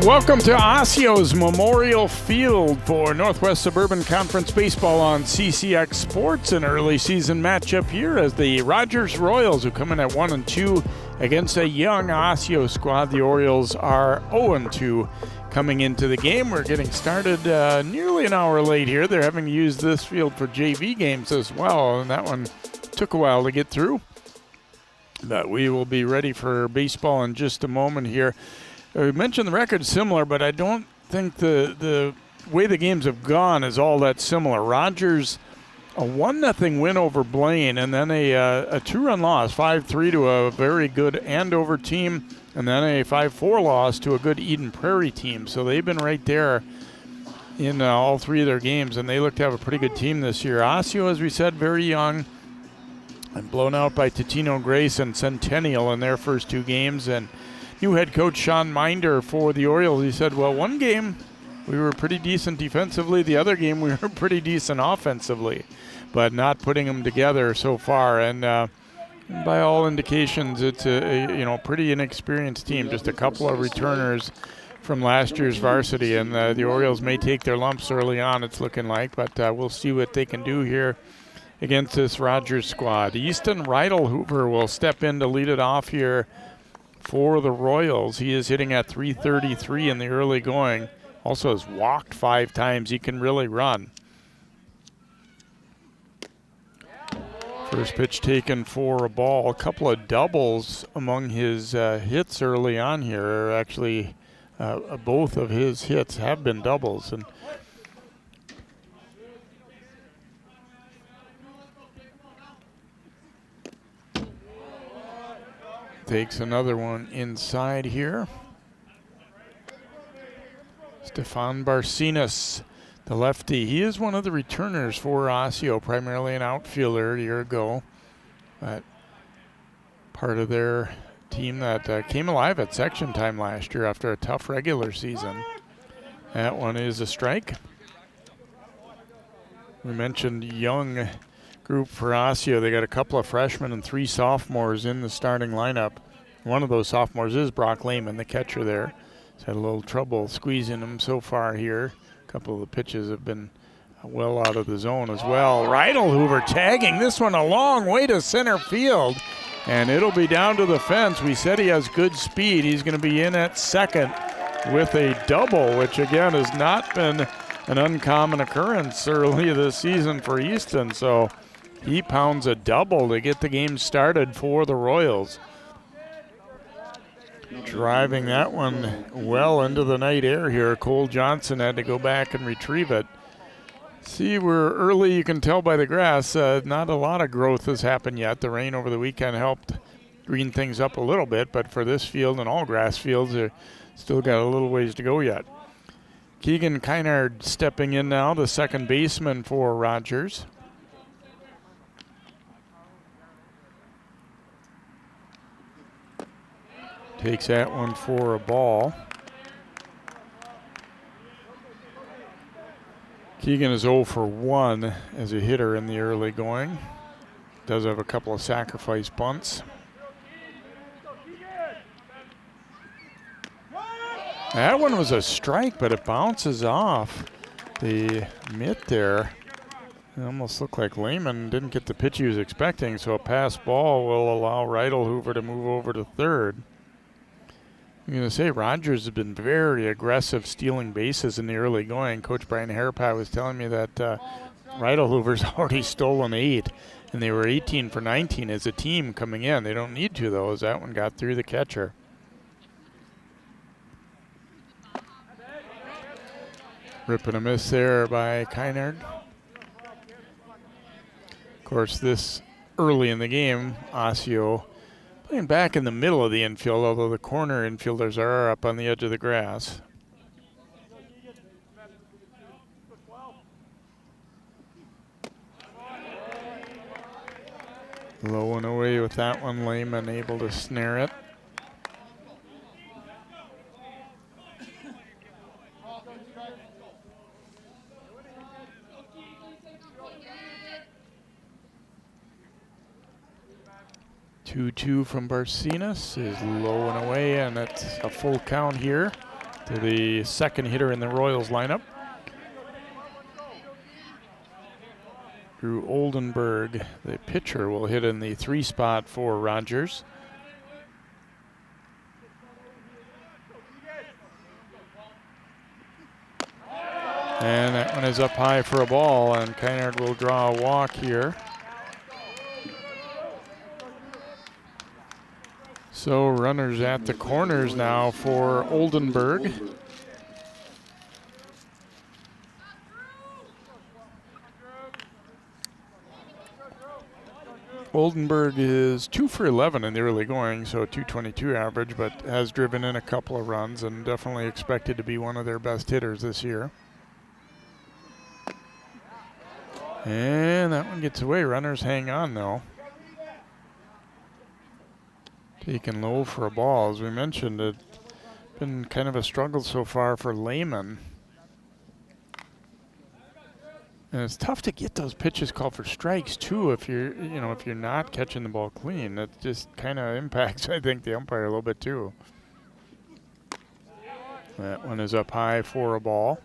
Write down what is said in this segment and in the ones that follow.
Welcome to Osseo's Memorial Field for Northwest Suburban Conference Baseball on CCX Sports. An early season matchup here as the Rogers Royals, who come in at 1-2 against a young Osseo squad. The Orioles are 0-2 coming into the game. We're getting started nearly an hour late here. They're having to use this field for JV games as well, and that one took a while to get through. But we will be ready for baseball in just a moment here. We mentioned the record's similar, but I don't think the way the games have gone is all that similar. Rogers, a 1-0 win over Blaine, and then a two-run loss, 5-3 to a very good Andover team, and then a 5-4 loss to a good Eden Prairie team. So they've been right there in all three of their games, and they look to have a pretty good team this year. Osseo, as we said, very young, and blown out by Totino Grace and Centennial in their first two games, and new head coach Sean Minder for the Orioles, he said, well, one game we were pretty decent defensively. The other game we were pretty decent offensively, but not putting them together so far. And by all indications, it's a pretty inexperienced team, just a couple of returners from last year's varsity. And the Orioles may take their lumps early on, it's looking like, but we'll see what they can do here against this Rogers squad. Easton Hoover will step in to lead it off here for the Royals. He is hitting at .333 in the early going. Also has walked 5 times. He can really run. First pitch taken for a ball. A couple of doubles among his hits early on here. Actually, both of his hits have been doubles. And takes another one inside here. Stefan Barcinas, the lefty. He is one of the returners for Osseo, primarily an outfielder a year ago. But part of their team that came alive at section time last year after a tough regular season. That one is a strike. We mentioned young group for Osseo. They got a couple of freshmen and 3 sophomores in the starting lineup. One of those sophomores is Brock Lehman, the catcher there. He's had a little trouble squeezing him so far here. A couple of the pitches have been well out of the zone as well. Hoover tagging this one a long way to center field, and it'll be down to the fence. We said he has good speed. He's going to be in at second with a double, which again has not been an uncommon occurrence early this season for Easton. So he pounds a double to get the game started for the Royals. Driving that one well into the night air here. Cole Johnson had to go back and retrieve it. See, we're early, you can tell by the grass. Not a lot of growth has happened yet. The rain over the weekend helped green things up a little bit, but for this field and all grass fields, they're still got a little ways to go yet. Keegan Kynard stepping in now, the second baseman for Rogers. Takes that one for a ball. Keegan is 0 for 1 as a hitter in the early going. Does have a couple of sacrifice bunts. That one was a strike, but it bounces off the mitt there. It almost looked like Lehman didn't get the pitch he was expecting, so a pass ball will allow Hoover to move over to third. I'm going to say Rogers has been very aggressive stealing bases in the early going. Coach Brian Harapat was telling me that Hoover's already stolen 8, and they were 18 for 19 as a team coming in. They don't need to, though, as that one got through the catcher. Rip and a miss there by Kynard. Of course, this early in the game, Osseo playing back in the middle of the infield, although the corner infielders are up on the edge of the grass. Low and away with that one. Lehman able to snare it. Two from Barcinas is low and away, and it's a full count here. to the second hitter in the Royals lineup. Drew Oldenburg, the pitcher, will hit in the 3 spot for Rogers. And that one is up high for a ball, and Kynard will draw a walk here. So runners at the corners now for Oldenburg. Oldenburg is 2 for 11 in the early going, so a .222 average, but has driven in a couple of runs and definitely expected to be one of their best hitters this year. And that one gets away. Runners hang on, though. Taken low for a ball. As we mentioned, it's been kind of a struggle so far for Lehman. And it's tough to get those pitches called for strikes too if you're not catching the ball clean. That just kind of impacts, I think, the umpire a little bit too. That one is up high for a ball.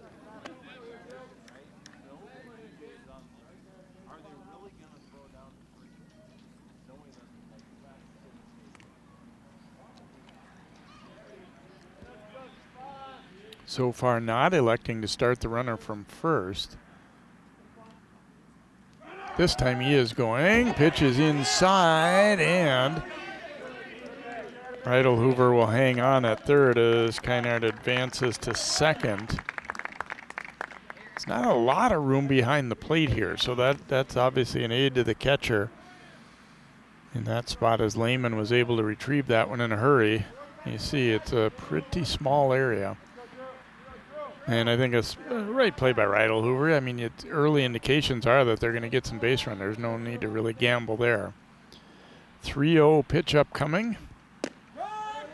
So far not electing to start the runner from first. This time he is going. Pitch is inside, and Rydell Hoover will hang on at third as Kynard advances to second. It's not a lot of room behind the plate here, so that's obviously an aid to the catcher in that spot as Lehman was able to retrieve that one in a hurry. You see it's a pretty small area. And I think it's a right play by Rydell Hoover. I mean, early indications are that they're going to get some base run. There's no need to really gamble there. 3-0 pitch upcoming.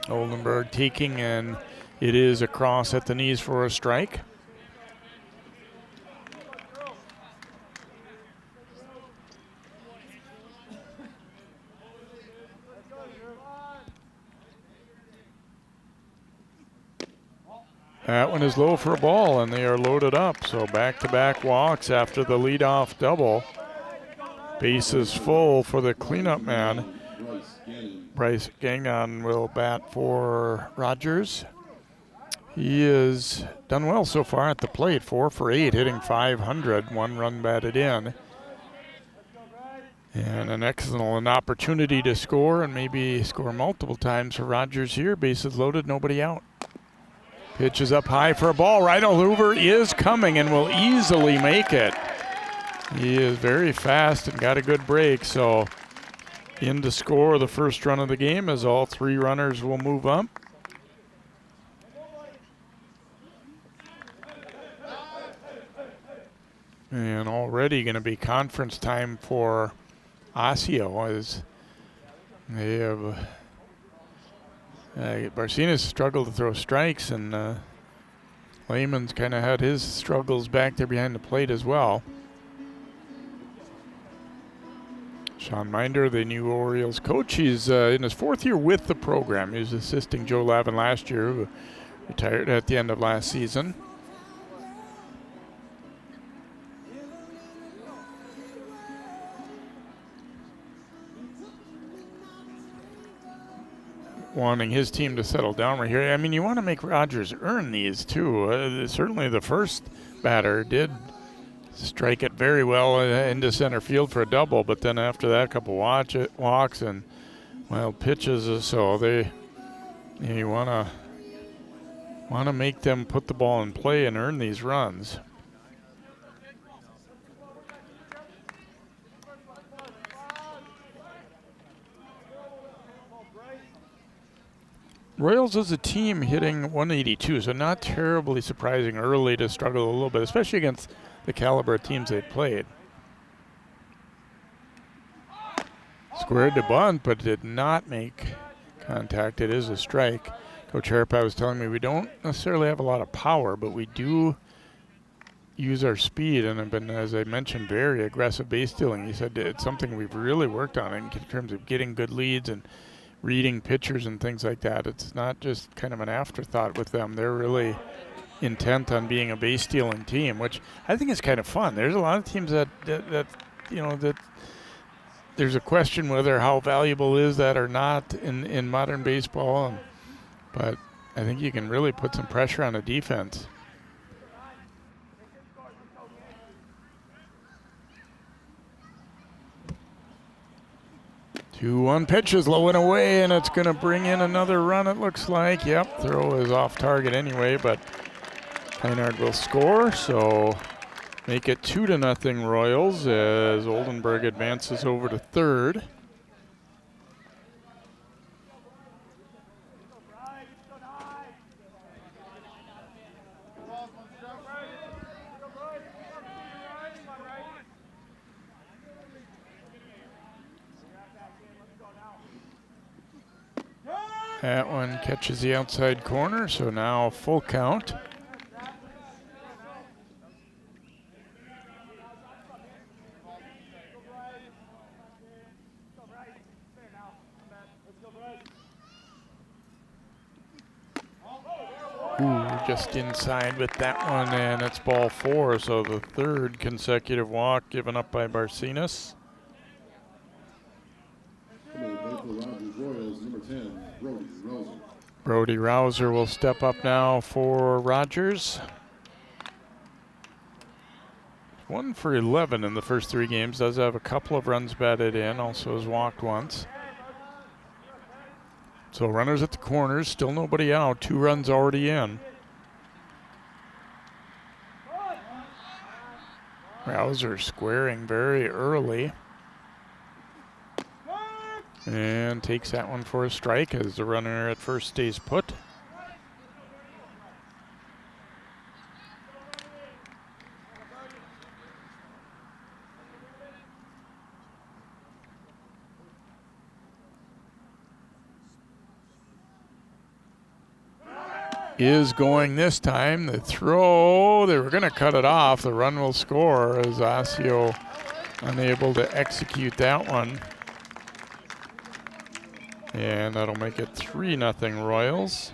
Oldenburg taking, and it is across at the knees for a strike. That one is low for a ball, and they are loaded up. So back-to-back walks after the leadoff double. Bases full for the cleanup man. Bryce Gagnon will bat for Rogers. He has done well so far at the plate, 4 for 8, hitting .500, 1 run batted in. And an excellent opportunity to score, and maybe score multiple times for Rogers here. Bases loaded, nobody out. Pitch is up high for a ball. Rydell Hoover is coming and will easily make it. He is very fast and got a good break, so in to score the first run of the game as all 3 runners will move up. And already going to be conference time for Osseo as they have Barcenas struggled to throw strikes, and Lehman's kind of had his struggles back there behind the plate as well. Sean Minder, the new Orioles coach, he's in his 4th year with the program. He was assisting Joe Lavin last year, who retired at the end of last season. Wanting his team to settle down right here. I mean, you want to make Rogers earn these too. Certainly the first batter did strike it very well into center field for a double, but then after that, a couple walks and wild pitches. So you want to make them put the ball in play and earn these runs. Royals as a team hitting .182, so not terribly surprising early to struggle a little bit, especially against the caliber of teams they've played. Squared to bunt, but did not make contact. It is a strike. Coach Harpa was telling me we don't necessarily have a lot of power, but we do use our speed and have been, as I mentioned, very aggressive base stealing. He said it's something we've really worked on in terms of getting good leads and reading pitchers and things like that. It's not just kind of an afterthought with them. They're really intent on being a base stealing team, which I think is kind of fun. There's a lot of teams that there's a question whether how valuable is that or not in modern baseball. But I think you can really put some pressure on a defense. 2-1 pitch is low and away, and it's going to bring in another run, it looks like. Yep, throw is off target anyway, but Kleinard will score, so make it 2-0 Royals as Oldenburg advances over to third. That one catches the outside corner, so now full count. Ooh, just inside with that one, and it's ball 4, so the third consecutive walk given up by Barcinas. Brody Rouser will step up now for Rogers. 1 for 11 in the first 3 games. Does have a couple of runs batted in. Also has walked once. So runners at the corners. Still nobody out. 2 runs already in. Rouser squaring very early. And takes that one for a strike as the runner at first stays put. Is going this time. The throw, they were going to cut it off. The run will score as Osseo unable to execute that one. And that'll make it 3-0 Royals.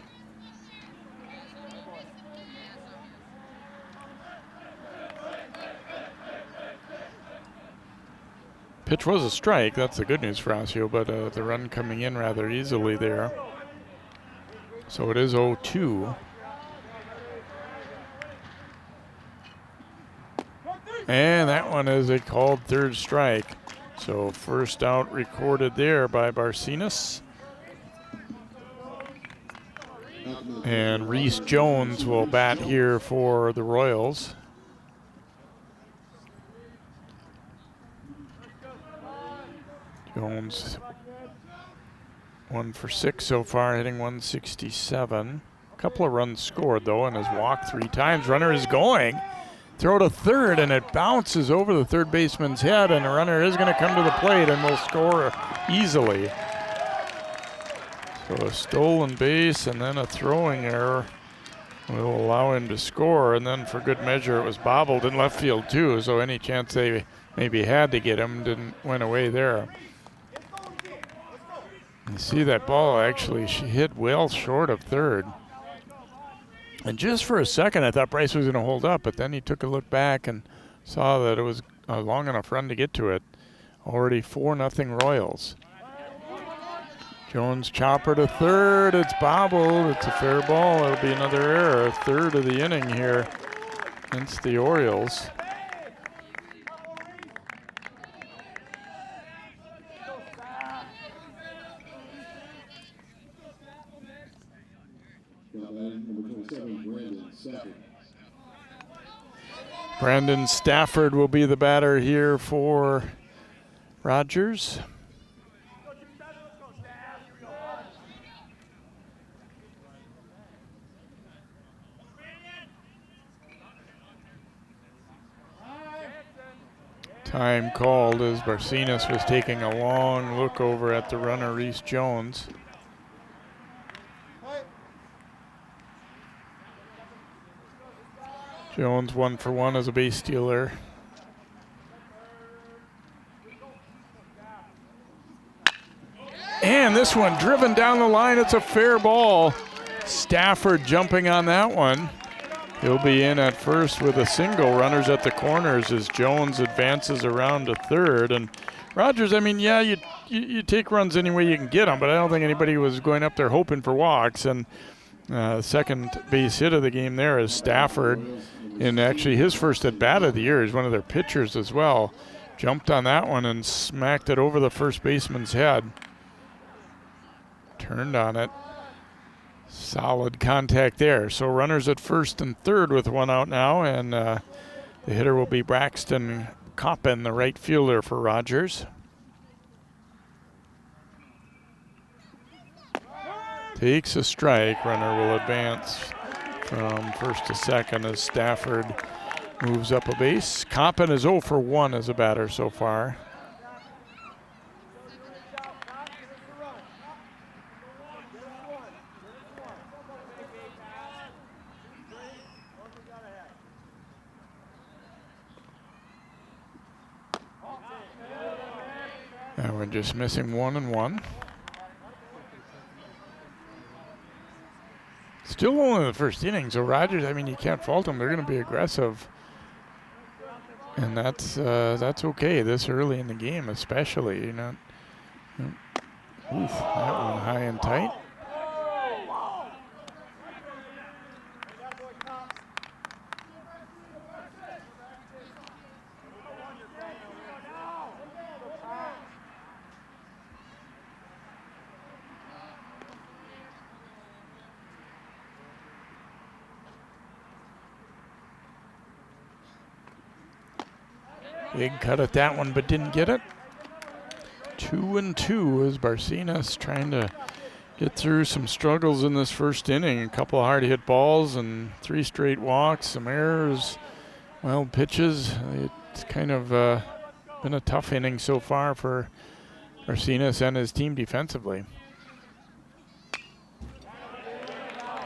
Pitch was a strike. That's the good news for Osseo, but the run coming in rather easily there. So it is 0-2. And that one is a called third strike. So first out recorded there by Barcinas. And Reese Jones will bat here for the Royals. Jones 1 for 6 so far, hitting 167. A couple of runs scored though, and has walked 3 times. Runner is going. Throw to third, and it bounces over the third baseman's head, and the runner is going to come to the plate and will score easily. So a stolen base and then a throwing error will allow him to score, and then for good measure it was bobbled in left field too, so any chance they maybe had to get him went away there. You see that ball actually hit well short of third. And just for a second I thought Bryce was going to hold up, but then he took a look back and saw that it was a long enough run to get to it. Already 4-0 Royals. Jones chopper to third. It's bobbled. It's a fair ball. It'll be another error. Third of the inning here against the Orioles. Brandon Stafford will be the batter here for Rogers. Time called as Barcinas was taking a long look over at the runner, Reese Jones. Jones 1 for 1 as a base stealer. And this one driven down the line. It's a fair ball. Stafford jumping on that one. He'll be in at first with a single. Runners at the corners as Jones advances around to third. And Rogers, I mean, yeah, you take runs any way you can get them, but I don't think anybody was going up there hoping for walks. And second base hit of the game there is Stafford. And actually his first at bat of the year. He's one of their pitchers as well. Jumped on that one and smacked it over the first baseman's head. Turned on it. Solid contact there. So runners at first and third with one out now, and the hitter will be Braxton Coppin, the right fielder for Rogers. Takes a strike. Runner will advance from first to second as Stafford moves up a base. Coppin is 0 for 1 as a batter so far. And we're just missing 1 and 1. Still only the first inning, so Rogers, I mean, you can't fault them. They're going to be aggressive. And that's okay this early in the game, especially. You're not. Oof, that one high and tight. Big cut at that one, but didn't get it. 2 and 2 as Barcenas trying to get through some struggles in this first inning. A couple of hard hit balls and 3 straight walks, some errors, wild pitches. It's kind of been a tough inning so far for Barcenas and his team defensively.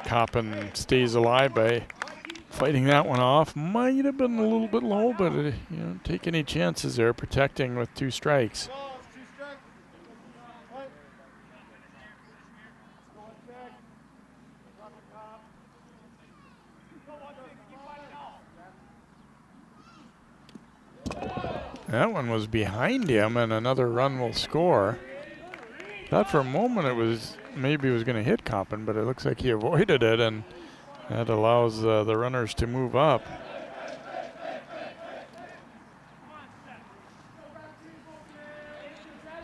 Coppin stays alive by fighting that one off. Might have been a little bit low, but take any chances there, protecting with 2 strikes. That one was behind him, and another run will score. Thought for a moment it was maybe it was going to hit Coppin, but it looks like he avoided it, and that allows the runners to move up.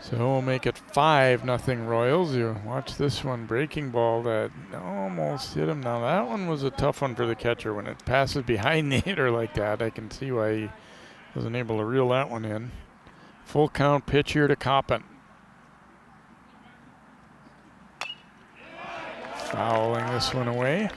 So we'll make it 5-0 Royals. You watch this one, breaking ball that almost hit him. Now that one was a tough one for the catcher. When it passes behind the hitter like that, I can see why he wasn't able to reel that one in. Full count pitch here to Coppin. Fouling this one away.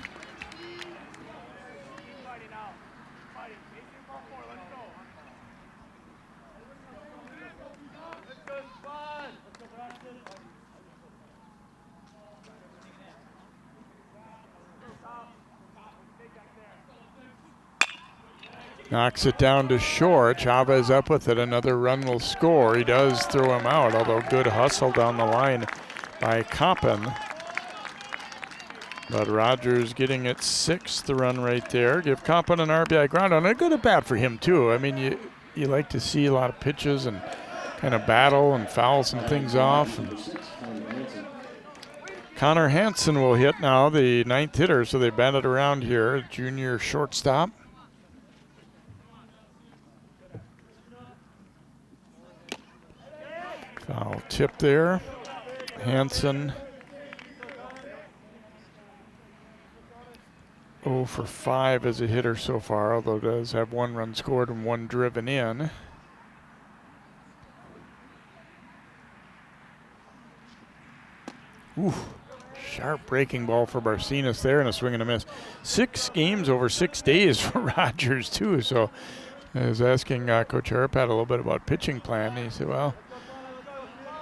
Knocks it down to short. Chavez up with it. Another run will score. He does throw him out, although good hustle down the line by Coppin. But Rogers getting its 6th run right there. Give Coppin an RBI ground on. A good at bat for him, too. I mean, you like to see a lot of pitches and kind of battle and foul some things off. Connor Hansen will hit now, the 9th hitter, so they batted around here. Junior shortstop. Foul tip there. Hansen 0 for 5 as a hitter so far, although does have 1 run scored and 1 driven in. Ooh, sharp breaking ball for Barcenas there and a swing and a miss. 6 games over 6 days for Rogers too. So I was asking Coach Harapat a little bit about pitching plan. And he said, well,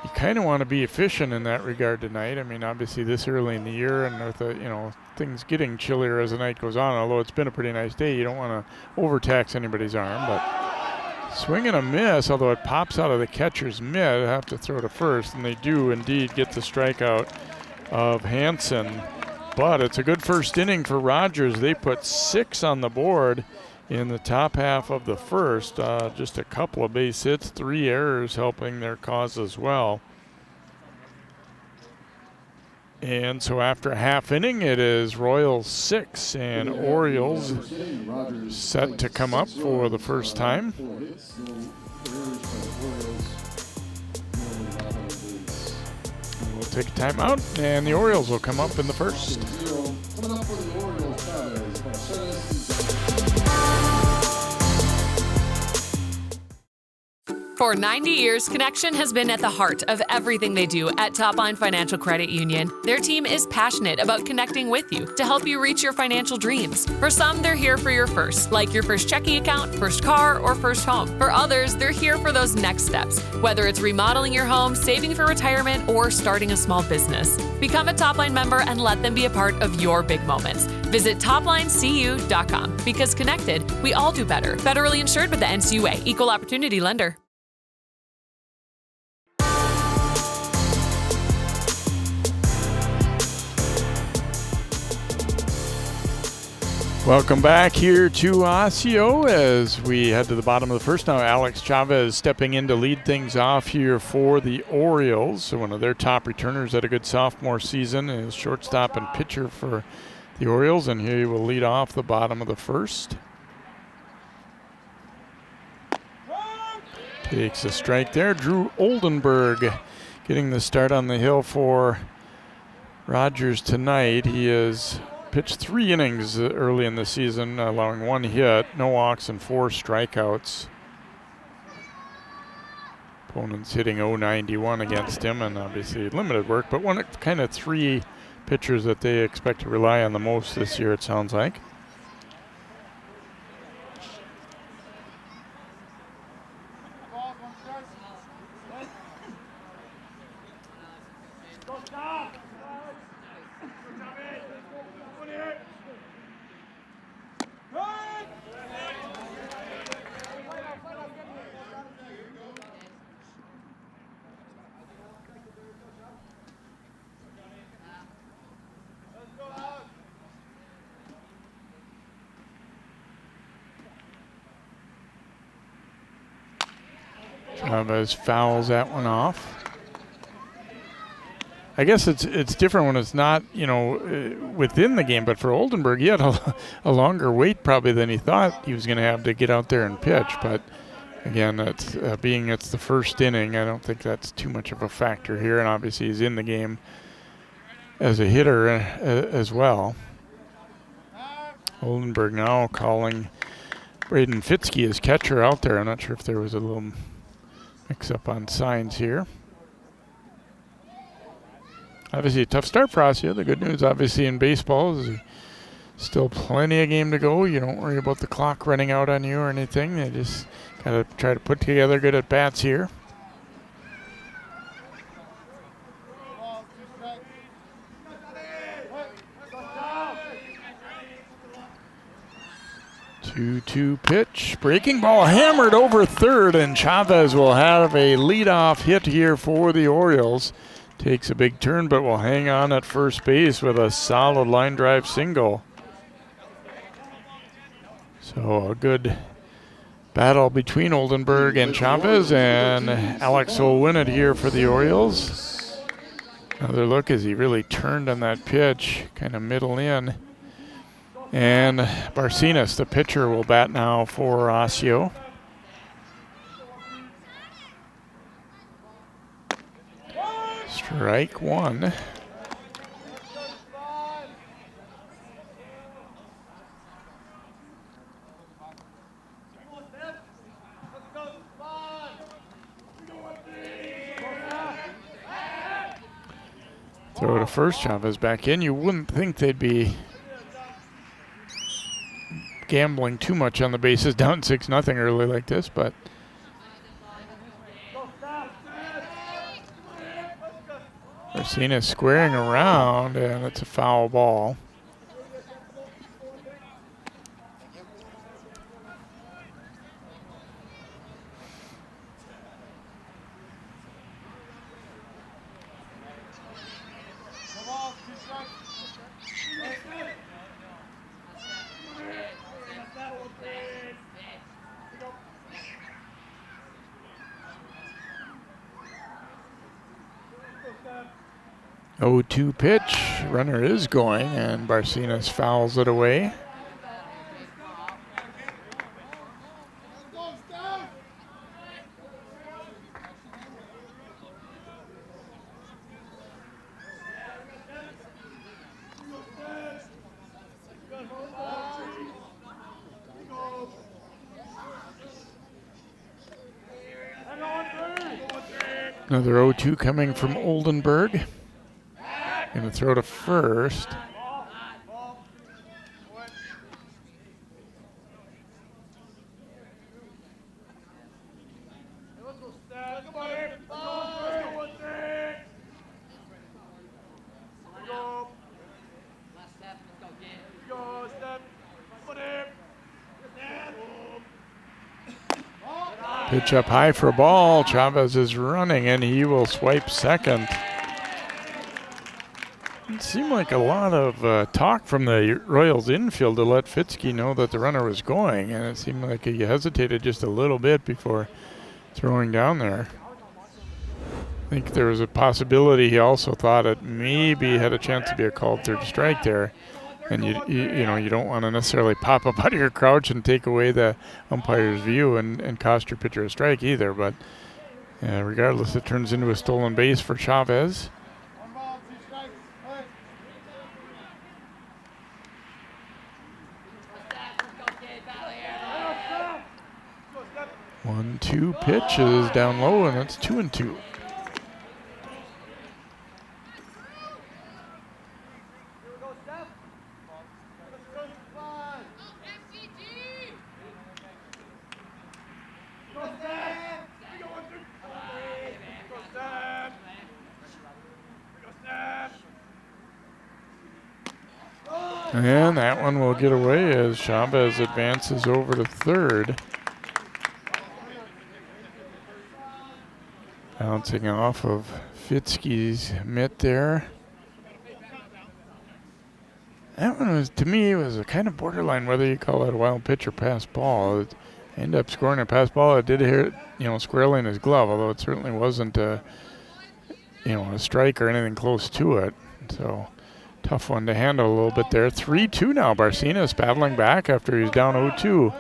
you kind of want to be efficient in that regard tonight. I mean, obviously this early in the year and with the, things getting chillier as the night goes on, although it's been a pretty nice day, you don't want to overtax anybody's arm. But Swing and a miss, although it pops out of the catcher's mitt. They'll have to throw to first, and they do indeed get the strikeout of Hansen. But it's a good first inning for Rogers. They put 6 on the board in the top half of the first. Just a couple of base hits, 3 errors helping their cause as well. And so after a half inning, it is Royals 6 and Orioles set to come up for the first time. We'll take a timeout, and the Orioles will come up in the first. For 90 years, Connection has been at the heart of everything they do at Topline Financial Credit Union. Their team is passionate about connecting with you to help you reach your financial dreams. For some, they're here for your first, like your first checking account, first car, or first home. For others, they're here for those next steps, whether it's remodeling your home, saving for retirement, or starting a small business. Become a Topline member and let them be a part of your big moments. Visit toplinecu.com, because connected, we all do better. Federally insured by the NCUA, Equal Opportunity Lender. Welcome back here to Osseo as we head to the bottom of the first. Now Alex Chavez stepping in to lead things off here for the Orioles. So one of their top returners had a good sophomore season, is shortstop and pitcher for the Orioles, and here he will lead off the bottom of the first. Takes a strike there. Drew Oldenburg getting the start on the hill for Rogers tonight. He is pitched 3 innings early in the season, allowing 1 hit, no walks, and 4 strikeouts. Opponents hitting .091 against him, and obviously limited work, but one of kind of 3 pitchers that they expect to rely on the most this year, it sounds like. Chavez fouls that one off. I guess it's different when it's not, within the game, but for Oldenburg, he had a longer wait probably than he thought he was going to have to get out there and pitch. But again, it's the first inning, I don't think that's too much of a factor here, and obviously he's in the game as a hitter as well. Oldenburg now calling Braden Fitzke as catcher out there. I'm not sure if there was a little mix-up on signs here. Obviously a tough start for Osseo. The good news, obviously, in baseball is still plenty of game to go. You don't worry about the clock running out on you or anything. They just got to try to put together good at-bats here. Two-two pitch. Breaking ball hammered over third, and Chavez will have a leadoff hit here for the Orioles. Takes a big turn, but will hang on at first base with a solid line drive single. So a good battle between Oldenburg and Chavez, and Alex will win it here for the Orioles. Another look as he really turned on that pitch, kind of middle in. And Barcinas, the pitcher, will bat now for Osseo. Strike one. Throw to first, Chavez back in. You wouldn't think they'd be gambling too much on the bases down 6-0 early like this, but Barcinas squaring around, and it's a foul ball. 0-2 pitch. Runner is going, and Barcenas fouls it away. Another 0-2 coming from Oldenburg. Going to throw to first. Pitch up high for a ball. Chavez is running, and he will swipe second. It seemed like a lot of talk from the Royals infield to let Fitzke know that the runner was going, and it seemed like he hesitated just a little bit before throwing down there. I think there was a possibility he also thought it maybe had a chance to be a called third strike there. And you don't want to necessarily pop up out of your crouch and take away the umpire's view and cost your pitcher a strike either. But regardless, it turns into a stolen base for Chavez. One-two pitch is down low, and it's 2-2. And that one will get away as Chavez advances over to third. Bouncing off of Fitzke's mitt there. That one was, to me, was a kind of borderline whether you call it a wild pitch or pass ball. It ended up scoring a pass ball. It did hit, squarely in his glove, although it certainly wasn't a strike or anything close to it. So tough one to handle a little bit there. 3-2 now. Barcenas battling back after he's down 0-2.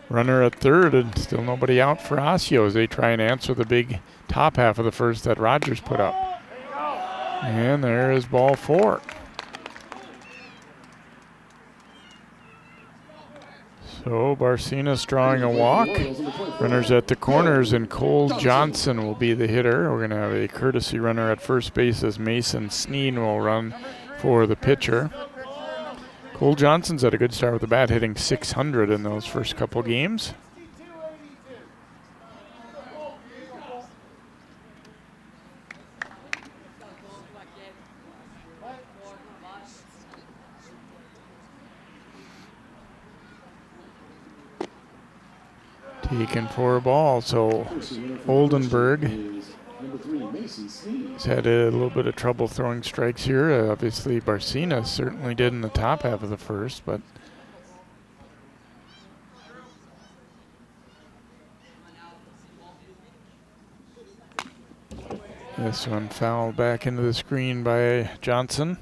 Runner at third, and still nobody out for Osseo as they try and answer the big top half of the first that Rogers put up. And there is ball 4. So Barcenas drawing a walk. Runners at the corners, and Cole Johnson will be the hitter. We're going to have a courtesy runner at first base as Mason Sneen will run for the pitcher. Cole Johnson's had a good start with the bat, hitting .600 in those first couple games. Taken for a ball, so Oldenburg has had a little bit of trouble throwing strikes here. Obviously, Barcenas certainly did in the top half of the first, but this one fouled back into the screen by Johnson.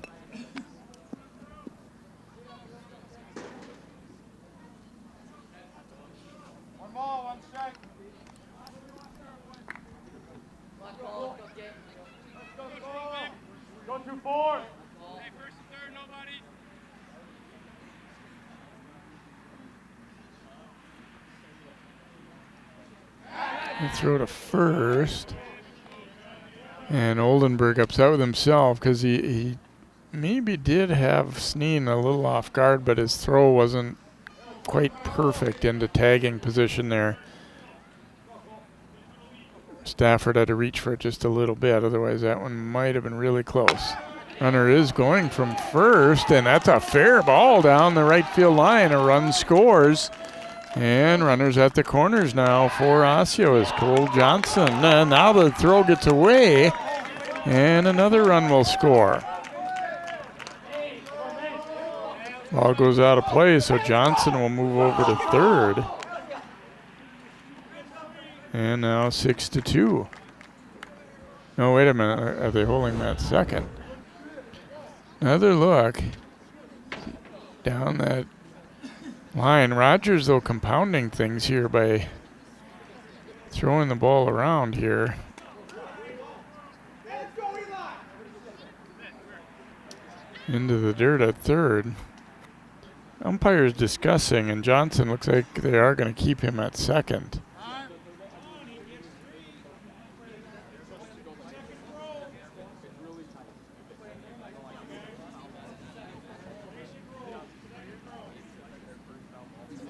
Throw to first, and Oldenburg upset with himself because he maybe did have Sneen a little off guard, but his throw wasn't quite perfect into tagging position there. Stafford had to reach for it just a little bit, otherwise that one might have been really close. Runner is going from first, and that's a fair ball down the right field line. A run scores. And runners at the corners now for Osseo is Cole Johnson. Now the throw gets away, and another run will score. Ball goes out of play, so Johnson will move over to third. And now 6-2. No, wait a minute. Are they holding that second? Another look down that line. Rogers, though, compounding things here by throwing the ball around here. Into the dirt at third. Umpires discussing, and Johnson looks like they are going to keep him at second.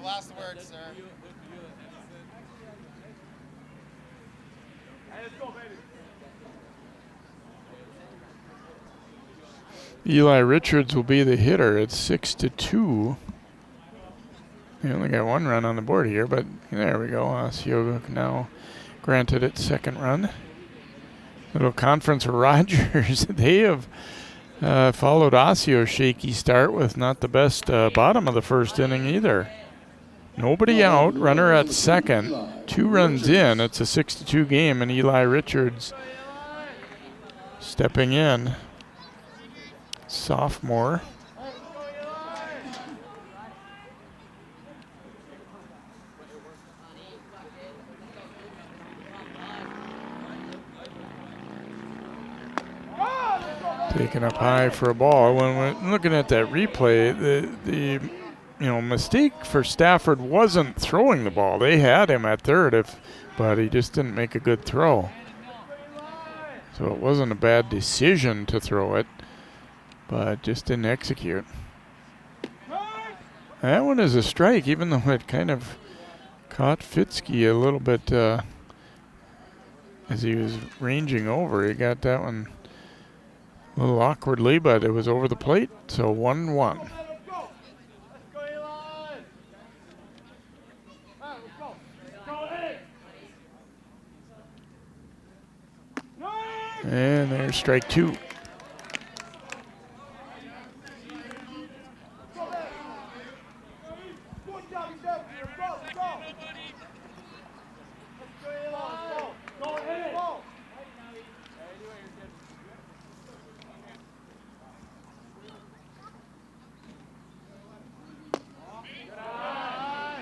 Last word, sir. Eli Richards will be the hitter. It's 6-2. They only got one run on the board here, but there we go. Osseo now granted its second run. Little conference for Rogers. They have followed Osseo's shaky start with not the best bottom of the first inning either. Nobody out, runner at second, 2 runs in. It's a 6-2 game, and Eli Richards stepping in. Sophomore. Taken up high for a ball. When we're looking at that replay, the mistake for Stafford wasn't throwing the ball. They had him at third, but he just didn't make a good throw. So it wasn't a bad decision to throw it, but just didn't execute. That one is a strike, even though it kind of caught Fitzke a little bit as he was ranging over. He got that one a little awkwardly, but it was over the plate, so 1-1. And there's strike 2.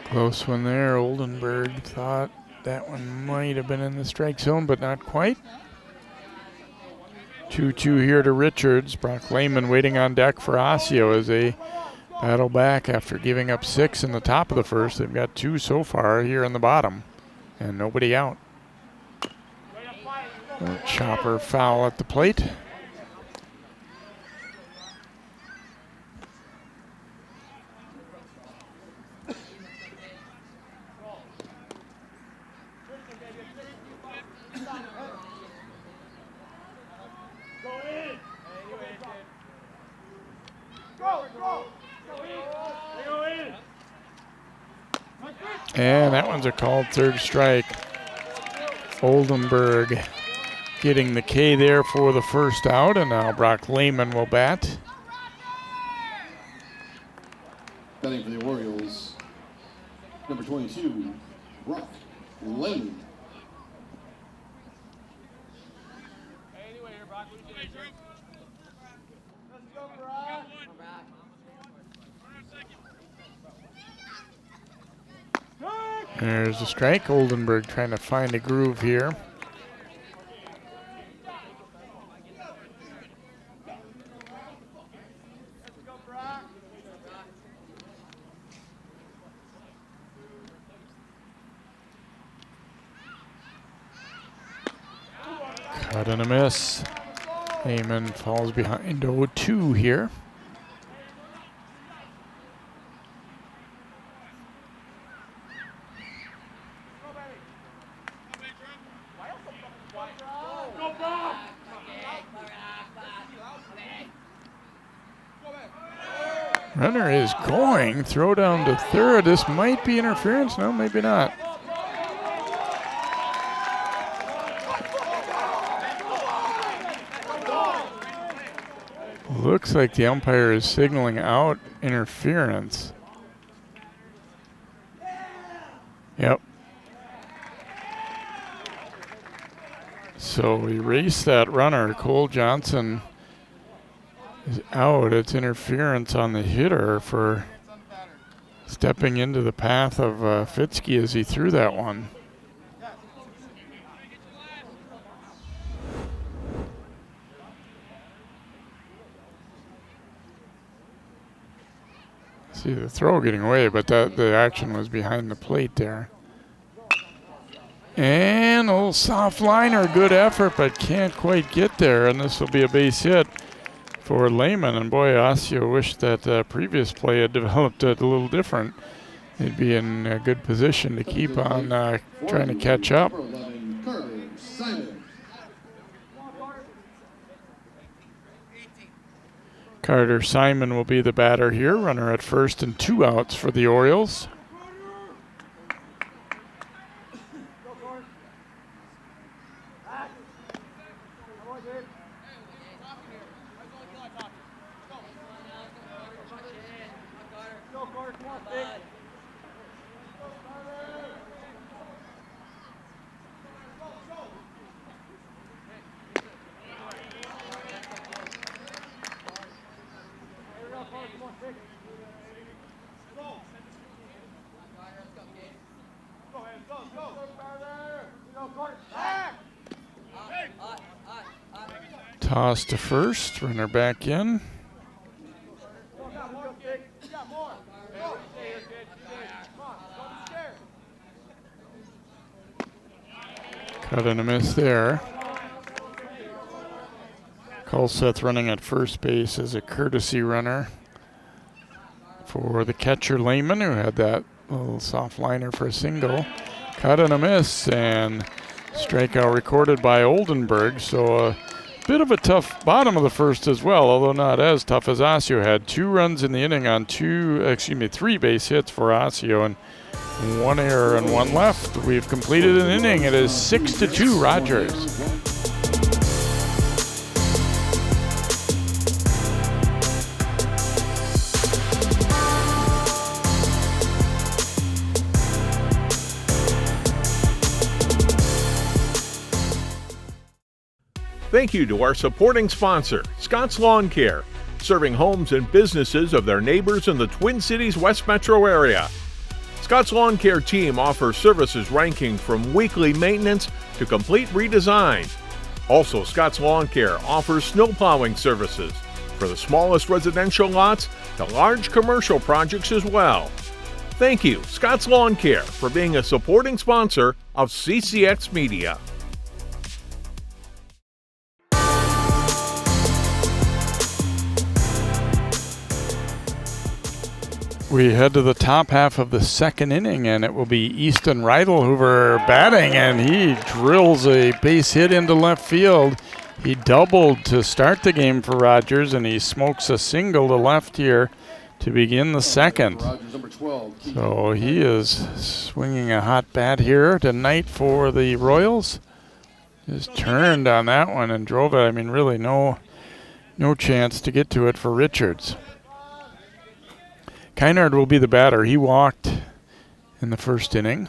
Close one there. Oldenburg thought that one might have been in the strike zone, but not quite. 2-2 here to Richards. Brock Lehman waiting on deck for Osseo as they battle back after giving up 6 in the top of the first. They've got 2 so far here in the bottom, and nobody out. Chopper foul at the plate. And that one's a called third strike. Oldenburg getting the K there for the first out, and now Brock Lehman will bat. Batting for the Orioles, number 22, Brock Lehman. There's a strike. Oldenburg trying to find a groove here. Cut and a miss. Heyman falls behind 0-2 here. Runner is going. Throw down to third. This might be interference. No, maybe not. Looks like the umpire is signaling out interference. Yep. So erase that runner. Cole Johnson is out. It's interference on the hitter for stepping into the path of Fitzke as he threw that one. See the throw getting away, but the action was behind the plate there. And a little soft liner, good effort, but can't quite get there. And this will be a base hit for Lehman. And boy, Osseo wished that previous play had developed a little different. He'd be in a good position to keep on trying to catch up. Carter Simon will be the batter here. Runner at first and 2 outs for the Orioles. Toss to first, runner back in. Cut and a miss there. Kulseth running at first base as a courtesy runner for the catcher Lehman, who had that little soft liner for a single. Cut and a miss, and strikeout recorded by Oldenburg. So a bit of a tough bottom of the first as well, although not as tough as Osseo had. 2 runs in the inning on 3 base hits for Osseo, and 1 error and 1 left. We've completed an inning. It is 6-2 Rogers. Thank you to our supporting sponsor, Scott's Lawn Care, serving homes and businesses of their neighbors in the Twin Cities West Metro area. Scott's Lawn Care team offers services ranking from weekly maintenance to complete redesign. Also, Scott's Lawn Care offers snow plowing services for the smallest residential lots to large commercial projects as well. Thank you, Scott's Lawn Care, for being a supporting sponsor of CCX Media. We head to the top half of the second inning, and it will be Easton Reidelhoover batting, and he drills a base hit into left field. He doubled to start the game for Rogers, and he smokes a single to left here to begin the second. So he is swinging a hot bat here tonight for the Royals. Just turned on that one and drove it. I mean, really no chance to get to it for Richards. Kynard will be the batter. He walked in the first inning.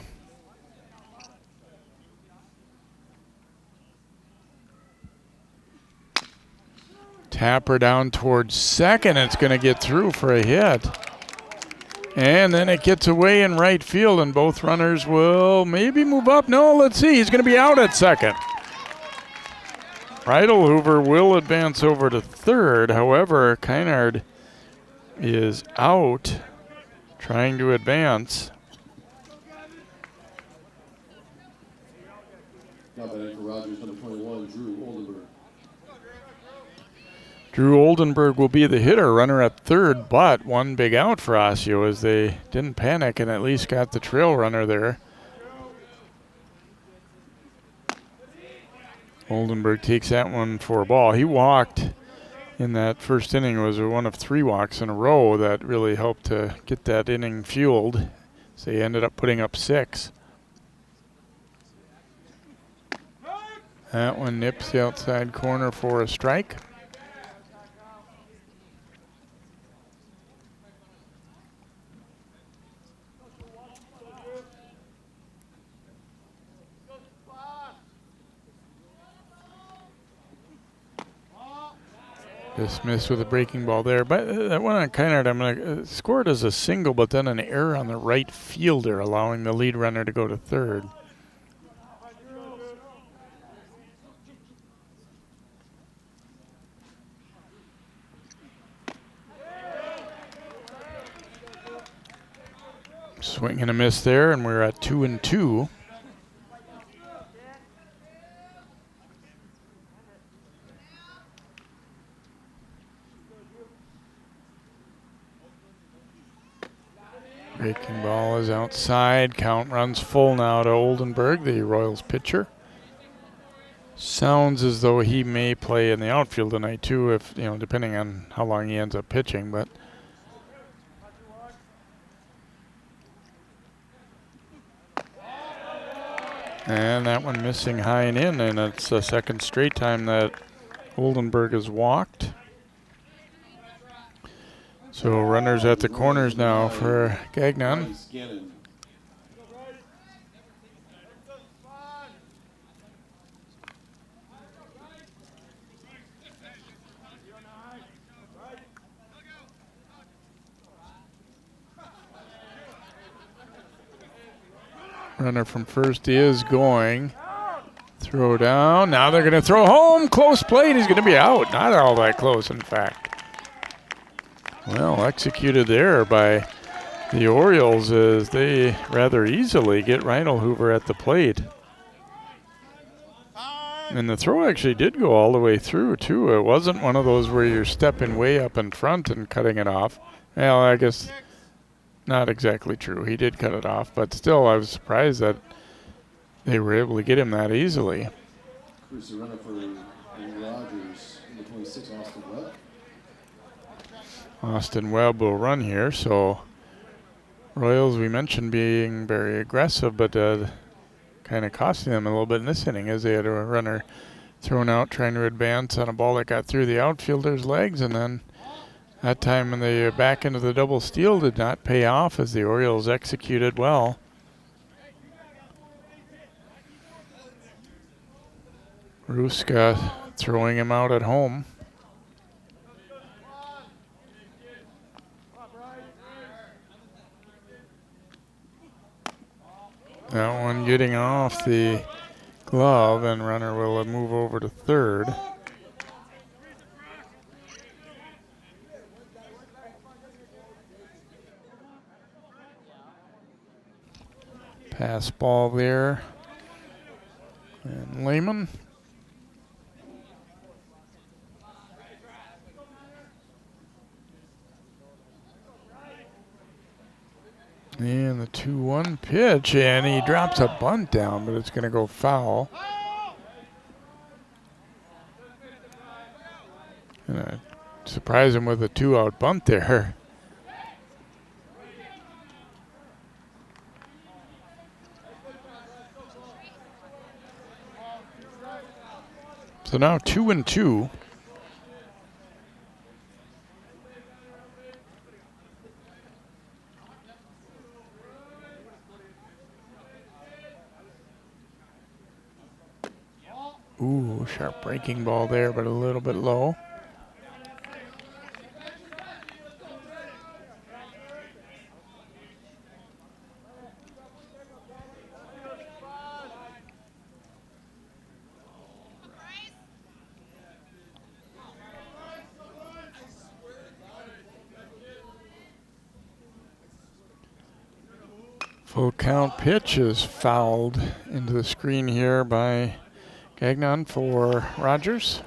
Tapper down towards second. It's going to get through for a hit. And then it gets away in right field, and both runners will maybe move up. No, let's see. He's going to be out at second. Reidelhoover will advance over to third. However, Kynard is out trying to advance. Now batting for Rogers, number 21, Drew Oldenburg. Drew Oldenburg will be the hitter, runner at third, but one big out for Osseo as they didn't panic and at least got the trail runner there. Oldenburg takes that one for a ball. He walked in that first inning. Was one of 3 walks in a row that really helped to get that inning fueled. So he ended up putting up 6. That one nips the outside corner for a strike. Dismissed with a breaking ball there. But that one on Kynard, I'm going to score it as a single, but then an error on the right fielder, allowing the lead runner to go to third. Swing and a miss there, and we're at 2-2. Breaking ball is outside. Count runs full now to Oldenburg, the Royals pitcher. Sounds as though he may play in the outfield tonight too, if depending on how long he ends up pitching. But and that one missing high and in, and it's the second straight time that Oldenburg has walked. So runners at the corners now for Gagnon. Runner from first is going. Throw down. Now they're going to throw home. Close plate. He's going to be out. Not all that close, in fact. Well, executed there by the Orioles as they rather easily get Reinl at the plate. And the throw actually did go all the way through, too. It wasn't one of those where you're stepping way up in front and cutting it off. Well, I guess not exactly true. He did cut it off, but still I was surprised that they were able to get him that easily. Here's the runner for Rogers, number 26, Austin Webb. Austin Webb will run here, so Royals, we mentioned being very aggressive, but kind of costing them a little bit in this inning as they had a runner thrown out trying to advance on a ball that got through the outfielder's legs, and then that time when the back into the double steal did not pay off as the Orioles executed well. Ruska throwing him out at home. That one getting off the glove, and runner will move over to third. Pass ball there. And Lehman. And the 2-1 pitch, and he drops a bunt down, but it's going to go foul. And I surprise him with a 2-out bunt there. So now 2-2. Ooh, sharp breaking ball there, but a little bit low. Full count pitch is fouled into the screen here by Gagnon for Rogers.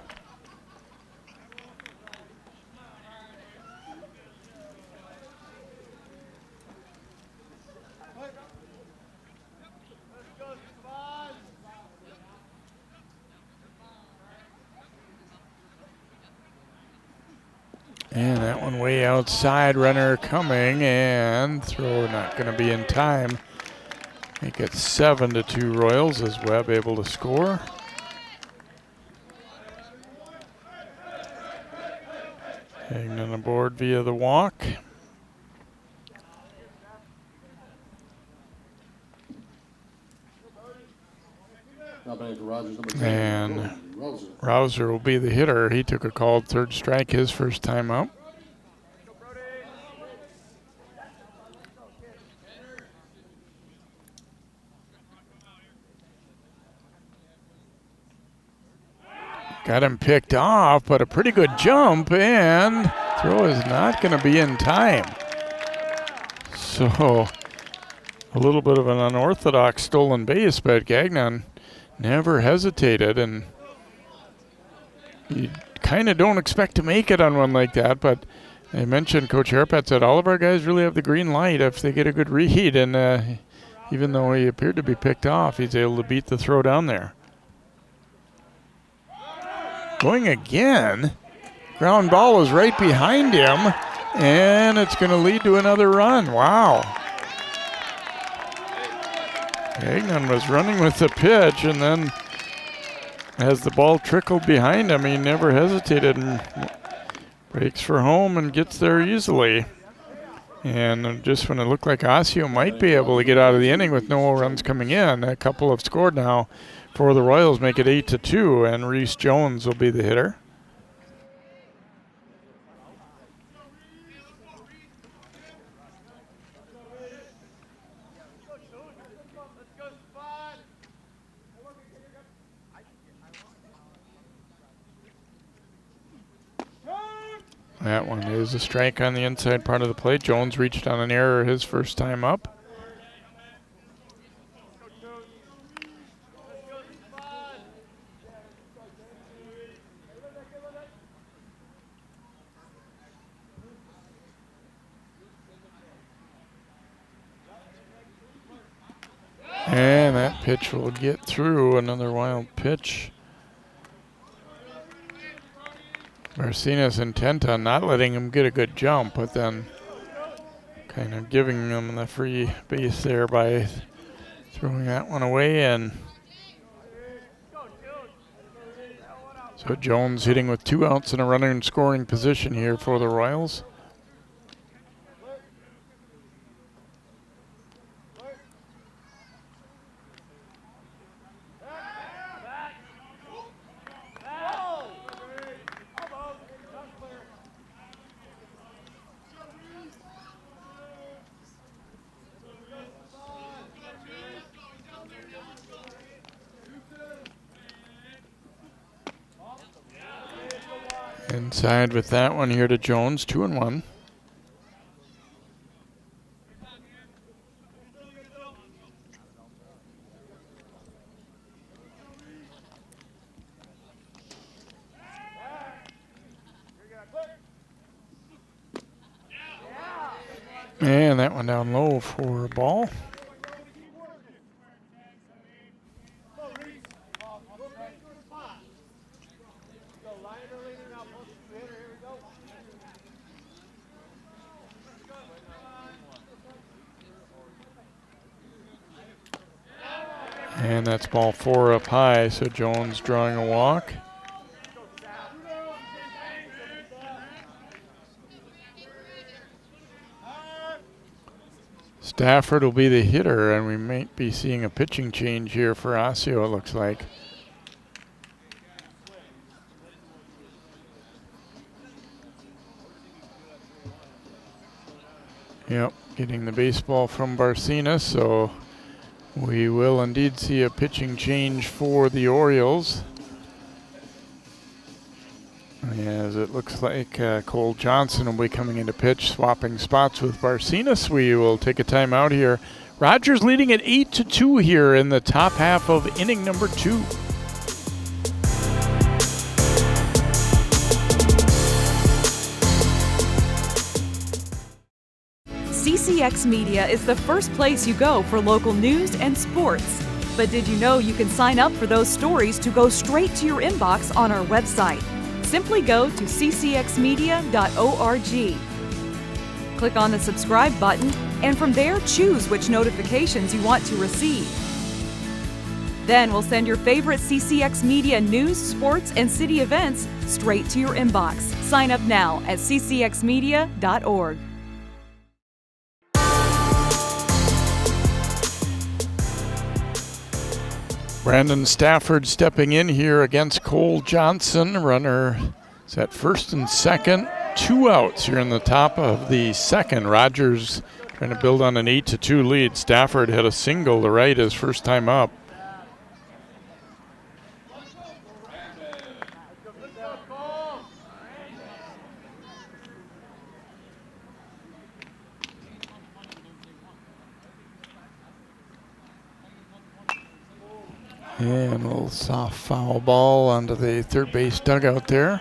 And that one way outside, runner coming, and throw not going to be in time. Make it 7-2 Royals as Webb able to score. Hanging aboard via the walk. Now batting for Rogers, number 10, And Roser. Rouser will be the hitter. He took a called third strike his first time up. Got him picked off, but a pretty good jump, and throw is not going to be in time. So a little bit of an unorthodox stolen base, but Gagnon never hesitated, and you kind of don't expect to make it on one like that, but I mentioned Coach Harpat said all of our guys really have the green light if they get a good read, and even though he appeared to be picked off, he's able to beat the throw down there. Going again. Ground ball is right behind him, and it's going to lead to another run. Wow. Gagnon was running with the pitch, and then as the ball trickled behind him, he never hesitated and breaks for home and gets there easily. And just when it looked like Osseo might be able to get out of the inning with no runs coming in, a couple have scored now for the Royals, make it 8-2, and Reese Jones will be the hitter. That one is a strike on the inside part of the plate. Jones reached on an error his first time up. And that pitch will get through. Another wild pitch. Marcinus intent on not letting him get a good jump, but then kind of giving him the free base there by throwing that one away. And so Jones hitting with 2 outs and a runner in scoring position here for the Royals. Inside with that one here to Jones, 2-1. And that one down low for a ball. And that's ball 4 up high, so Jones drawing a walk. Stafford will be the hitter, and we might be seeing a pitching change here for Osseo, it looks like. Yep, getting the baseball from Barcinas, so we will indeed see a pitching change for the Orioles. As it looks like Cole Johnson will be coming into pitch, swapping spots with Barcinas. We will take a timeout here. Rogers leading at 8-2 here in the top half of inning number 2. CCX Media is the first place you go for local news and sports. But did you know you can sign up for those stories to go straight to your inbox on our website? Simply go to ccxmedia.org. Click on the subscribe button, and from there choose which notifications you want to receive. Then we'll send your favorite CCX Media news, sports, and city events straight to your inbox. Sign up now at ccxmedia.org. Brandon Stafford stepping in here against Cole Johnson. Runner is at first and second. 2 outs here in the top of the second. Rogers trying to build on an 8-2 lead. Stafford had a single to right his first time up. And a little soft foul ball onto the third base dugout there.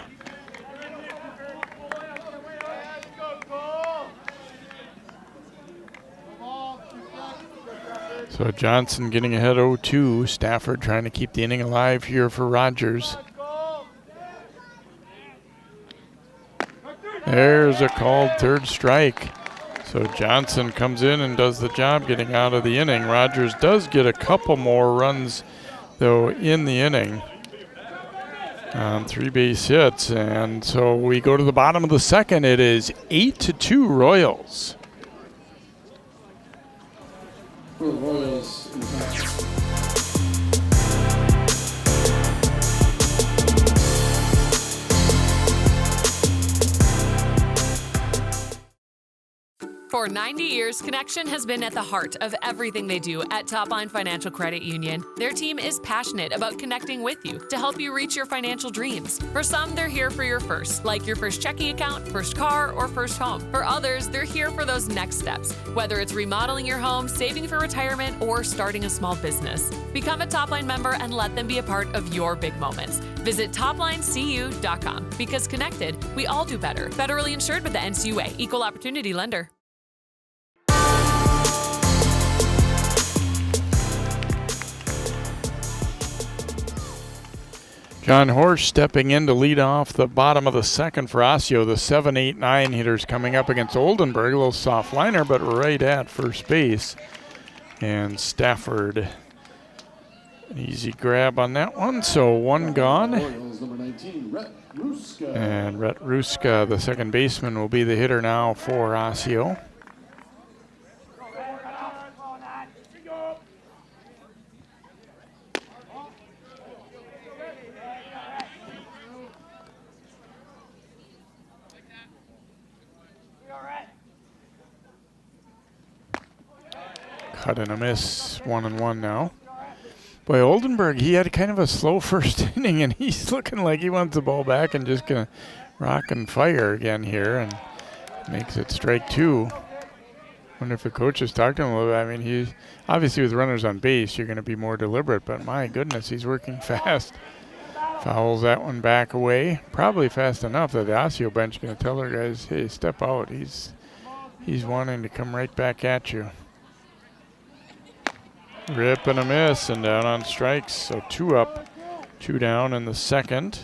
So Johnson getting ahead 0-2. Stafford trying to keep the inning alive here for Rogers. There's a called third strike. So Johnson comes in and does the job getting out of the inning. Rogers does get a couple more runs, though, in the inning on 3 base hits. And so we go to the bottom of the second. It is 8-2 Royals. For the Royals in the back. For 90 years, Connection has been at the heart of everything they do at Topline Financial Credit Union. Their team is passionate about connecting with you to help you reach your financial dreams. For some, they're here for your first, like your first checking account, first car, or first home. For others, they're here for those next steps, whether it's remodeling your home, saving for retirement, or starting a small business. Become a Topline member and let them be a part of your big moments. Visit toplinecu.com, because connected, we all do better. Federally insured by the NCUA, Equal Opportunity Lender. John Horsch stepping in to lead off the bottom of the second for Osseo. The 7, 8, 9 hitters coming up against Oldenburg. A little soft liner, but right at first base. And Stafford, an easy grab on that one. So 1 gone. Royals, number 19, Rhett Ruska. And Rhett Ruska, the second baseman, will be the hitter now for Osseo. Cut and a miss, 1-1 now. Boy, Oldenburg, he had kind of a slow first inning, and he's looking like he wants the ball back and just gonna rock and fire again here, and makes it strike 2. Wonder if the coach is talking to him a little bit. I mean, he obviously with runners on base, you're gonna be more deliberate, but my goodness, he's working fast. Fouls that one back away, probably fast enough that the Osseo bench is gonna tell their guys, hey, step out. He's wanting to come right back at you. Rip and a miss, and down on strikes. So 2 up, 2 down in the second.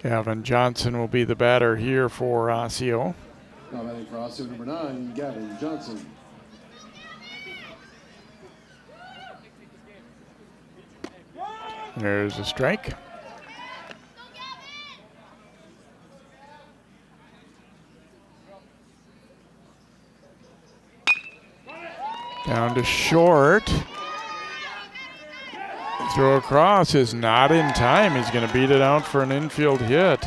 Gavin Johnson will be the batter here for Osseo. Now batting for Osseo, number 9, Gavin Johnson. There's a strike. Down to short. Throw across is not in time. He's going to beat it out for an infield hit.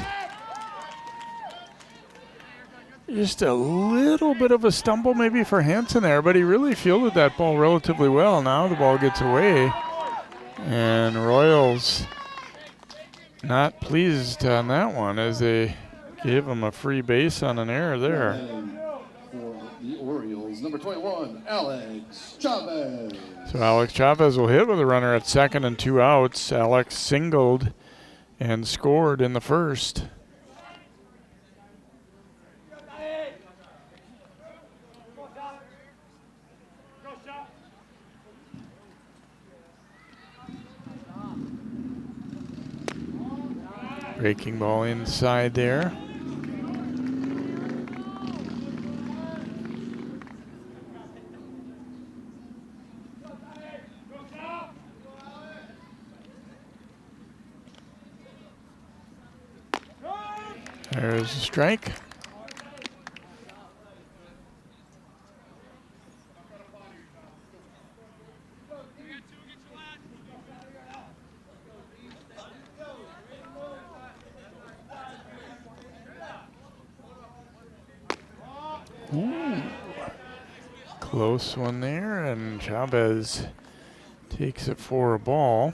Just a little bit of a stumble maybe for Hansen there, but he really fielded that ball relatively well. Now the ball gets away. And Royals not pleased on that one as they gave him a free base on an error there. And for the Orioles, number 21, Alex Chavez. So Alex Chavez will hit with a runner at second and 2 outs. Alex singled and scored in the first. Breaking ball inside there. There's a strike. Close one there, and Chavez takes it for a ball.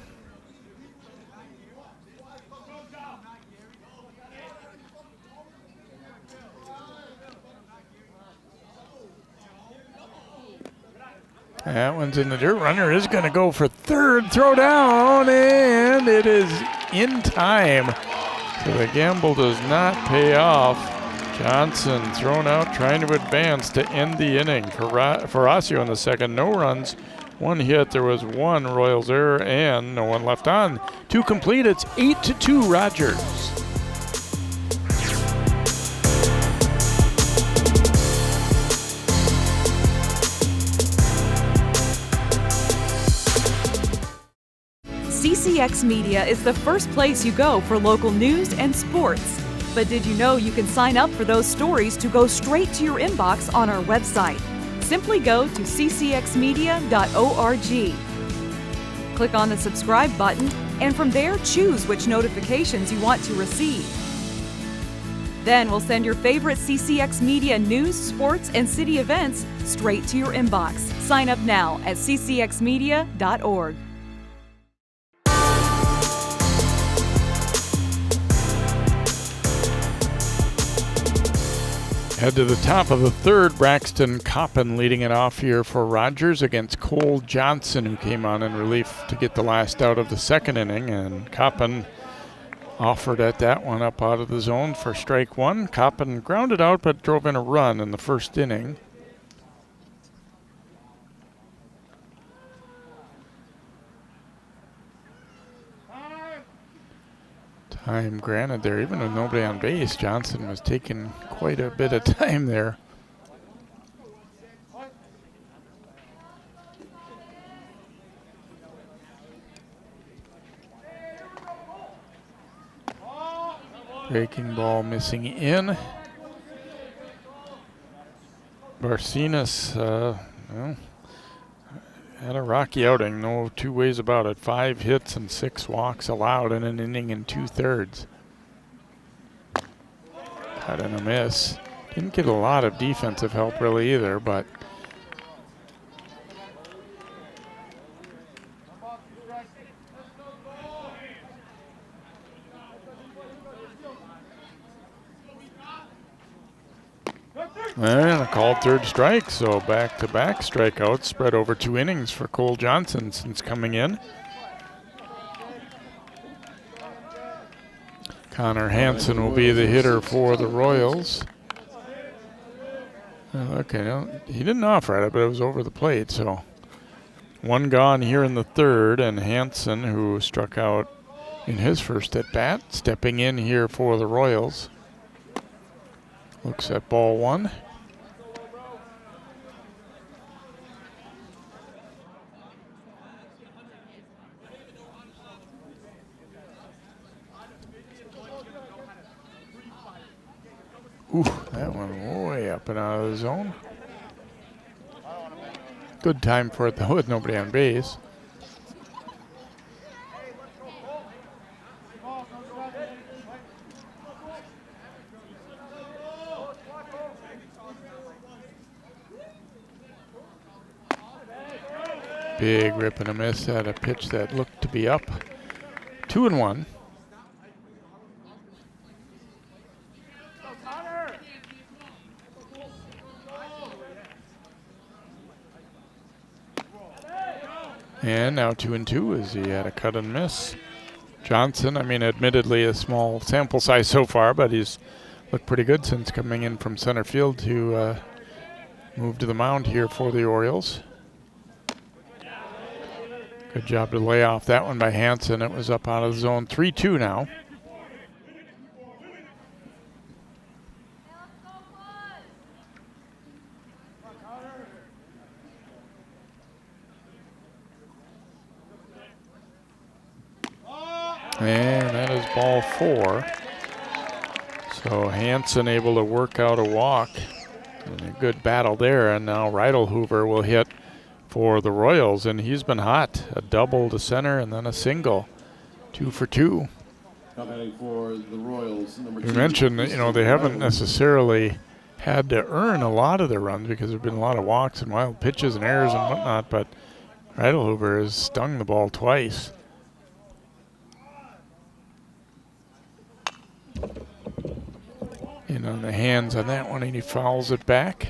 That one's in the dirt. Runner is going to go for third. Throw down, and it is in time. So the gamble does not pay off. Johnson thrown out, trying to advance to end the inning. For Osseo in the second, no runs, one hit. There was one Royals error, and no one left on. Two complete. It's 8-2 Rogers. CCX Media is the first place you go for local news and sports. But did you know you can sign up for those stories to go straight to your inbox on our website? Simply go to ccxmedia.org. Click on the subscribe button, and from there choose which notifications you want to receive. Then we'll send your favorite CCX Media news, sports, and city events straight to your inbox. Sign up now at ccxmedia.org. Head to the top of the third. Braxton Coppin leading it off here for Rogers against Cole Johnson, who came on in relief to get the last out of the second inning. And Coppin offered at that one up out of the zone for strike one. Coppin grounded out but drove in a run in the first inning. Time granted there, even with nobody on base. Johnson was taking quite a bit of time there. Breaking ball missing in. Barcinas, had a rocky outing, no two ways about it. 5 hits and 6 walks allowed in an inning and 2/3. Cut and a miss. Didn't get a lot of defensive help really either, but and a called third strike, so back-to-back strikeouts spread over 2 innings for Cole Johnson since coming in. Connor Hansen will be the hitter for the Royals. Okay, no, he didn't offer at it, but it was over the plate, so one gone here in the third, and Hansen, who struck out in his first at-bat, stepping in here for the Royals. Looks at ball one. Ooh, that one way up and out of the zone. Good time for it though, with nobody on base. Big rip and a miss at a pitch that looked to be up. 2-1. And now 2-2 as he had a cut and miss. Johnson, I mean, admittedly a small sample size so far, but he's looked pretty good since coming in from center field to move to the mound here for the Orioles. Good job to lay off that one by Hansen. It was up out of the zone. 3-2 now. And that is ball 4. So Hansen able to work out a walk. And a good battle there. And now Reidelhoover will hit for the Royals, and he's been hot. A double to center and then a single. 2 for 2. For the Royals, You mentioned that, they haven't necessarily had to earn a lot of their runs because there have been a lot of walks and wild pitches and errors and whatnot, but Reidelhuber has stung the ball twice. In on the hands on that one, and he fouls it back.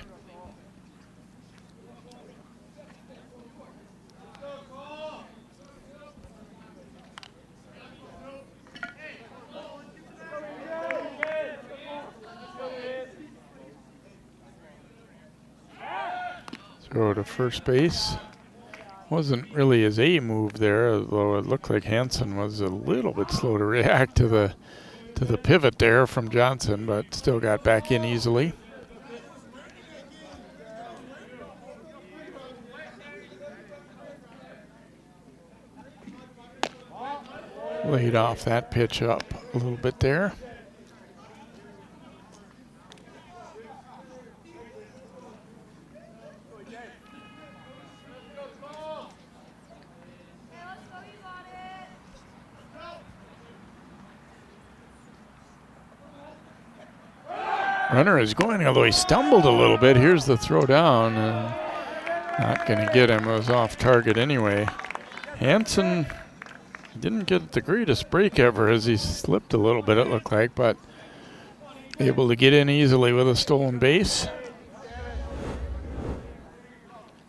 Throw to first base. Wasn't really his A move there, although it looked like Hansen was a little bit slow to react to the pivot there from Johnson, but still got back in easily. Laid off that pitch up a little bit there. Runner is going, although he stumbled a little bit. Here's the throw down. Not going to get him. It was off target anyway. Hansen didn't get the greatest break ever as he slipped a little bit, it looked like, but able to get in easily with a stolen base.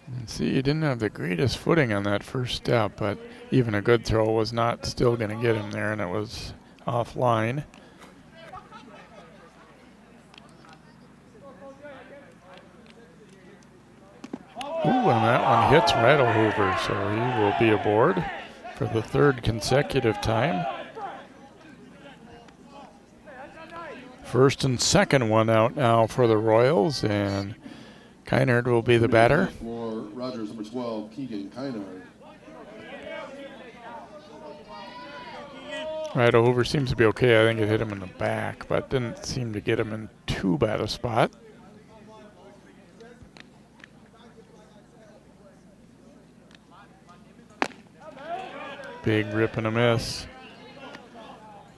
And see, he didn't have the greatest footing on that first step, but even a good throw was not still going to get him there, and it was offline. Ooh, and that one hits Reidelhuber, so he will be aboard for the third consecutive time. First and second one out now for the Royals, and Kynard will be the batter. For Rogers, number 12, Keegan Kynard. Reidelhuber seems to be okay. I think it hit him in the back, but didn't seem to get him in too bad a spot. Big rip and a miss.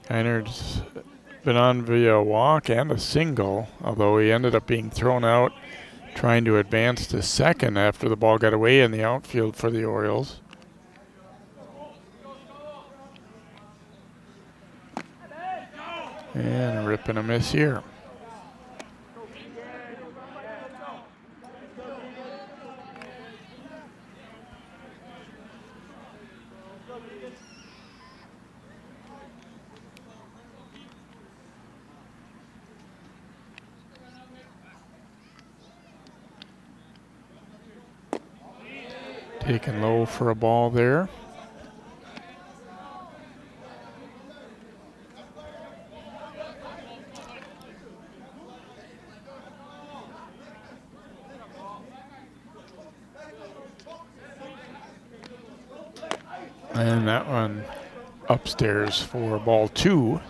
Kynard's been on via a walk and a single, although he ended up being thrown out trying to advance to second after the ball got away in the outfield for the Orioles. And a rip and a miss here. Taken low for a ball there. And that one upstairs for ball two.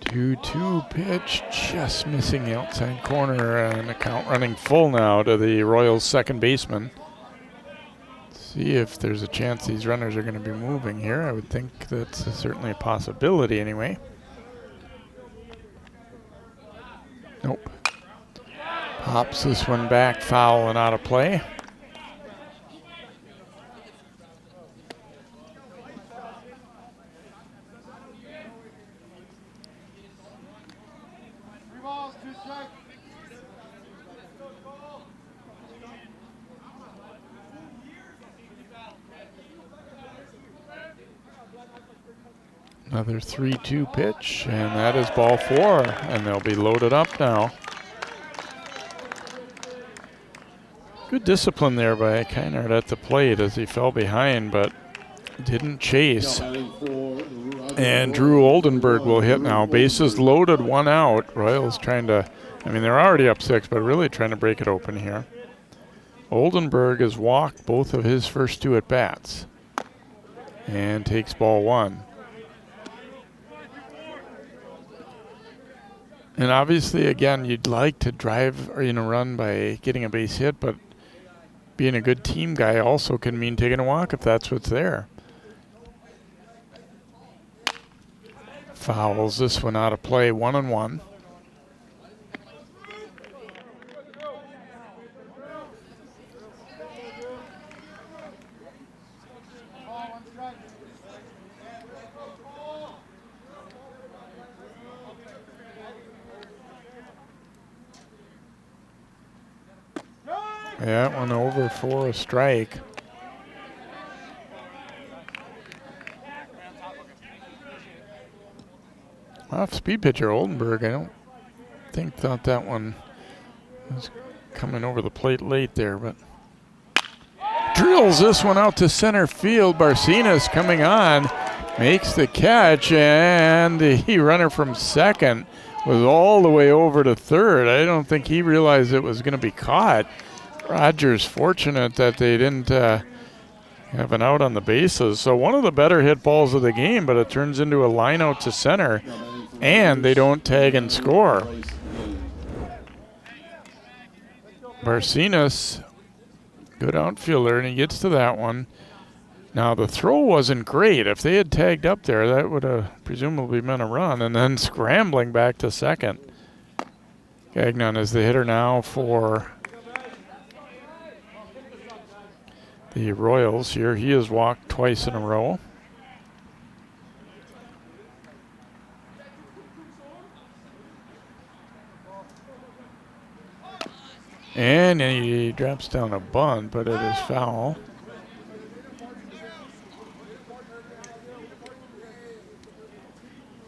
Two-2 pitch, just missing the outside corner, and the count running full now to the Royals' second baseman. See if there's a chance these runners are going to be moving here. I would think that's certainly a possibility anyway. Nope. Pops this one back, foul and out of play. Another 3-2 pitch, and that is ball four, and they'll be loaded up now. Good discipline there by Kynard at the plate as he fell behind, but didn't chase. And Drew Oldenburg will hit now. Bases loaded, one out. Royals trying to, I mean, they're already up 6, but really trying to break it open here. Oldenburg has walked both of his first 2 at-bats and takes ball one. And obviously, again, you'd like to drive or run by getting a base hit, but being a good team guy also can mean taking a walk if that's what's there. Fouls this one out of play, 1-1. That one over for a strike. Off speed pitcher Oldenburg, I don't think thought that one was coming over the plate late there, but drills this one out to center field. Barcenas coming on, makes the catch, and the runner from second was all the way over to third. I don't think he realized it was going to be caught. Rogers fortunate that they didn't have an out on the bases. So one of the better hit balls of the game, but it turns into a line out to center, and they don't tag and score. Barcenas, good outfielder, and he gets to that one. Now the throw wasn't great. If they had tagged up there, that would have presumably been a run, and then scrambling back to second. Gagnon is the hitter now for the Royals here. He has walked twice in a row. And he drops down a bunt, but it is foul.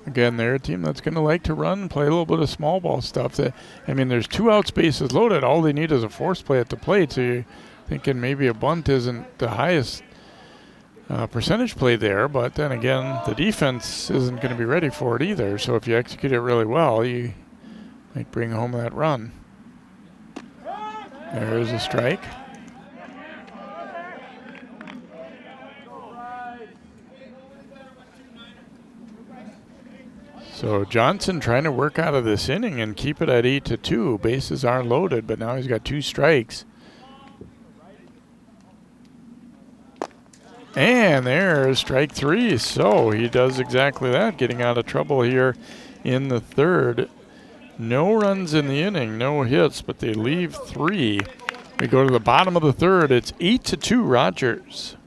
Again, they're a team that's going to like to run and play a little bit of small ball stuff. There's 2 outs, bases loaded. All they need is a force play at the plate, so you're thinking maybe a bunt isn't the highest percentage play there, but then again, the defense isn't going to be ready for it either. So if you execute it really well, you might bring home that run. There's a strike. So Johnson trying to work out of this inning and keep it at 8-2. Bases are loaded, but now he's got 2 strikes. And there's strike 3. So he does exactly that, getting out of trouble here in the third. No runs in the inning, no hits, but they leave 3. We go to the bottom of the third. It's 8-2 Rogers.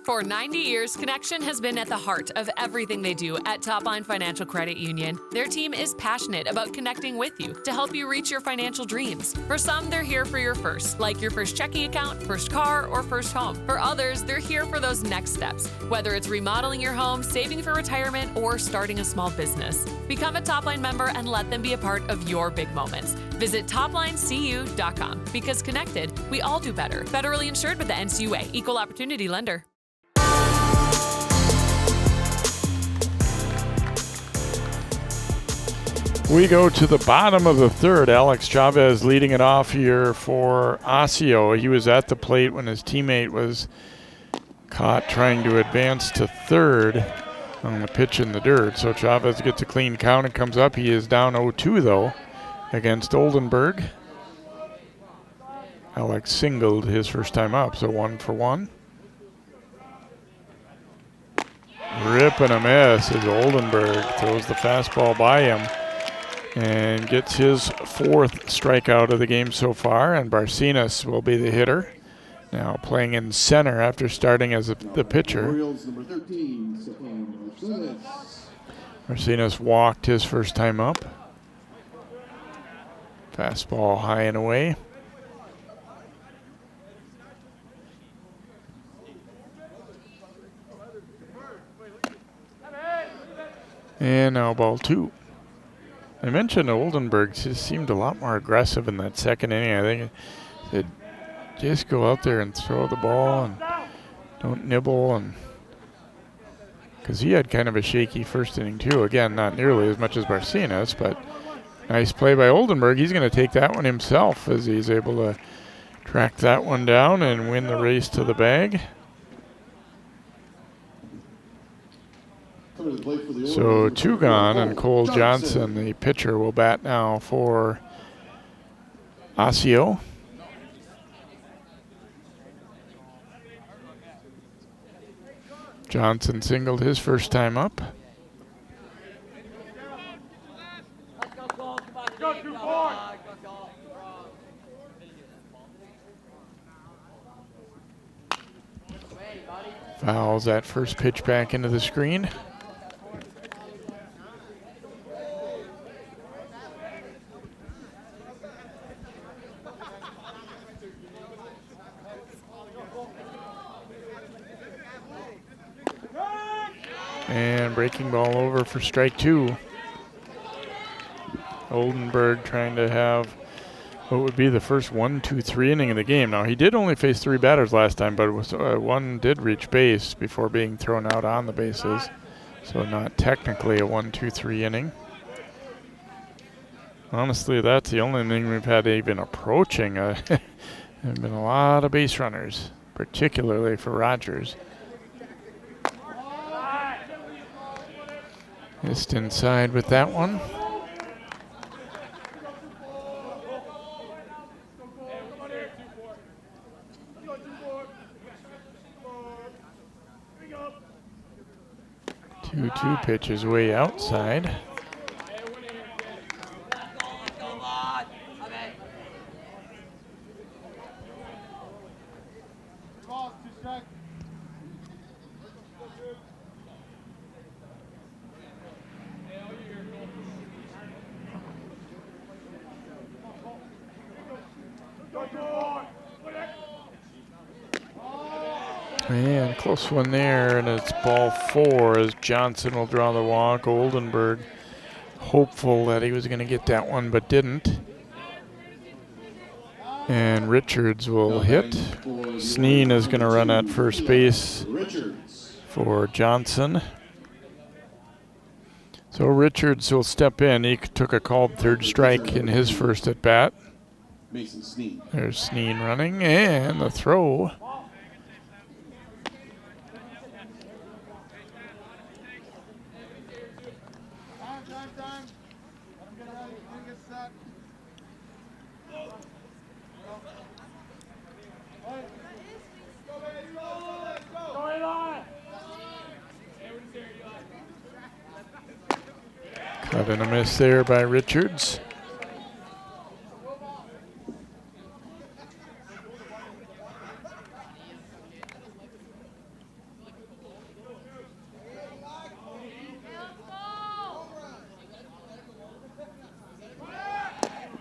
For 90 years, Connection has been at the heart of everything they do at Topline Financial Credit Union. Their team is passionate about connecting with you to help you reach your financial dreams. For some, they're here for your first, like your first checking account, first car, or first home. For others, they're here for those next steps, whether it's remodeling your home, saving for retirement, or starting a small business. Become a Topline member and let them be a part of your big moments. Visit toplinecu.com, because connected, we all do better. Federally insured with the NCUA, Equal Opportunity Lender. We go to the bottom of the third. Alex Chavez leading it off here for Osseo. He was at the plate when his teammate was caught trying to advance to third on the pitch in the dirt. So Chavez gets a clean count and comes up. He is down 0-2 though against Oldenburg. Alex singled his first time up, so 1 for 1. Rip and a miss as Oldenburg throws the fastball by him and gets his 4th strikeout of the game so far, and Barcenas will be the hitter. Now playing in center after starting as the pitcher. Barcenas walked his first time up. Fastball high and away. And now ball 2. I mentioned Oldenburg just seemed a lot more aggressive in that second inning. I think they'd just go out there and throw the ball and don't nibble, and because he had kind of a shaky first inning too. Again, not nearly as much as Barcenas, but Nice play by Oldenburg. He's going to take that one himself as he's able to track that one down and win the race to the bag. So 2 gone, and Cole Johnson, the pitcher, will bat now for Osseo. Johnson singled his first time up. Fouls that first pitch back into the screen. And breaking ball over for strike 2. Oldenburg trying to have what would be the first 1-2-3 inning of the game. Now, he did only face 3 batters last time, but it was, one did reach base before being thrown out on the bases. So not technically a 1-2-3 inning. Honestly, that's the only inning we've had even approaching. There have been a lot of base runners, particularly for Rogers. Missed inside with that one. Two pitches way outside. And close one there, and it's ball 4 as Johnson will draw the walk. Oldenburg hopeful that he was going to get that one, but didn't. And Richards will hit. Sneen is going to run at first base for Johnson. So Richards will step in. He took a called third strike in his first at bat. There's Sneen running, and the throw. Cut and a miss there by Richards.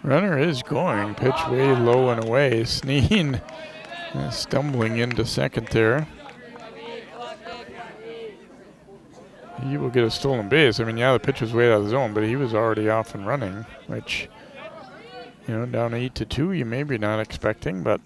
Runner is going. Pitch way low and away. Sneen stumbling into second there. He will get a stolen base. I mean, yeah, the pitch was way out of the zone, but he was already off and running, which, you know, down 8-2, you maybe not expecting, but.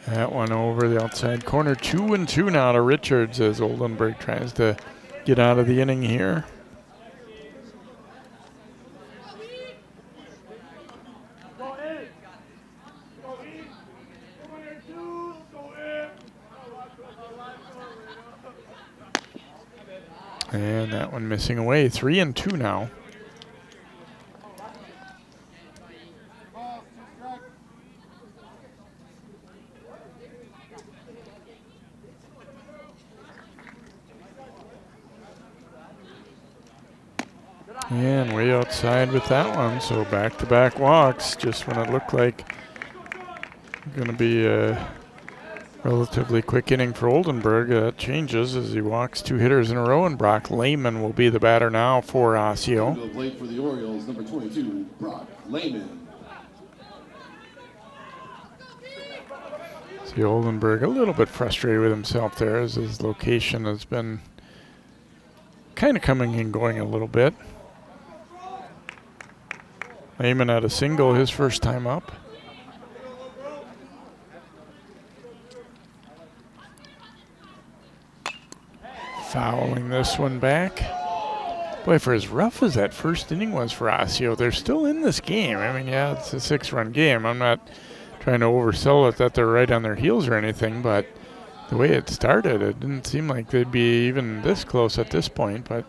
That one over the outside corner. 2-2 now to Richards as Oldenburg tries to get out of the inning here. And that one missing away. 3-2 now. And way outside with that one, so back-to-back walks just when it looked like going to be a relatively quick inning for Oldenburg. That changes as he walks 2 hitters in a row, and Brock Lehman will be the batter now for Osseo. To the plate for the Orioles, number 22, Brock Lehman. See Oldenburg a little bit frustrated with himself there as his location has been kind of coming and going a little bit. Lehman had a single his first time up. Fouling this one back. Boy, for as rough as that first inning was for Osseo, they're still in this game. I mean, yeah, it's a 6-run game. I'm not trying to oversell it that they're right on their heels or anything, but the way it started, it didn't seem like they'd be even this close at this point. But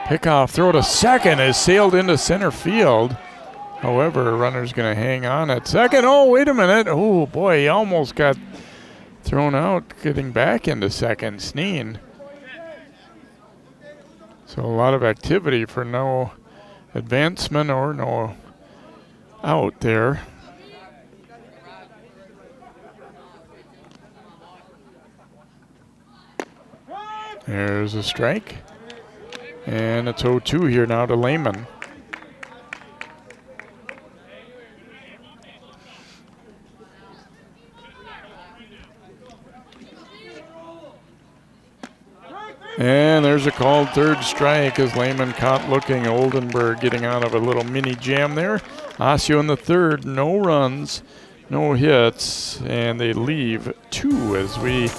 pickoff throw to second is sailed into center field. However, a runner's going to hang on at second. Oh, wait a minute. Oh, boy, he almost got thrown out getting back into second. Sneen. So a lot of activity for no advancement or no out there. There's a strike. And it's 0-2 here now to Lehman. And there's a called third strike as Lehman caught looking. Oldenburg getting out of a little mini jam there. Osseo in the third, no runs, no hits, and they leave 2 as we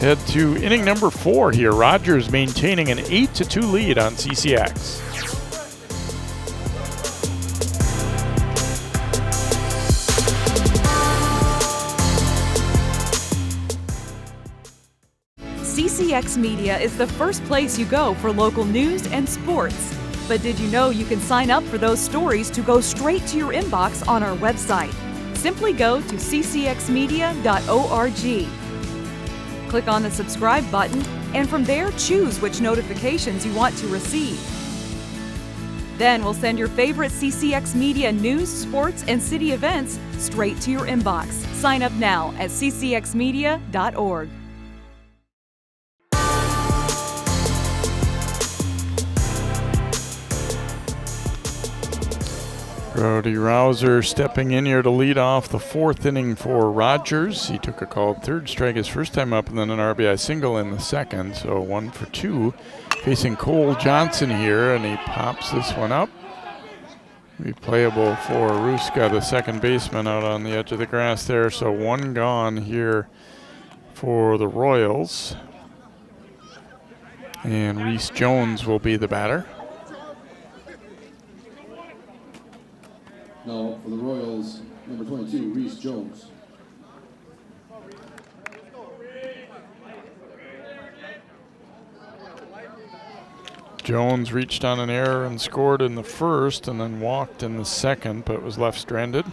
head to inning number 4 here. Rogers maintaining an 8-2 lead on CCX. CCX Media is the first place you go for local news and sports. But did you know you can sign up for those stories to go straight to your inbox on our website? Simply go to ccxmedia.org. Click on the subscribe button, and from there choose which notifications you want to receive. Then we'll send your favorite CCX Media news, sports, and city events straight to your inbox. Sign up now at ccxmedia.org. Brody Rouser stepping in here to lead off the 4th inning for Rogers. He took a called third strike his first time up and then an RBI single in the second. So 1 for 2. Facing Cole Johnson here, and he pops this one up. Replayable for Ruska, the second baseman, out on the edge of the grass there. So 1 gone here for the Royals. And Reese Jones will be the batter. Now for the Royals, number 22, Reese Jones. Jones reached on an error and scored in the first and then walked in the second, but was left stranded.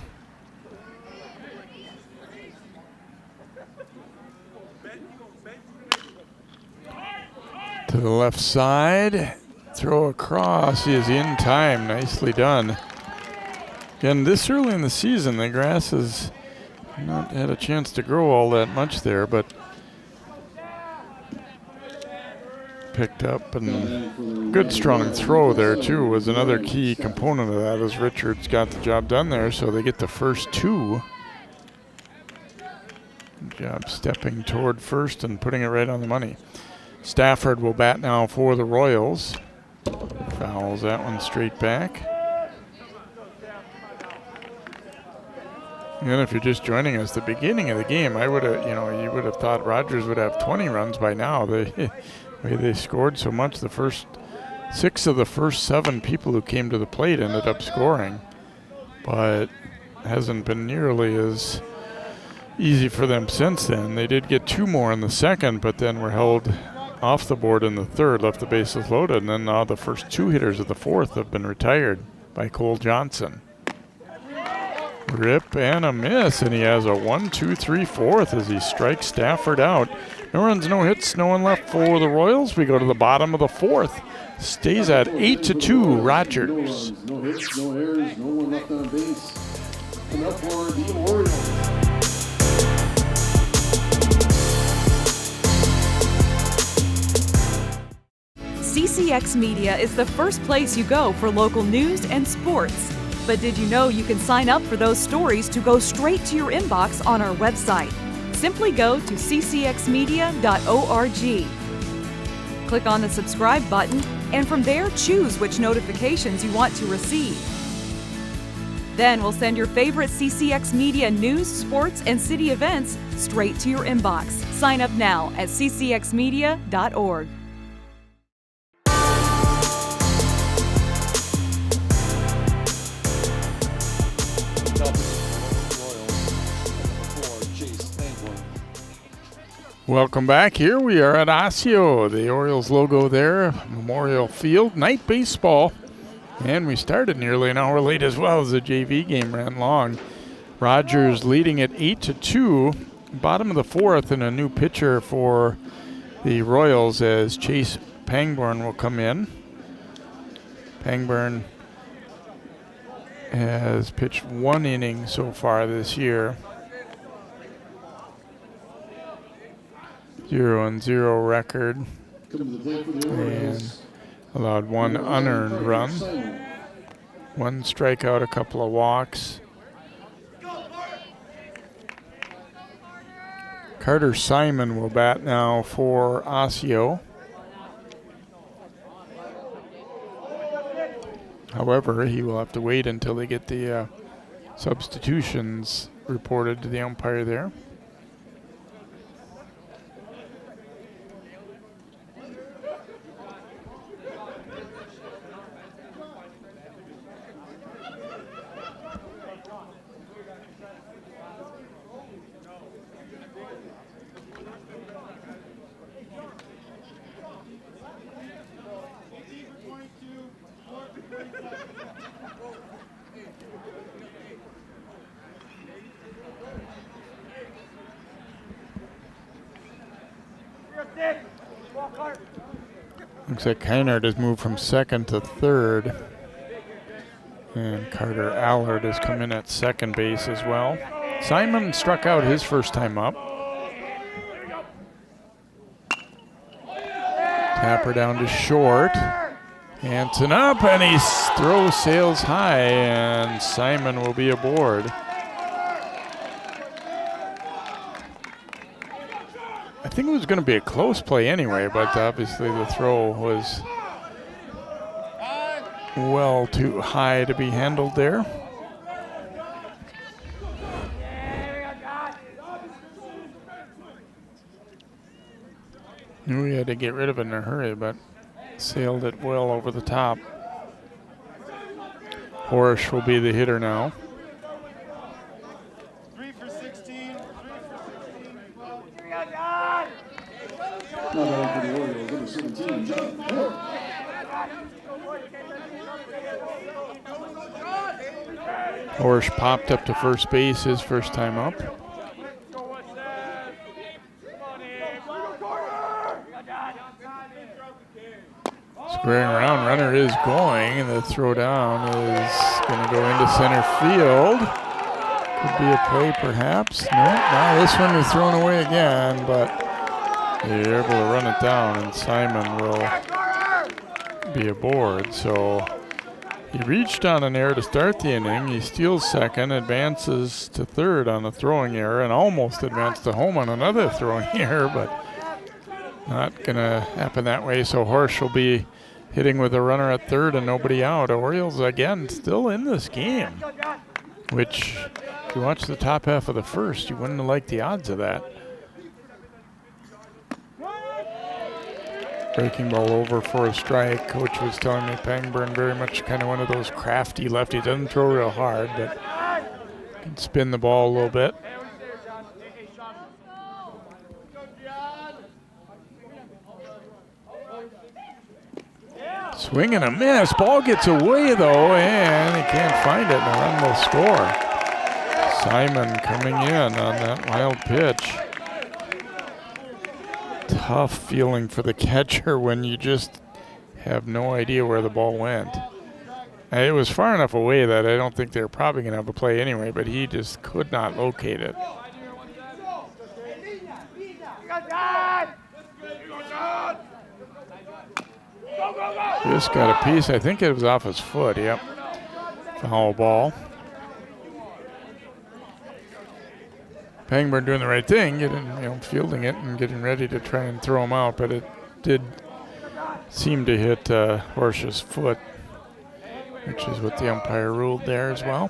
To the left side, throw across, he is in time, nicely done. Again, this early in the season, the grass has not had a chance to grow all that much there, but picked up, and good strong throw there too was another key component of that as Richards got the job done there, so they get the first 2. Good job stepping toward first and putting it right on the money. Stafford will bat now for the Royals. Fouls that one straight back. And if you're just joining us, the beginning of the game, I would have, you would have thought Rogers would have 20 runs by now. The way they scored so much, the first 6 of the first 7 people who came to the plate ended up scoring, but hasn't been nearly as easy for them since then. They did get 2 more in the second, but then were held off the board in the third, left the bases loaded, and then now the first 2 hitters of the 4th have been retired by Cole Johnson. Rip and a miss, and he has a 1-2-3 4th as he strikes Stafford out. No runs, no hits, no one left for the Royals. We go to the bottom of the 4th. Stays at 8-2 Rogers. No hits, no errors, no one left on base. Coming up for the Orioles. CCX Media is the first place you go for local news and sports. But did you know you can sign up for those stories to go straight to your inbox on our website? Simply go to ccxmedia.org. Click on the subscribe button, and from there, choose which notifications you want to receive. Then we'll send your favorite CCX Media news, sports, and city events straight to your inbox. Sign up now at ccxmedia.org. Welcome back. Here we are at Osseo, the Orioles logo there, Memorial Field, night baseball. And we started nearly an hour late as well as the JV game ran long. Rogers leading at 8-2, bottom of the fourth, and a new pitcher for the Royals as Chase Pangborn will come in. Pangborn has pitched 1 inning so far this year. 0-0 record, and allowed 1 unearned run, 1 strikeout, a couple of walks. Carter Simon will bat now for Osseo. However, he will have to wait until they get the substitutions reported to the umpire there. Looks like Keinert has moved from second to third. And Carter Allard has come in at second base as well. Simon struck out his first time up. Tapper down to short. Hanson up, and he throws sails high, and Simon will be aboard. I think it was going to be a close play anyway, but obviously the throw was well too high to be handled there. Knew he had to get rid of it in a hurry, but sailed it well over the top. Horish will be the hitter now. 3 for 16. Now batting for the Orioles, number 17, John. Horish popped up to first base his first time up. Squaring around, runner is going, and the throw down is going to go into center field. Could be a play perhaps. No, now this one is thrown away again, but they're able to run it down, and Simon will be aboard. So he reached on an error to start the inning. He steals second, advances to third on a throwing error, and almost advanced to home on another throwing error, but not going to happen that way. So Horsch will be hitting with a runner at third and nobody out. Orioles, again, still in this game, which, if you watch the top half of the first, you wouldn't have liked the odds of that. Breaking ball over for a strike. Coach was telling me Pangburn very much kind of one of those crafty lefties. Doesn't throw real hard, but can spin the ball a little bit. Swing and a miss. Ball gets away, though, and he can't find it, and a run will score. Simon coming in on that wild pitch. Tough feeling for the catcher when you just have no idea where the ball went. And it was far enough away that I don't think they were probably going to have a play anyway, but he just could not locate it. Just got a piece. I think it was off his foot. Yep. Foul ball. Pangburn doing the right thing, getting, fielding it and getting ready to try and throw him out, but it did seemed to hit Horsch's foot, which is what the umpire ruled there as well.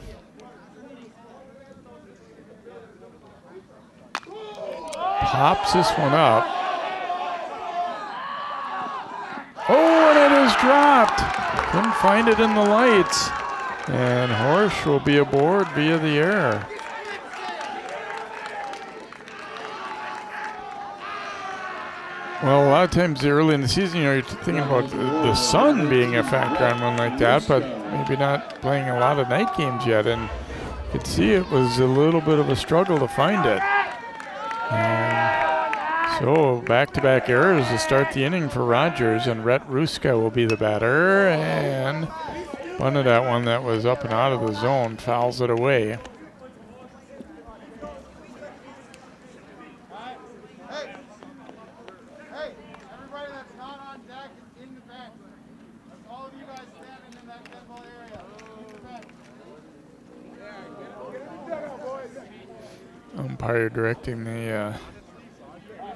Pops this one up. Oh, and it is dropped. Couldn't find it in the lights. And Horsch will be aboard via the air. Well, a lot of times early in the season, you're thinking about the sun being a factor on one like that, but maybe not playing a lot of night games yet. And you could see it was a little bit of a struggle to find it. And so back-to-back errors to start the inning for Rogers, and Rhett Ruska will be the batter. And bunted that one that was up and out of the zone, fouls it away. Umpire directing the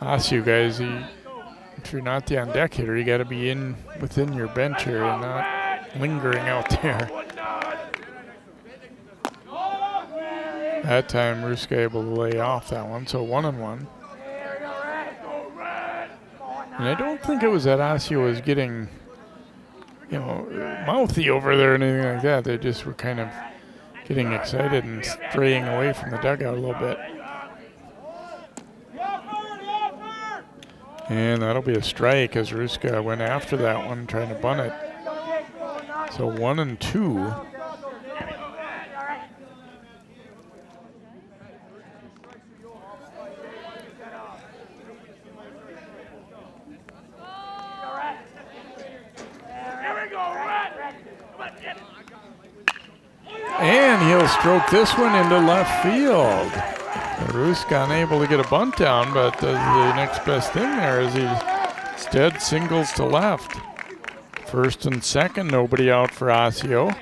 Osseo guys, if you're not the on-deck hitter, you got to be within your bench area, not lingering out there. That time, Ruska able to lay off that one, so 1-1. And I don't think it was that Osseo was getting, mouthy over there or anything like that. They just were kind of getting excited and straying away from the dugout a little bit. And that'll be a strike as Ruska went after that one, trying to bunt it. So 1-2. And he'll stroke this one into left field. Ruska unable to get a bunt down, but does the next best thing there as he instead singles to left. First and second, nobody out for Osseo.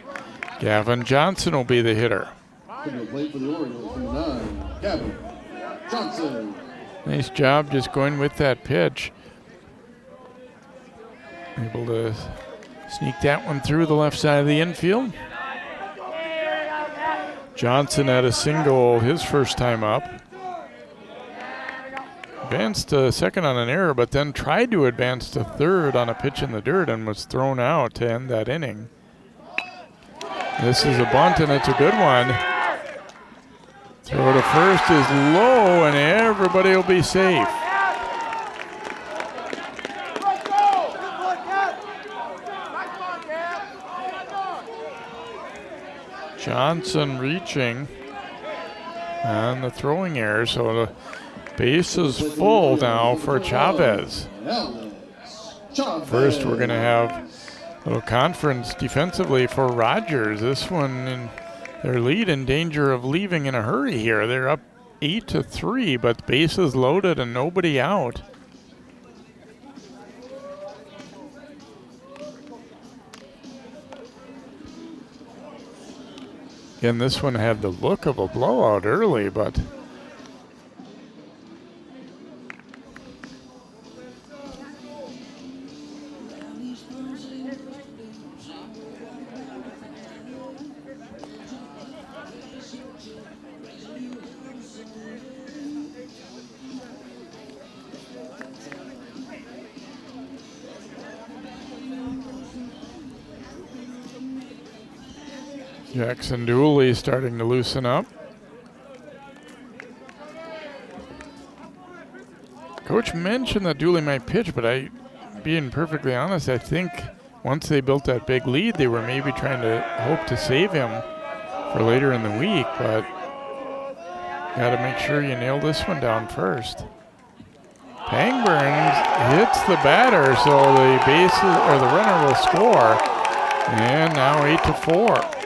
Gavin Johnson will be the hitter. Play for the Orioles, number 9, Gavin Johnson. Nice job just going with that pitch. Able to sneak that one through the left side of the infield. Johnson had a single his first time up. Advanced to second on an error, but then tried to advance to third on a pitch in the dirt and was thrown out to end that inning. This is a bunt, and it's a good one. Throw to first is low, and everybody will be safe. Johnson reaching on the throwing error, so the base is full now for Chavez. First, we're going to have a little conference defensively for Rogers. This one, in their lead, in danger of leaving in a hurry here. They're up 8-3, but bases loaded and nobody out. Again, this one had the look of a blowout early, but Jackson Dooley starting to loosen up. Coach mentioned that Dooley might pitch, but being perfectly honest, I think once they built that big lead, they were maybe trying to hope to save him for later in the week, but got to make sure you nail this one down first. Pangburns hits the batter, so the the runner will score, and now 8-4.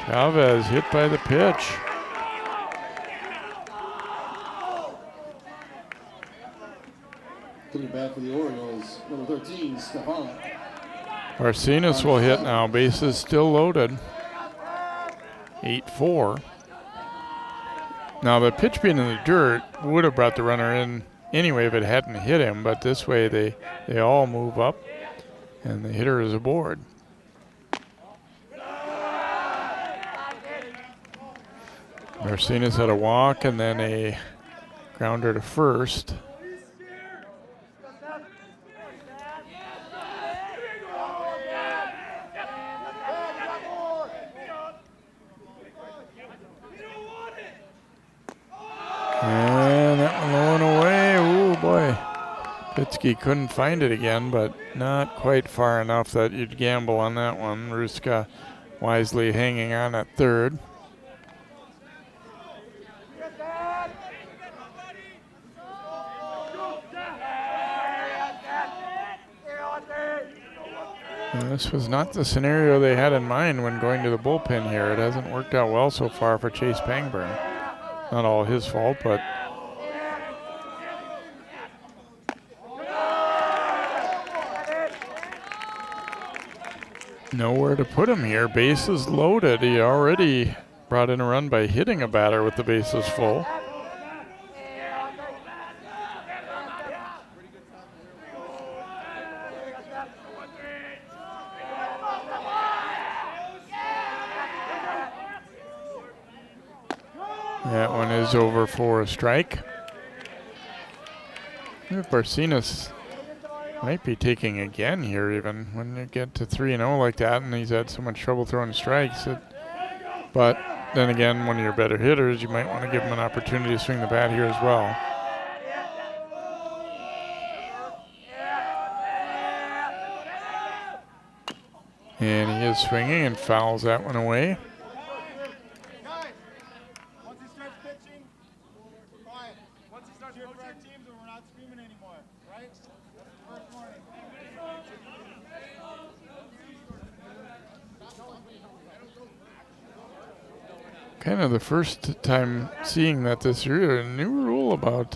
Chavez hit by the pitch. Coming back for the Orioles, number 13, Stefan. Arsenis will hit now. Bases still loaded. 8-4. Now the pitch being in the dirt would have brought the runner in anyway if it hadn't hit him, but this way they all move up and the hitter is aboard. Marcinus had a walk and then a grounder to first. And that one low and away. Oh boy. Pitsky couldn't find it again, but not quite far enough that you'd gamble on that one. Ruska wisely hanging on at third. And this was not the scenario they had in mind when going to the bullpen here. It hasn't worked out well so far for Chase Pangburn. Not all his fault, but nowhere to put him here. Bases loaded. He already brought in a run by hitting a batter with the bases full. That one is over for a strike. Marcinus might be taking again here even when you get to 3-0 like that, and he's had so much trouble throwing strikes. But then again, one of your better hitters, you might want to give him an opportunity to swing the bat here as well. And he is swinging and fouls that one away. Kind of the first time seeing that this year, a new rule about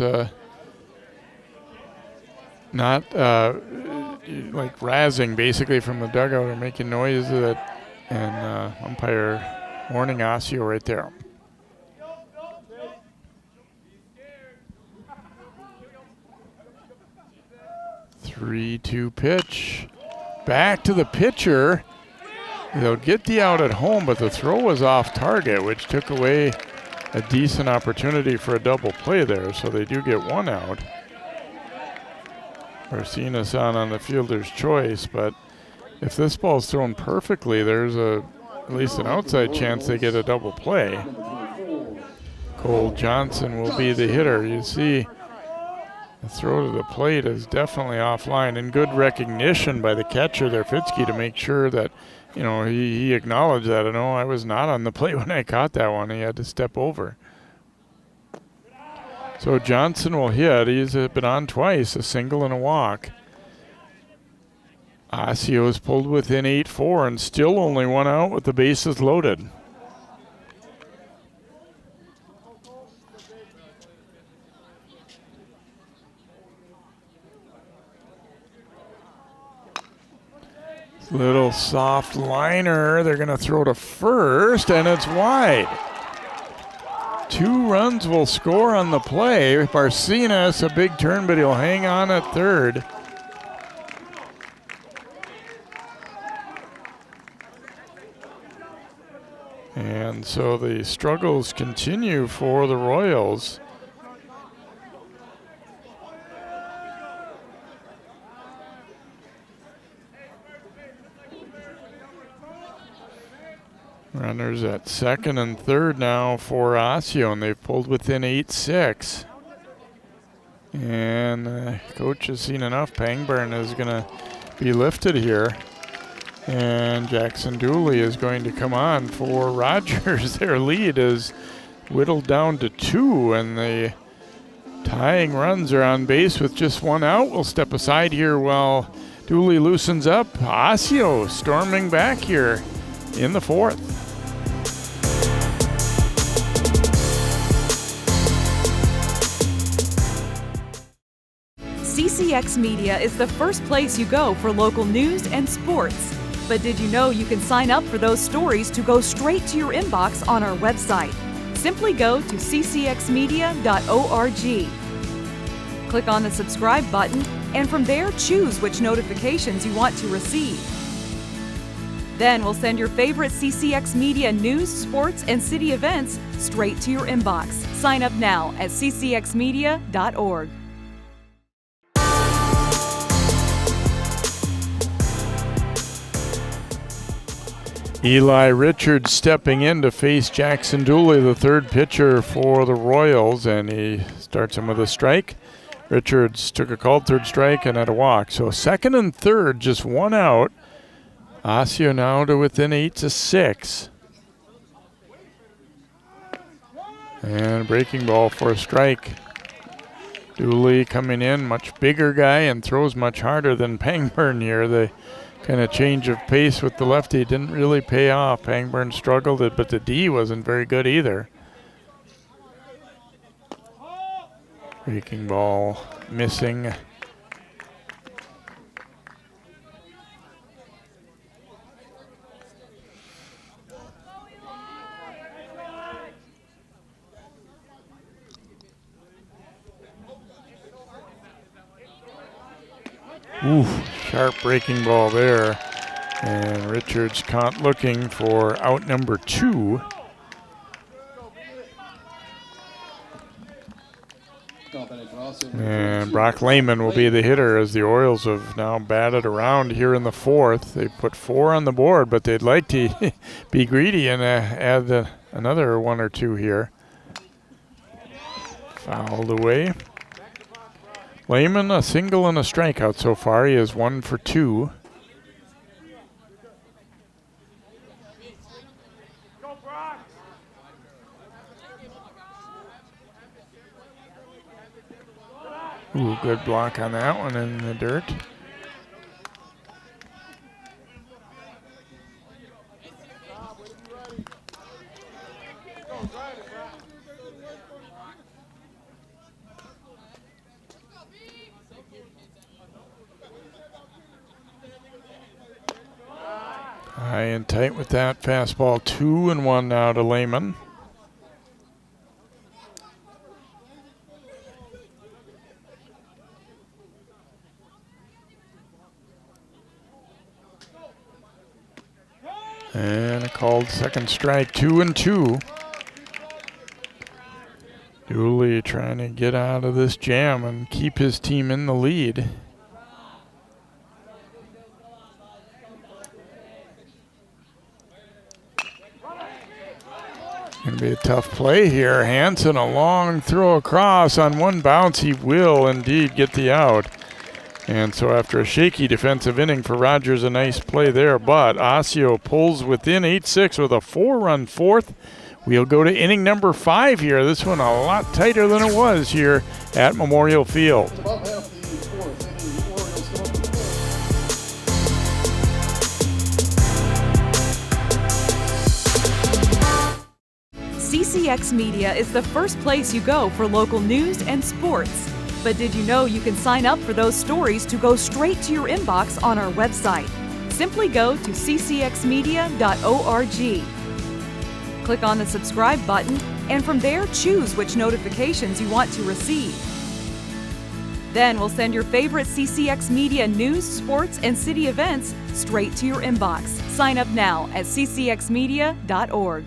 not like razzing basically from the dugout or making noise that, and umpire warning Osseo right there. Three-two pitch. Back to the pitcher. They'll get the out at home, but the throw was off target, which took away a decent opportunity for a double play there, so they do get one out. Marcinus on the fielder's choice, but if this ball's thrown perfectly, there's at least an outside chance they get a double play. Cole Johnson will be the hitter. You see the throw to the plate is definitely offline, and good recognition by the catcher there, Fitzke, to make sure that, you know, he acknowledged that. No, I was not on the plate when I caught that one. He had to step over. So Johnson will hit. He's been on twice, a single and a walk. Osseo is pulled within 8-4 and still only one out with the bases loaded. Little soft liner. They're going to throw to first, and it's wide. 2 runs will score on the play. Marcinus, a big turn, but he'll hang on at third. And so the struggles continue for the Royals. Runners at second and third now for Osseo, and they've pulled within 8-6. And coach has seen enough. Pangburn is going to be lifted here. And Jackson Dooley is going to come on for Rogers. Their lead is whittled down to 2, and the tying runs are on base with just 1 out. We'll step aside here while Dooley loosens up. Osseo storming back here in the 4th. CCX Media is the first place you go for local news and sports. But did you know you can sign up for those stories to go straight to your inbox on our website? Simply go to ccxmedia.org. Click on the subscribe button, and from there, choose which notifications you want to receive. Then we'll send your favorite CCX Media news, sports, and city events straight to your inbox. Sign up now at ccxmedia.org. Eli Richards stepping in to face Jackson Dooley, the third pitcher for the Royals, and he starts him with a strike. Richards took a called third strike and had a walk. So second and third, just one out. Osseo now to within 8-6. And breaking ball for a strike. Dooley coming in, much bigger guy and throws much harder than Pangburn here. The kind of change of pace with the lefty didn't really pay off. Pangburn struggled it, but the D wasn't very good either. Breaking ball missing. Ooh, sharp breaking ball there. And Richards caught looking for out number 2. And Brock Lehman will be the hitter as the Orioles have now batted around here in the 4th. They put 4 on the board, but they'd like to be greedy and add another 1 or 2 here. Fouled away. Lehman a single and a strikeout so far. He is 1 for 2. Ooh, good block on that one in the dirt. High and tight with that fastball. 2-1 now to Lehman. And a called second strike, 2-2. Dooley trying to get out of this jam and keep his team in the lead. Going to be a tough play here. Hansen, a long throw across. On one bounce, he will indeed get the out. And so after a shaky defensive inning for Rogers, a nice play there. But Osseo pulls within 8-6 with a 4-run 4th. We'll go to inning number 5 here. This one a lot tighter than it was here at Memorial Field. CCX Media is the first place you go for local news and sports. But did you know you can sign up for those stories to go straight to your inbox on our website? Simply go to ccxmedia.org. Click on the subscribe button, and from there, choose which notifications you want to receive. Then we'll send your favorite CCX Media news, sports, and city events straight to your inbox. Sign up now at ccxmedia.org.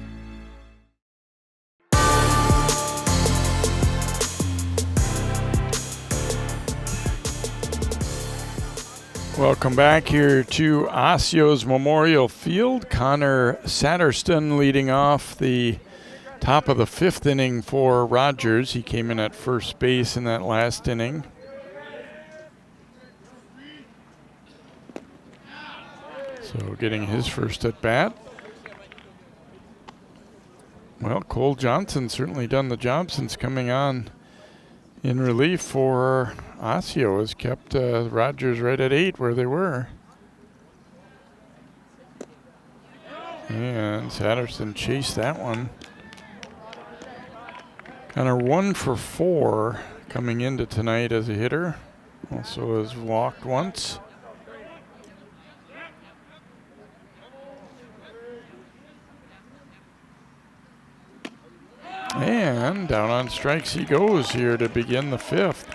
Welcome back here to Osseo's Memorial Field. Connor Satterston leading off the top of the 5th inning for Rogers. He came in at first base in that last inning. So getting his first at bat. Well, Cole Johnson certainly done the job since coming on in relief for Osseo. Has kept Rogers right at 8 where they were. And Satterson chased that one. Kind of 1 for 4 coming into tonight as a hitter. Also has walked once. And down on strikes he goes here to begin the 5th.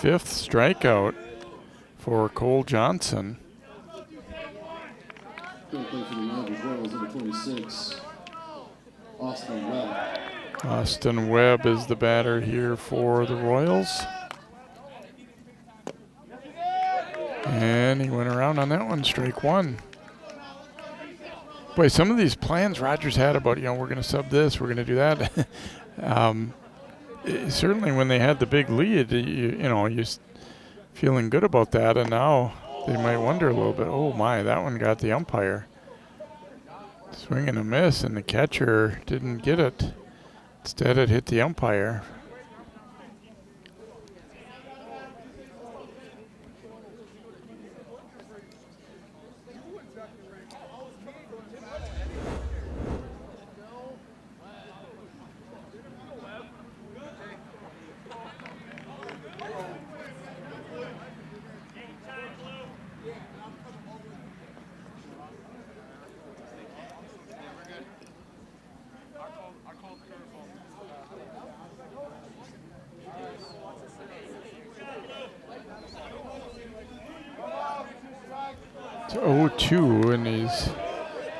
5th strikeout for Cole Johnson. Going to play for the Rogers Royals, number 26, Austin Webb. Austin Webb is the batter here for the Royals. And he went around on that one, strike one. Boy, some of these plans Rogers had about, we're going to sub this, we're going to do that. Certainly when they had the big lead, you're feeling good about that, and now they might wonder a little bit, oh my, that one got the umpire. Swing and a miss, and the catcher didn't get it. Instead, it hit the umpire. It's 0-2, and he's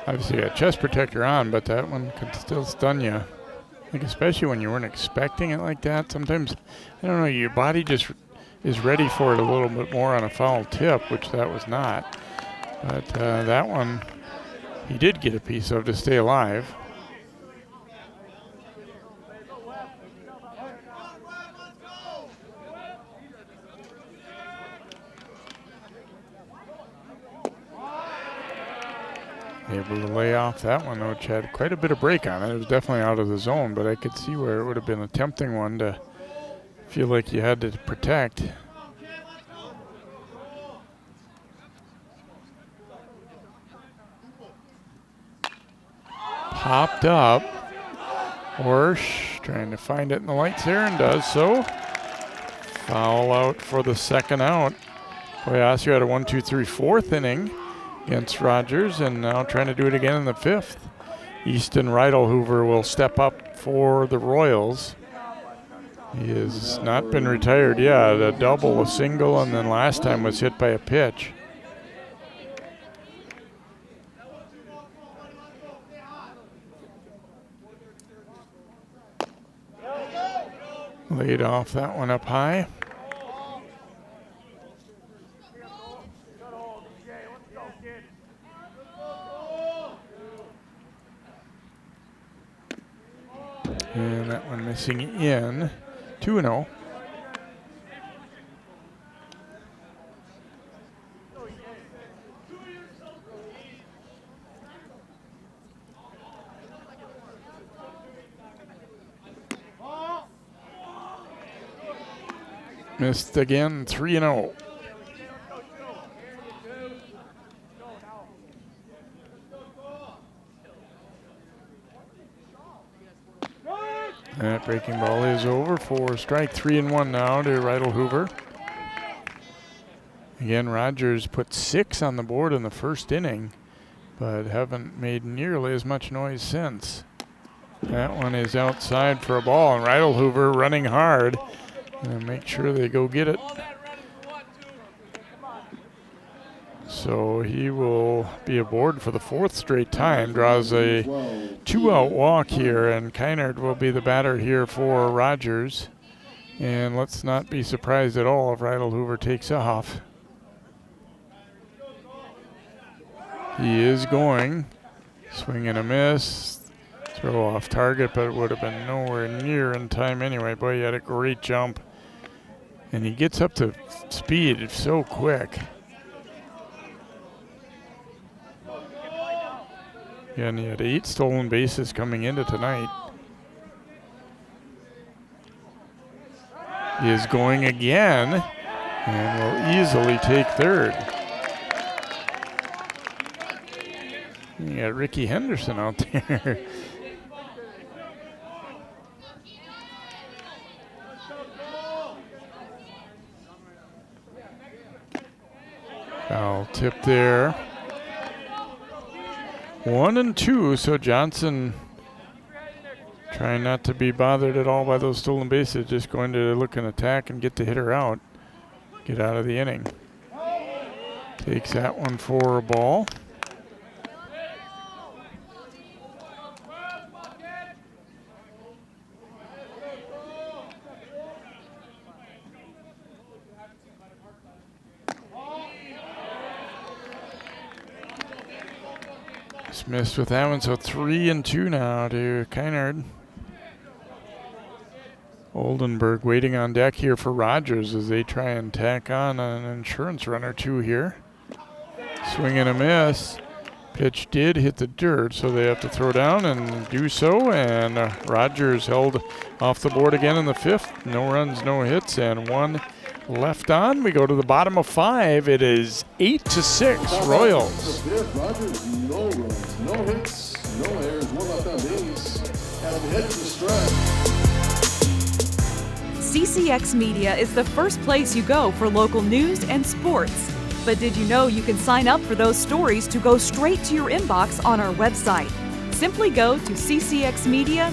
obviously got a chest protector on, but that one could still stun you. Like, especially when you weren't expecting it like that. Sometimes, I don't know, your body just is ready for it a little bit more on a foul tip, which that was not. But that one, he did get a piece of to stay alive. Able to lay off that one, which had quite a bit of break on it. It was definitely out of the zone, but I could see where it would have been a tempting one to feel like you had to protect. Popped up. Horsch trying to find it in the lights here and does so. Foul out for the second out. Boy, Osseo had a 1-2-3 fourth inning against Rogers, and now trying to do it again in the 5th. Easton Hoover will step up for the Royals. He has not been retired yet. A double, a single, and then last time was hit by a pitch. Laid off that one up high. And that one missing in. 2-0. Missed again, 3-0. That breaking ball is over for strike 3-1 now to Hoover. Again, Rogers put 6 on the board in the first inning, but haven't made nearly as much noise since. That one is outside for a ball, and Hoover running hard. And make sure they go get it. So he will be aboard for the 4th straight time. Draws a 2-out walk here, and Kynard will be the batter here for Rogers. And let's not be surprised at all if Hoover takes off. He is going. Swing and a miss. Throw off target, but it would have been nowhere near in time anyway. Boy, he had a great jump. And he gets up to speed so quick. Yeah, and he had 8 stolen bases coming into tonight. He is going again and will easily take third. You got Ricky Henderson out there. Foul tip there. 1-2, so Johnson trying not to be bothered at all by those stolen bases, just going to look and attack and get the hitter out. get out of the inning. Takes that one for a ball. Missed with that one, so 3-2 now to Kynard. Oldenburg waiting on deck here for Rogers as they try and tack on an insurance run or two here. Swing and a miss. Pitch did hit the dirt, so they have to throw down and do so. And Rogers held off the board again in the 5th. No runs, no hits, and 1 left on. We go to the bottom of 5. It is 8-6 Royals. Rogers, no runs, no hits, no errors, 1 left on base. And head to the stretch. CCX Media is the first place you go for local news and sports. But did you know you can sign up for those stories to go straight to your inbox on our website? Simply go to ccxmedia.org.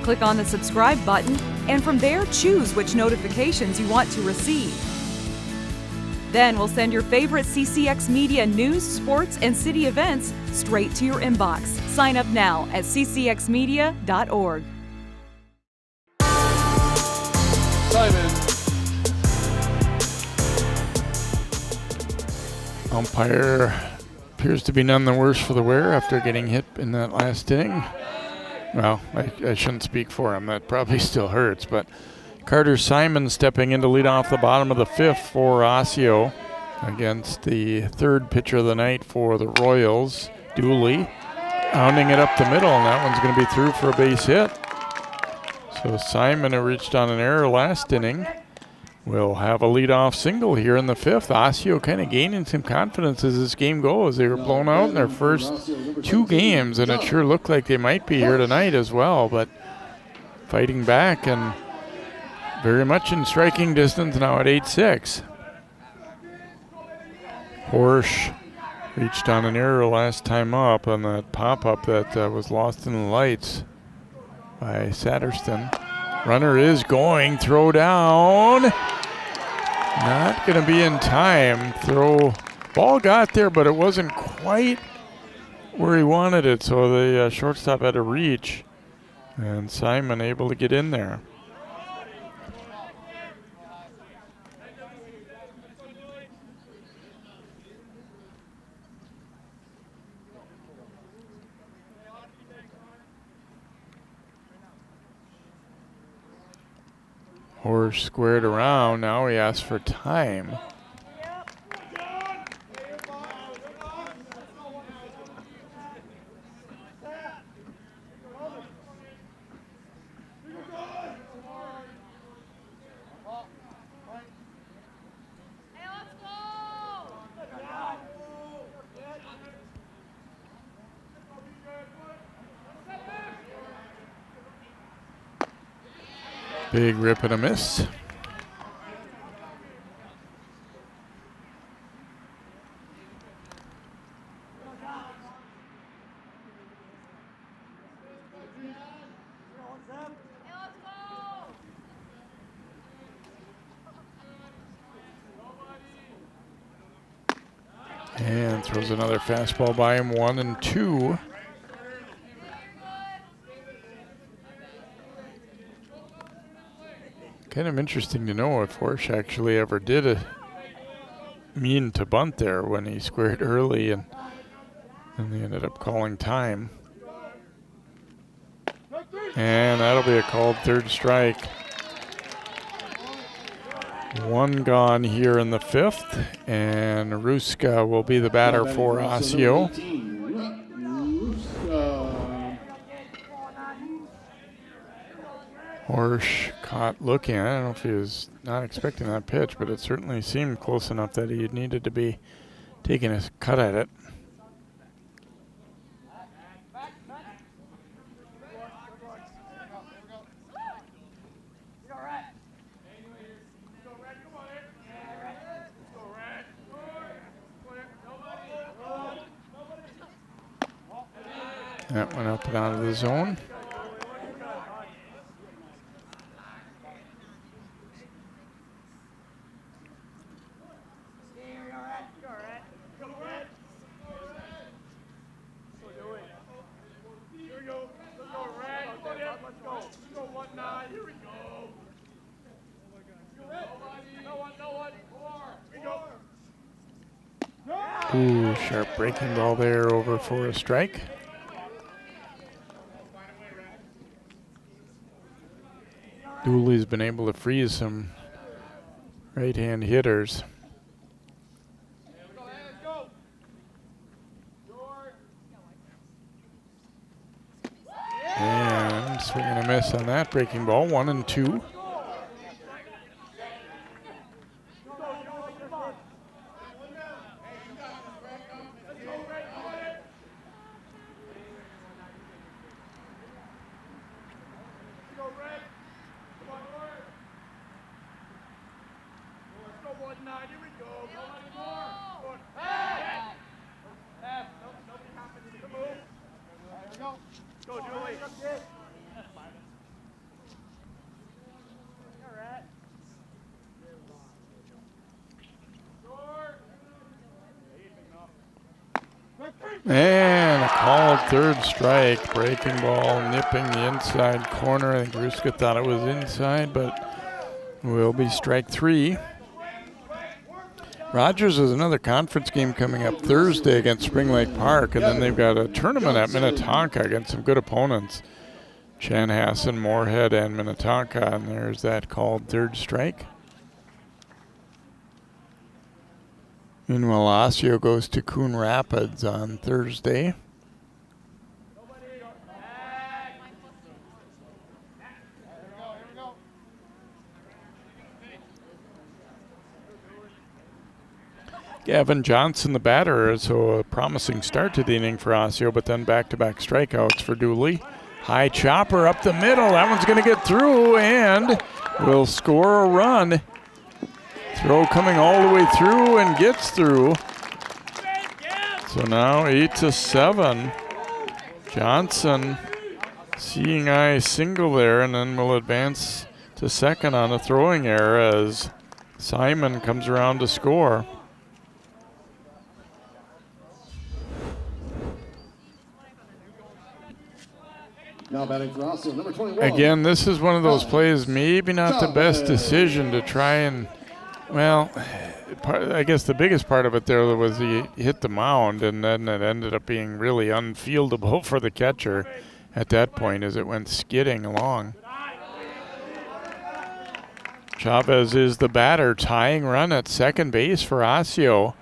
Click on the subscribe button, and from there choose which notifications you want to receive. Then we'll send your favorite CCX Media news, sports, and city events straight to your inbox. Sign up now at ccxmedia.org. Simon. Umpire appears to be none the worse for the wear after getting hit in that last inning. Well, I shouldn't speak for him. That probably still hurts. But Carter Simon stepping in to lead off the bottom of the 5th for Osseo against the 3rd pitcher of the night for the Royals, Dooley. Pounding it up the middle, and that one's going to be through for a base hit. So Simon, who reached on an error last inning, will have a leadoff single here in the 5th. Osseo kind of gaining some confidence as this game goes. They were blown out in their first 2 games, and it sure looked like they might be here tonight as well, but fighting back and very much in striking distance now at 8-6. Horsch reached on an error last time up on that pop-up that was lost in the lights by Satterston. Runner is going, throw down. Not going to be in time. Ball got there, but it wasn't quite where he wanted it, so the shortstop had to reach. And Simon able to get in there. Horsch squared around. Now he asks for time. Big rip and a miss. And throws another fastball by him, 1-2. Kind of interesting to know if Horsch actually ever did mean to bunt there when he squared early, and they ended up calling time. And that'll be a called 3rd strike. 1 gone here in the 5th, and Ruska will be the batter for Osseo. Horsch caught looking. I don't know if he was not expecting that pitch, but it certainly seemed close enough that he needed to be taking a cut at it. That went up and out of the zone. Ooh, sharp breaking ball there over for a strike. Dooley's been able to freeze some right-hand hitters. And swing and a miss on that breaking ball, 1-2. And a called third strike. Breaking ball nipping the inside corner. I think Ruska thought it was inside, but will be strike 3. Rogers has another conference game coming up Thursday against Spring Lake Park, and then they've got a tournament at Minnetonka against some good opponents. Chanhassen, Moorhead, and Minnetonka, and there's that called third strike. Meanwhile, Osseo goes to Coon Rapids on Thursday. Gavin Johnson, the batter, so a promising start to the inning for Osseo, but then back-to-back strikeouts for Dooley. High chopper up the middle. That one's going to get through and will score a run. Throw coming all the way through and gets through. So now 8-7. Johnson seeing eye single there, and then will advance to second on a throwing error as Simon comes around to score. Now batting for Osseo, number 21. Again, this is one of those plays, maybe not the best decision to try and, well, I guess the biggest part of it there was he hit the mound, and then it ended up being really unfieldable for the catcher at that point as it went skidding along. Chavez is the batter, tying run at second base for Osseo.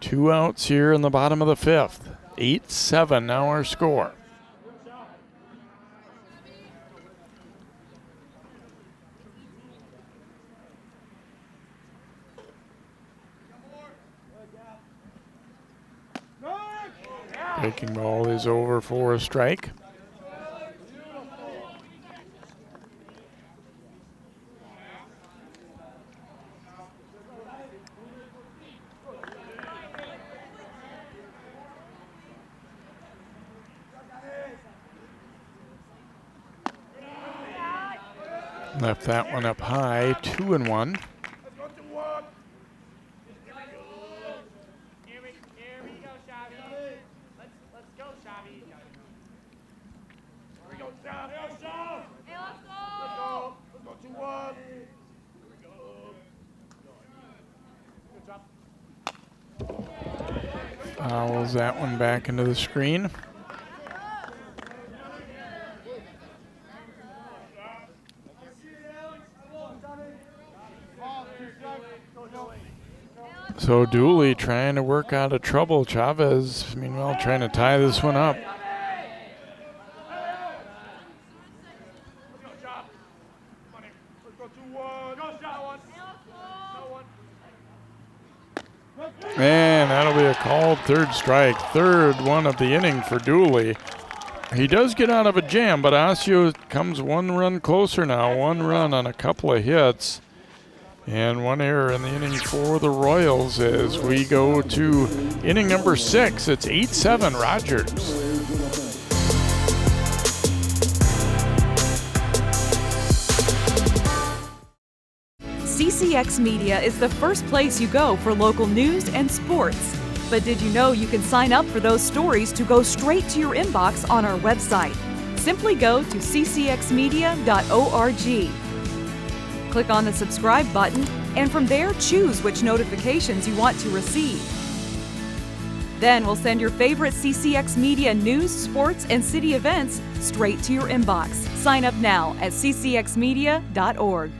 2 outs here in the bottom of the 5th. 8-7 now our score. Breaking ball is over for a strike. Left that one up high, 2-1. Fouls that one back into the screen. So Dooley trying to work out of trouble. Chavez, meanwhile, trying to tie this one up. And that'll be a called third strike. Third one of the inning for Dooley. He does get out of a jam, but Osseo comes 1 run closer now. 1 run on a couple of hits. And 1 error in the inning for the Royals as we go to inning number 6. It's 8-7 Rogers. CCX Media is the first place you go for local news and sports. But did you know you can sign up for those stories to go straight to your inbox on our website? Simply go to ccxmedia.org. Click on the subscribe button, and from there choose which notifications you want to receive. Then we'll send your favorite CCX Media news, sports, and city events straight to your inbox. Sign up now at ccxmedia.org.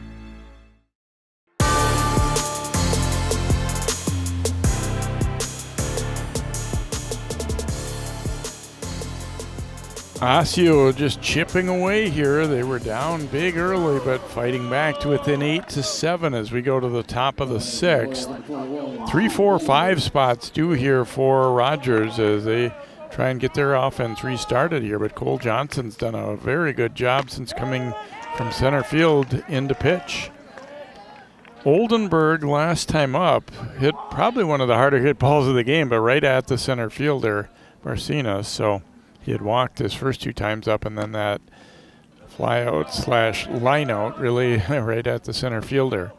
Osseo just chipping away here. They were down big early, but fighting back to within 8-7 as we go to the top of the 6th. 3, 4, 5 spots due here for Rogers as they try and get their offense restarted here. But Cole Johnson's done a very good job since coming from center field into pitch. Oldenburg last time up hit probably one of the harder hit balls of the game, but right at the center fielder, Marcinas. So he had walked his first 2 times up, and then that fly out / line out really right at the center fielder.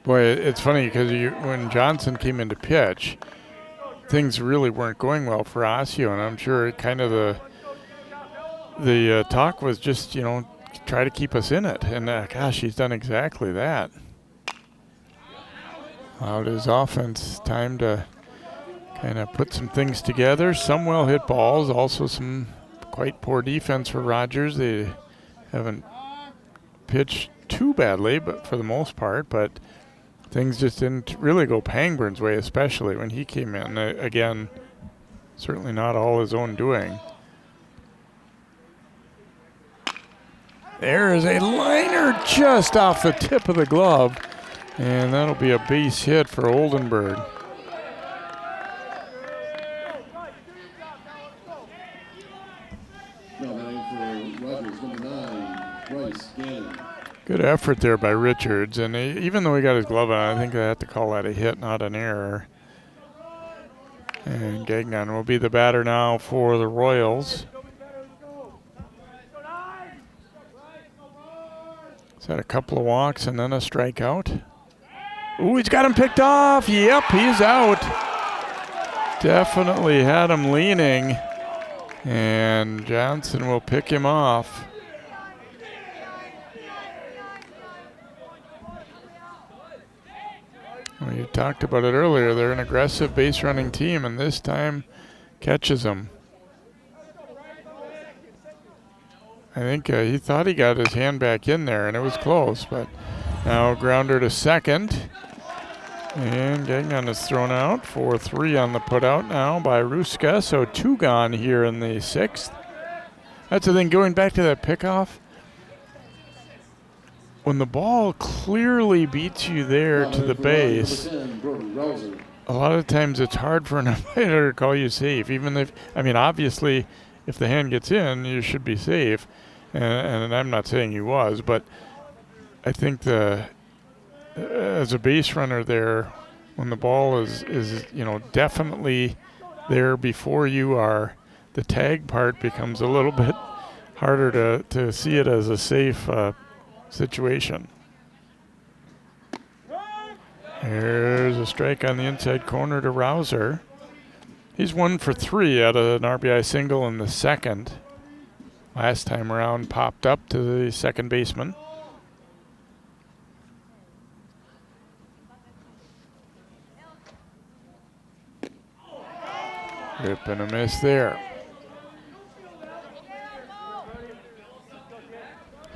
Boy, it's funny because when Johnson came into pitch, things really weren't going well for Osseo, and I'm sure kind of the talk was just, try to keep us in it. And gosh, he's done exactly that. Allowed his offense time to kind of put some things together. Some well hit balls, also some quite poor defense for Rogers. They haven't pitched too badly, but for the most part, but things just didn't really go Pangburn's way, especially when he came in. Again, certainly not all his own doing. There is a liner just off the tip of the glove, and that'll be a base hit for Oldenburg. Good effort there by Richards, and even though he got his glove on, I think they have to call that a hit, not an error. And Gagnon will be the batter now for the Royals. Had a couple of walks and then a strikeout. Ooh, he's got him picked off. Yep, he's out. Definitely had him leaning. And Johnson will pick him off. We talked about it earlier. They're an aggressive base running team, and this time catches him. I think he thought he got his hand back in there, and it was close, but now grounder to second. And Gagnon is thrown out for 3 on the putout now by Ruska, so 2 gone here in the 6th. That's the thing, going back to that pickoff, when the ball clearly beats you there to the base, a lot of times it's hard for an umpire to call you safe, even if, obviously, if the hand gets in, you should be safe. And I'm not saying he was, but I think as a base runner there, when the ball is definitely there before you are, the tag part becomes a little bit harder to see it as a safe situation. There's a strike on the inside corner to Rouser. He's 1 for 3 out of an RBI single in the 2nd. Last time around, popped up to the second baseman. Rip and a miss there.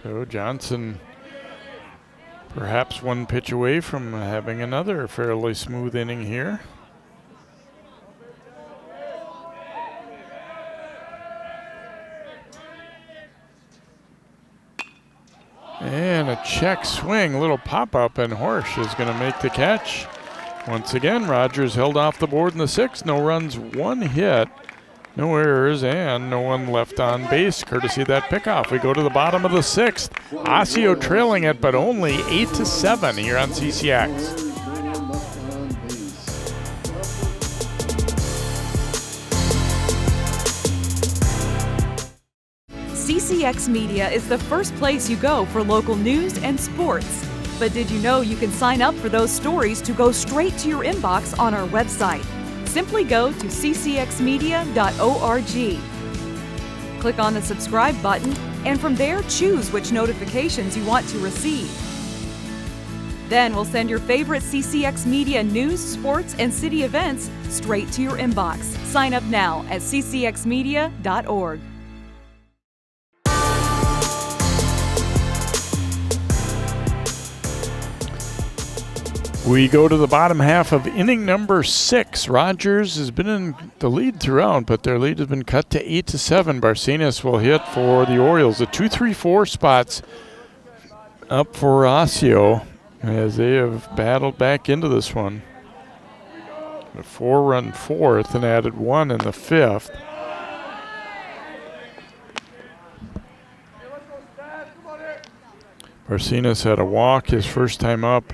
So Johnson perhaps 1 pitch away from having another fairly smooth inning here. And a check swing, little pop-up, and Horsch is going to make the catch. Once again, Rogers held off the board in the 6th. No runs, 1 hit, no errors, and no one left on base, courtesy of that pickoff. We go to the bottom of the 6th. Osseo trailing it, but only 8-7 here on CCX. CCX Media is the first place you go for local news and sports. But did you know you can sign up for those stories to go straight to your inbox on our website? Simply go to ccxmedia.org. Click on the subscribe button and from there, choose which notifications you want to receive. Then we'll send your favorite CCX Media news, sports, and city events straight to your inbox. Sign up now at ccxmedia.org. We go to the bottom half of inning number 6. Rogers has been in the lead throughout, but their lead has been cut to 8-7. Barcenas will hit for the Orioles. The 2-3-4 spots up for Osseo as they have battled back into this one. A 4-run fourth and added 1 in the 5th. Barcenas had a walk his first time up.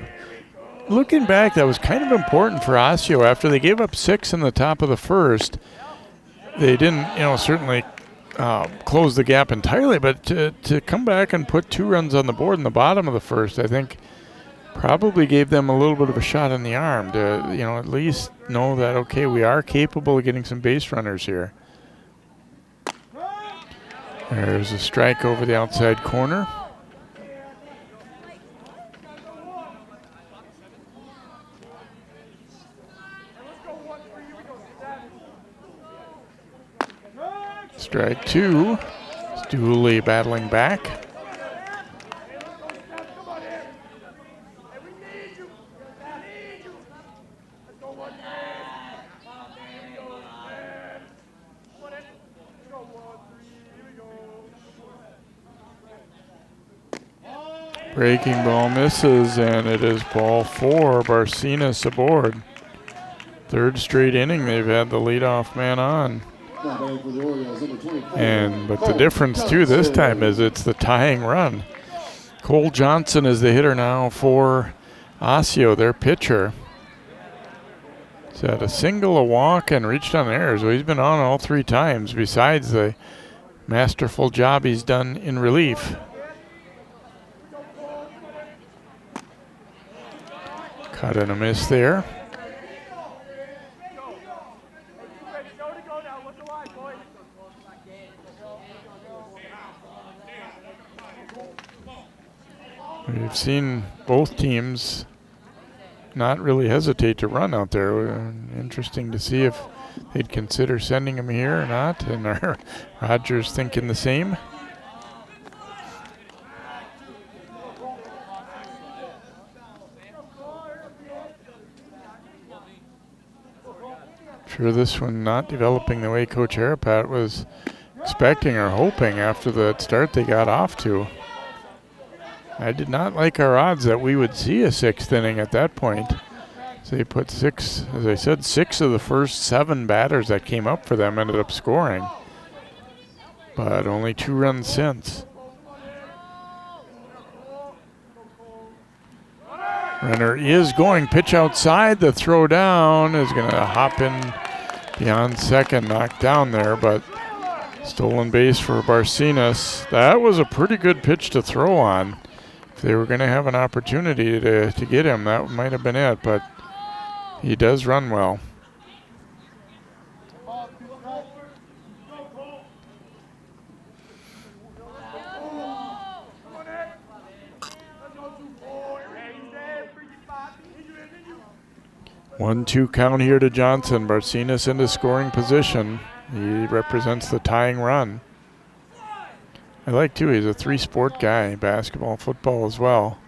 Looking back, that was kind of important for Osseo. After they gave up 6 in the top of the first, they didn't, certainly close the gap entirely, but to come back and put 2 runs on the board in the bottom of the first, I think probably gave them a little bit of a shot in the arm to, at least know that, okay, we are capable of getting some base runners here. There's a strike over the outside corner. Strike 2. Dooley battling back. Breaking ball misses, and it is ball 4. Barcenas aboard. Third straight inning they've had the leadoff man on. But the difference too this time is it's the tying run. Cole Johnson is the hitter now for Osseo, their pitcher. He's had a single, a walk, and reached on errors. So he's been on all 3 times besides the masterful job he's done in relief. Cut and a miss there. We've seen both teams not really hesitate to run out there. Interesting to see if they'd consider sending him here or not. And are Rogers thinking the same? Sure, this one not developing the way Coach Harapat was expecting or hoping after the start they got off to. I did not like our odds that we would see a 6th inning at that point. So they put 6, as I said, 6 of the first 7 batters that came up for them ended up scoring. But only 2 runs since. Runner is going, pitch outside, the throw down is going to hop in beyond second, knocked down there, but stolen base for Barcenas. That was a pretty good pitch to throw on. If they were going to have an opportunity to get him, that might have been it, but he does run well. One-two count here to Johnson. Barcenas into scoring position. He represents the tying run. I like, too, he's a 3-sport guy, basketball, football as well.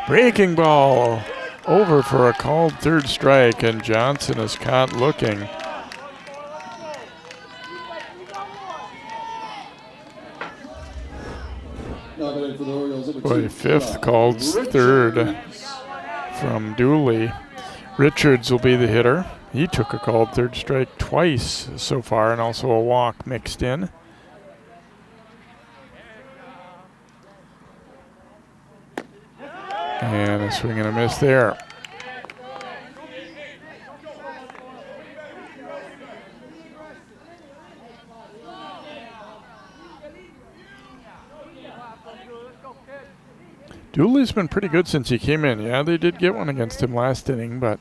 Breaking ball over for a called 3rd strike, and Johnson is caught looking. Boy, 5th called 3rd from Dooley. Richards will be the hitter. He took a called 3rd strike twice so far, and also a walk mixed in. And a swing and a miss there. Dooley's been pretty good since he came in. Yeah, they did get one against him last inning, but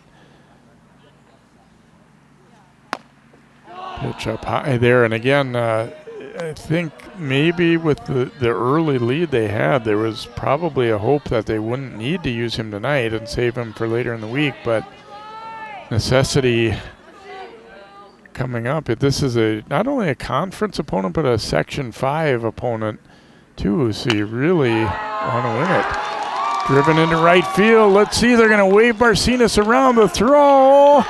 pitch up high there. And again, I think maybe with the early lead they had, there was probably a hope that they wouldn't need to use him tonight and save him for later in the week, but necessity coming up. This is not only a conference opponent, but a Section 5 opponent too, so you really want to win it. Driven into right field. Let's see, they're going to wave Barcenas around. The throw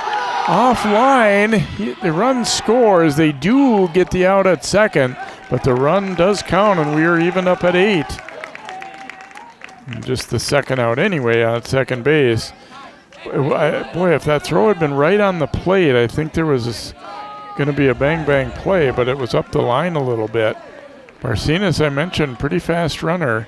offline. The run scores. They do get the out at second, but the run does count, and we are even up at 8. And just the second out anyway at second base. Boy, if that throw had been right on the plate, I think there was going to be a bang-bang play, but it was up the line a little bit. Barcenas, I mentioned, pretty fast runner.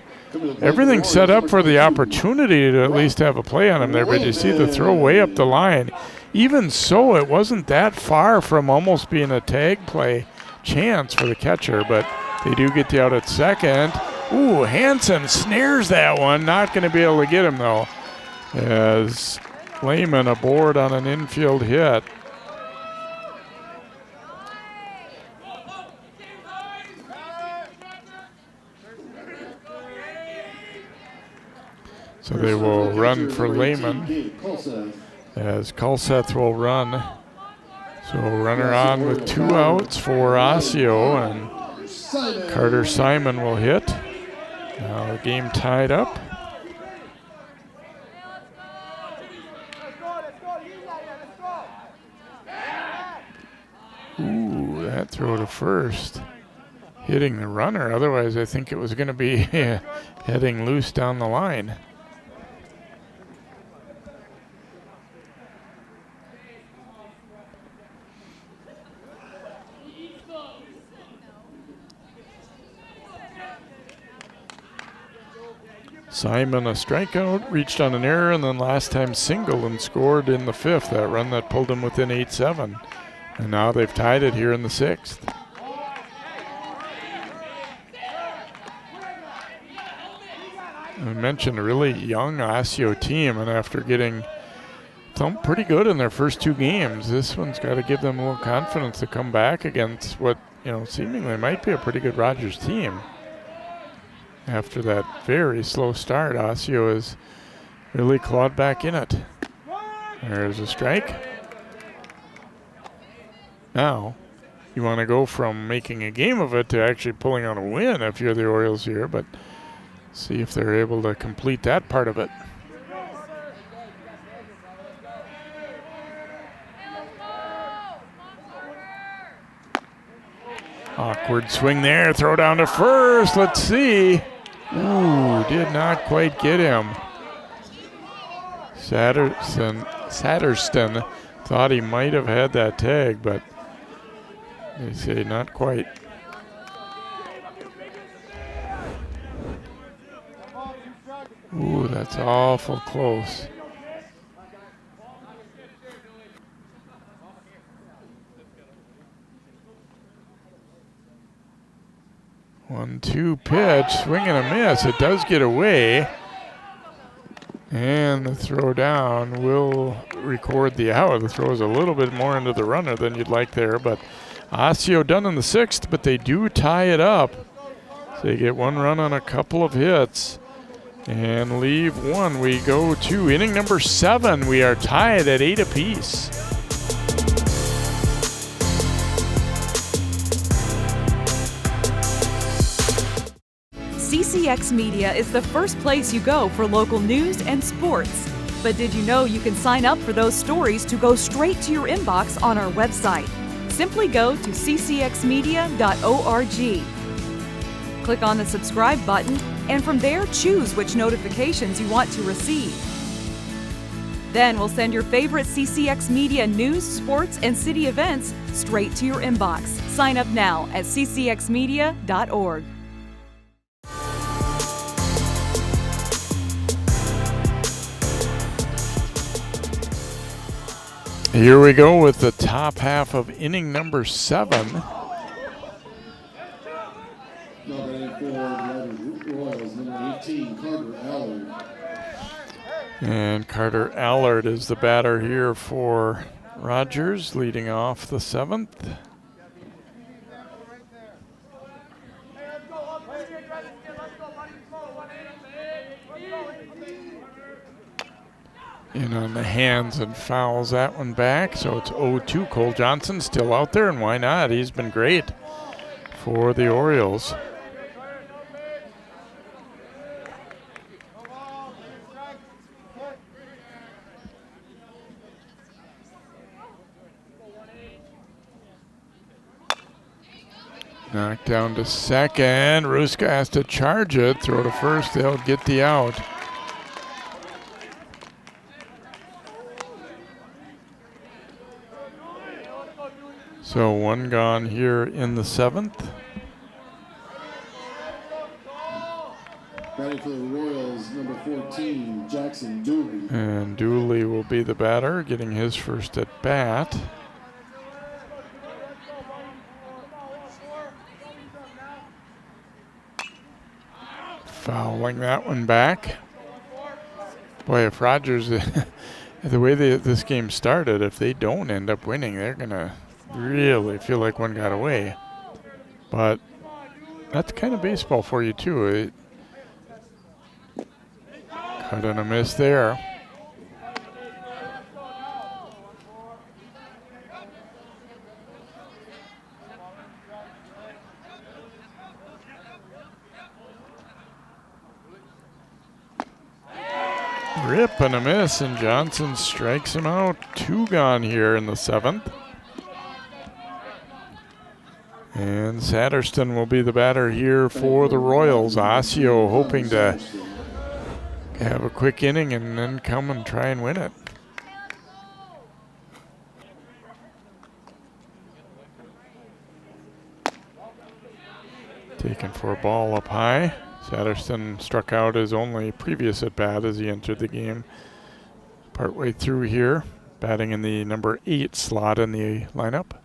Everything set up for the opportunity to at least have a play on him there, but you see the throw way up the line. Even so, it wasn't that far from almost being a tag play chance for the catcher, but they do get the out at second. Ooh, Hansen snares that one. Not going to be able to get him, though, as Lehman aboard on an infield hit. So they will run for Lehman as Kulseth will run. So runner on with 2 outs for Osseo, and Carter Simon will hit. Now the game tied up. Ooh, that throw to first. Hitting the runner. Otherwise, I think it was going to be heading loose down the line. Simon a strikeout, reached on an error, and then last time singled and scored in the 5th, that run that pulled him within 8-7. And now they've tied it here in the 6th. I mentioned a really young Osseo team, and after getting thumped pretty good in their first 2 games, this one's got to give them a little confidence to come back against what, seemingly might be a pretty good Rogers team. After that very slow start, Osseo has really clawed back in it. There's a strike. Now, you want to go from making a game of it to actually pulling out a win if you're the Orioles here, but see if they're able to complete that part of it. Awkward swing there, throw down to first, let's see. Ooh, did not quite get him. Satterston thought he might have had that tag, but they say not quite. Ooh, that's awful close. One-two pitch, swing and a miss. It does get away. And the throw down will record the out. The throw is a little bit more into the runner than you'd like there, but Osseo done in the 6th, but they do tie it up. So they get 1 run on a couple of hits and leave 1. We go to inning number 7. We are tied at 8 apiece. CCX Media is the first place you go for local news and sports. But did you know you can sign up for those stories to go straight to your inbox on our website? Simply go to ccxmedia.org. Click on the subscribe button, and from there choose which notifications you want to receive. Then we'll send your favorite CCX Media news, sports, and city events straight to your inbox. Sign up now at ccxmedia.org. Here we go with the top half of inning number 7. Number 84, Royals, number 15, Carter Allard. And Carter Allard is the batter here for Rogers, leading off the 7th. In on the hands and fouls that one back. So it's 0-2. Cole Johnson still out there, and why not? He's been great for the Orioles. Knocked down to second. Ruska has to charge it. Throw to first. They'll get the out. So one gone here in the 7th. Batting for the Royals, number 14, Jackson Dooley. And Dooley will be the batter, getting his first at bat. Fouling that one back. Boy, if Rogers, the way this game started, if they don't end up winning, they're going to really feel like one got away. But that's kind of baseball for you, too. Cut and a miss there. Rip and a miss, and Johnson strikes him out. 2 gone here in the 7th. And Satterston will be the batter here for the Royals. Osseo hoping to have a quick inning and then come and try and win it. Taken for a ball up high. Satterston struck out his only previous at-bat as he entered the game. Partway through here, batting in the number 8 slot in the lineup.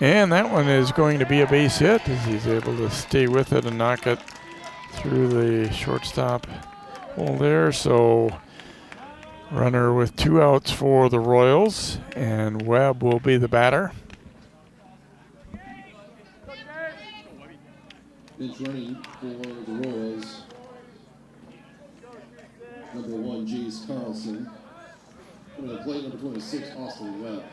And that one is going to be a base hit as he's able to stay with it and knock it through the shortstop hole there. So runner with 2 outs for the Royals, and Webb will be the batter. Bench running for the Royals, number 1, Jace Carlson. Coming to play, number 26, Austin Webb.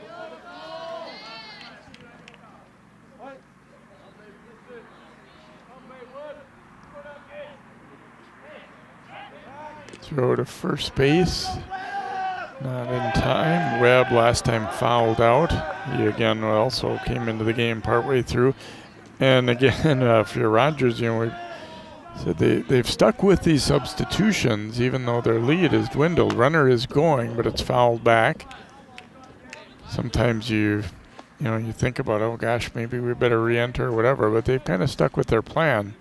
Throw to first base. Not in time. Webb last time fouled out. He again also came into the game partway through. And again, if you're Rogers, we said they've stuck with these substitutions even though their lead is dwindled. Runner is going, but it's fouled back. Sometimes you think about, oh gosh, maybe we better re-enter or whatever, but they've kind of stuck with their plan.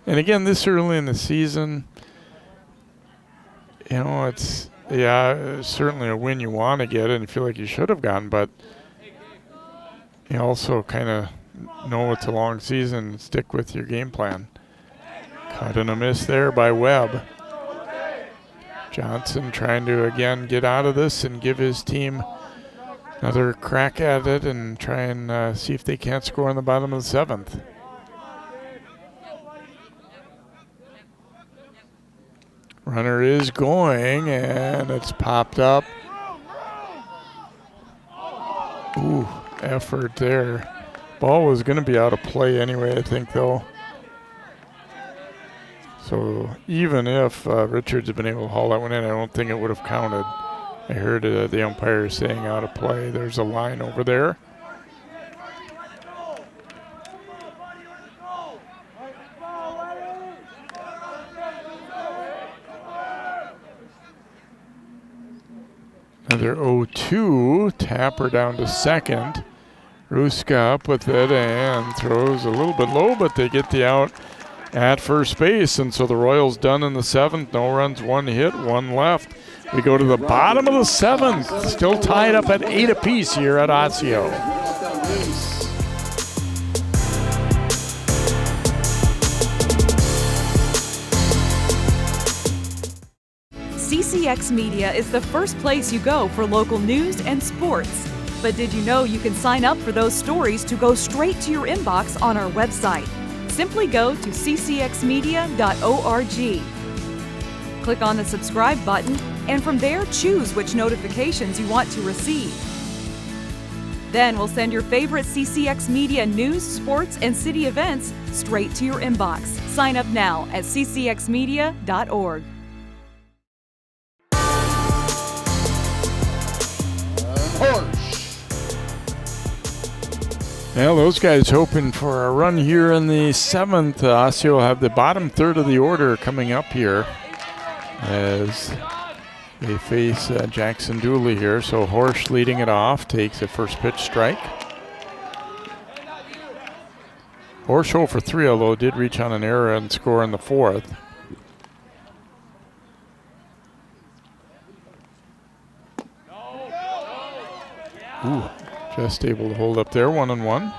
And again, this early in the season, it's certainly a win you want to get and you feel like you should have gotten, but you also kind of know it's a long season and stick with your game plan. Cut and a miss there by Webb. Johnson trying to again get out of this and give his team another crack at it and try and see if they can't score in the bottom of the 7th. Runner is going, and it's popped up. Ooh, effort there. Ball was going to be out of play anyway, I think, though. So even if Richards had been able to haul that one in, I don't think it would have counted. I heard the umpire saying out of play. There's a line over there. Another 0-2. Tapper down to second. Ruska up with it and throws a little bit low, but they get the out at first base. And so the Royals done in the 7th. No runs, 1 hit, 1 left. We go to the bottom of the 7th. Still tied up at 8 apiece here at Osseo. CCX Media is the first place you go for local news and sports. But did you know you can sign up for those stories to go straight to your inbox on our website? Simply go to ccxmedia.org. Click on the subscribe button, and from there choose which notifications you want to receive. Then we'll send your favorite CCX Media news, sports, and city events straight to your inbox. Sign up now at ccxmedia.org. Well, those guys hoping for a run here in the 7th. Osseo will have the bottom third of the order coming up here as they face Jackson Dooley here. So Horsch leading it off, takes a first pitch strike. Horsch 0 for 3, although did reach on an error and score in the 4th. Ooh, just able to hold up there, 1-1.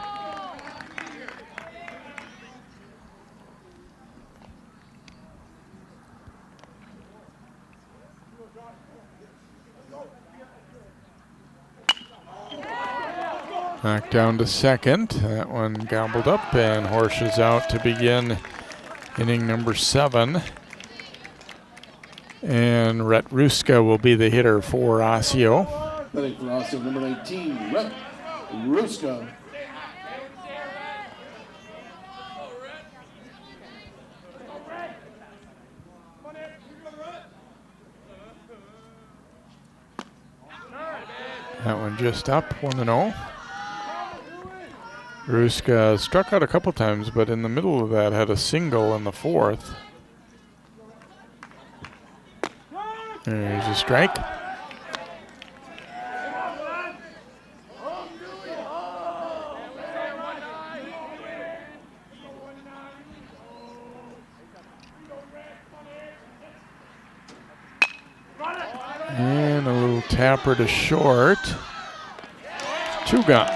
Knocked down to second. That one gobbled up, and Horsch is out to begin inning number 7. And Rhett Ruska will be the hitter for Osseo. Hitting for Osseo, number 19, Rhett Ruska. That one just up, 1-0. Ruska struck out a couple times, but in the middle of that had a single in the 4th. There's a strike. And a little tapper to short. 2 gone.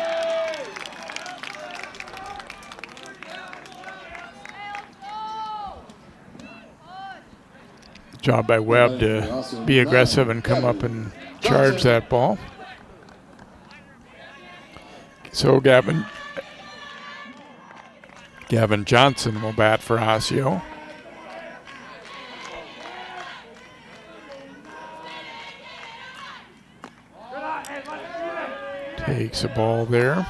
Job by Webb to be aggressive and come up and charge that ball. So Gavin Johnson will bat for Osseo. Takes a ball there.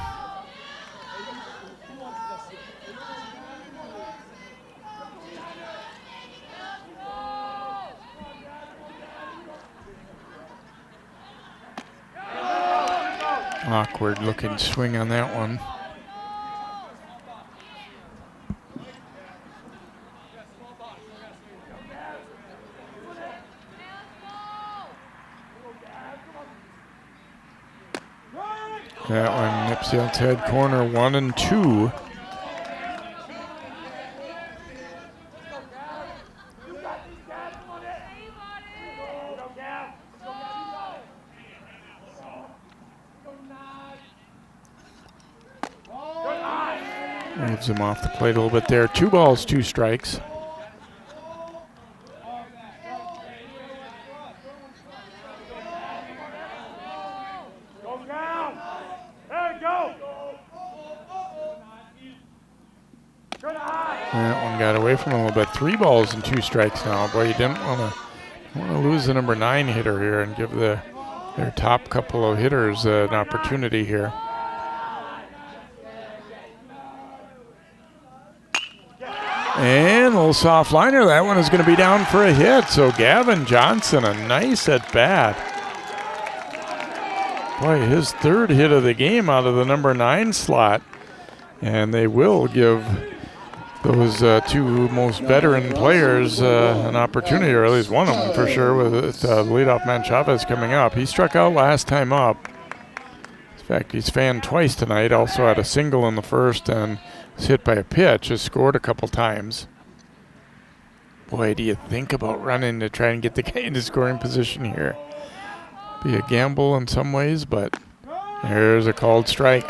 Awkward looking swing on that one. That one nips the outside corner, 1-2. Moves him off the plate a little bit there. 2 balls, 2 strikes. That one got away from him a little bit. 3 balls and 2 strikes now. Boy, you didn't want to lose the number 9 hitter here and give their top couple of hitters an opportunity here. And a little soft liner. That one is going to be down for a hit. So Gavin Johnson, a nice at bat. Boy, his 3rd hit of the game out of the number 9 slot. And they will give those 2 most veteran players an opportunity, or at least one of them for sure, with the leadoff man Chavez coming up. He struck out last time up. In fact, he's fanned twice tonight. Also had a single in the 1st and was hit by a pitch. Has scored a couple times. Boy, do you think about running to try and get the guy into scoring position here? Be a gamble in some ways, but there's a called strike.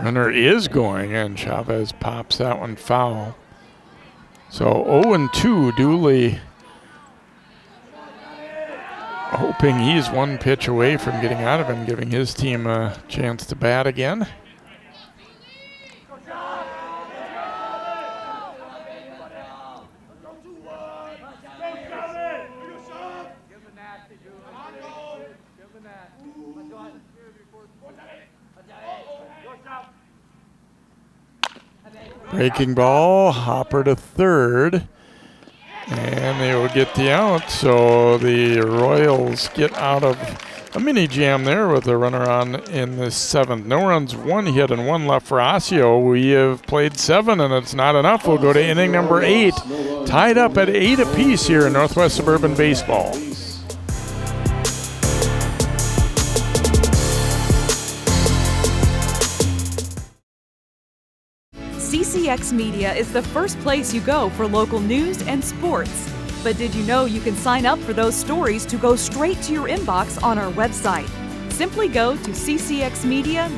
Runner is going, and Chavez pops that one foul. So 0-2, Dooley hoping he's one pitch away from getting out of him, giving his team a chance to bat again. Breaking ball, Hopper to third, and they will get the out. So the Royals get out of a mini jam there with a runner on in the 7th. No runs, 1 hit, and 1 left for Osseo. We have played 7, and it's not enough. We'll go to inning number 8, tied up at 8 apiece here in Northwest Suburban Baseball. CCX Media is the first place you go for local news and sports. But did you know you can sign up for those stories to go straight to your inbox on our website? Simply go to ccxmedia.org.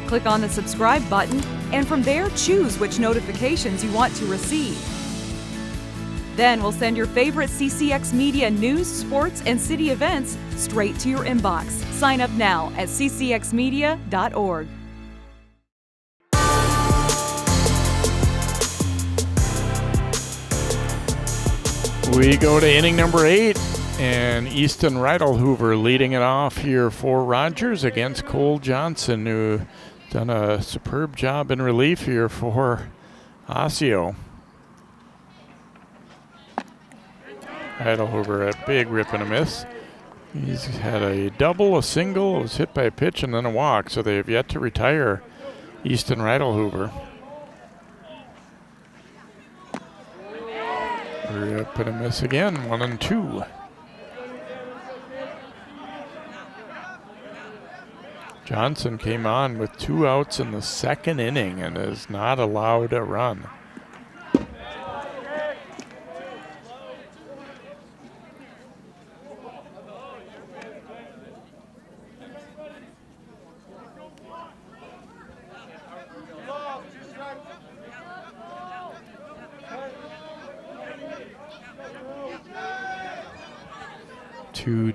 Click on the subscribe button, and from there choose which notifications you want to receive. Then we'll send your favorite CCX Media news, sports, and city events straight to your inbox. Sign up now at ccxmedia.org. We go to inning number 8, and Easton Reidelhoover leading it off here for Rogers against Cole Johnson, who done a superb job in relief here for Osseo. Reidelhoover, a big rip and a miss. He's had a double, a single, was hit by a pitch, and then a walk, so they have yet to retire Easton Reidelhoover. Rip and a miss again, 1-2. Johnson came on with 2 outs in the 2nd inning and is not allowed a run.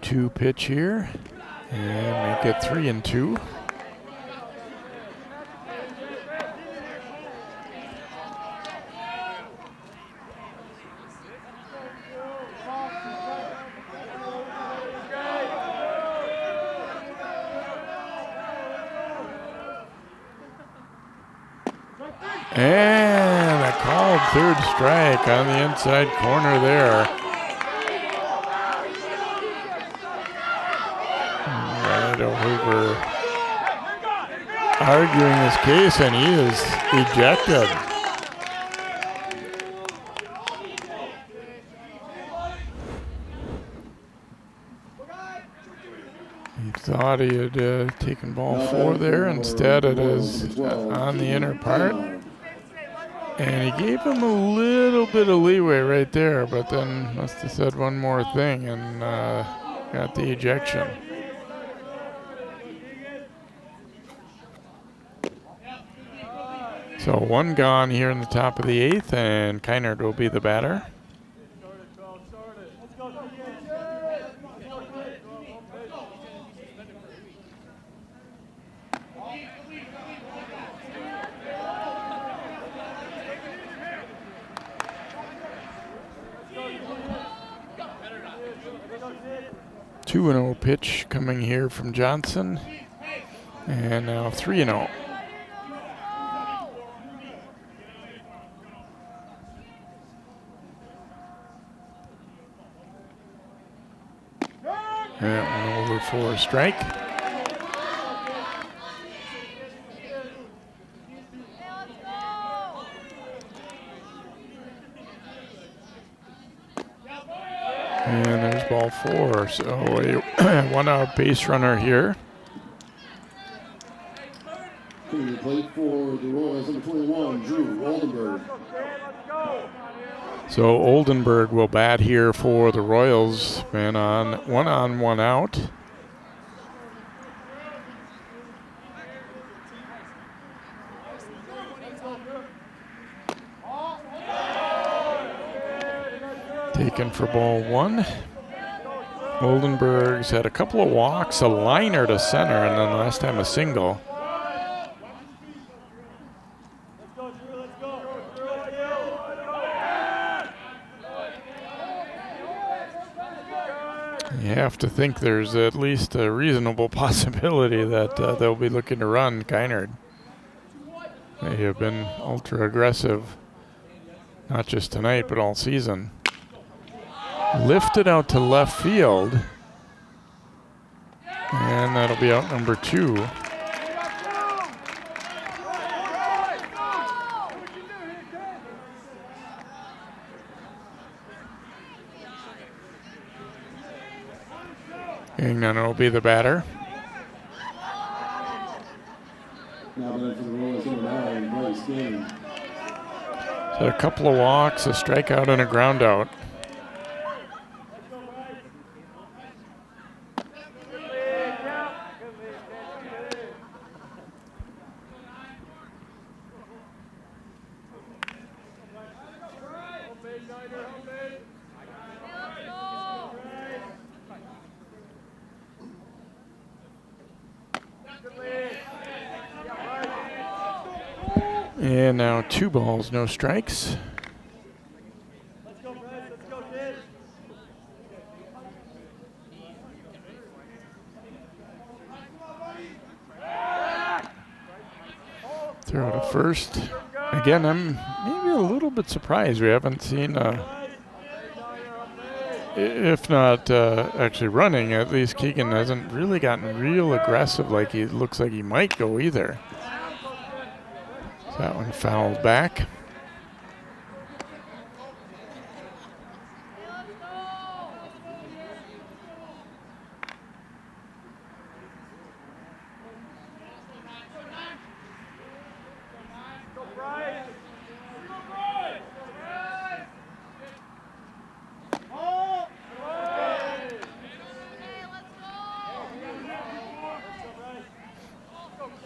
Two pitch here, and make it 3-2. And a called 3rd strike on the inside corner there. Hoover arguing his case, and he is ejected. He thought he had taken ball 4 there. Instead, it is on the inner part. And he gave him a little bit of leeway right there, but then must have said one more thing and got the ejection. So 1 gone here in the top of the 8th, and Kynard will be the batter. Two 2-0 pitch coming here from Johnson, and now 3-0. That one over for a strike. And there's ball 4. So a 1-out base runner here. Plate for the Royals, number 21, Drew Oldenburg. So Oldenburg will bat here for the Royals. Man on, 1 out. Taken for ball one. Oldenburg's had a couple of walks, a liner to center, and then last time a single. You have to think there's at least a reasonable possibility that they'll be looking to run Kynard. They have been ultra aggressive, not just tonight, but all season. Lifted out to left field, and that'll be out number 2. And then it'll be the batter. So a couple of walks, a strikeout, and a ground out. And now 2 balls, no strikes. Throw to first. Again, I'm maybe a little bit surprised we haven't seen, if not actually running, at least Keegan hasn't really gotten real aggressive like he looks like he might go either. That one fouled back.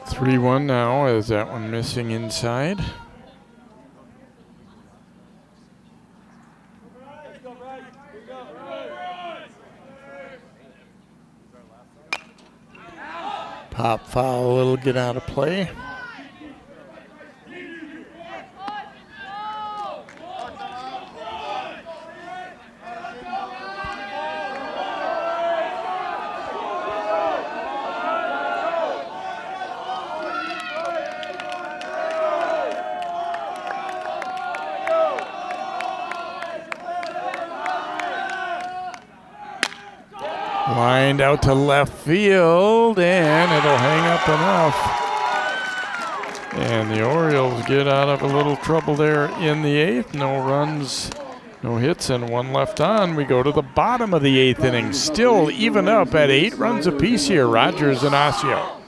Three-one now as that one missing inside. Pop foul, a little get out of play. Lined out to left field, and it'll hang up enough. And the Orioles get out of a little trouble there in the 8th. No runs, no hits, and 1 left on. We go to the bottom of the 8th inning. Still even up at 8 runs apiece here, Rogers and Osseo.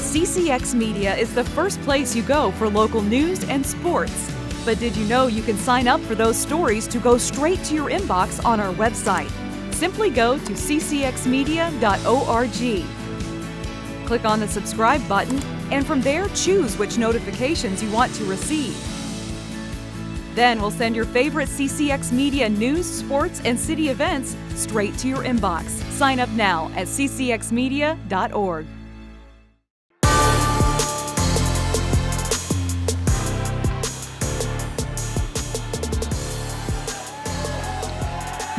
CCX Media is the first place you go for local news and sports. But did you know you can sign up for those stories to go straight to your inbox on our website? Simply go to ccxmedia.org. Click on the subscribe button, and from there choose which notifications you want to receive. Then we'll send your favorite CCX Media news, sports, and city events straight to your inbox. Sign up now at ccxmedia.org.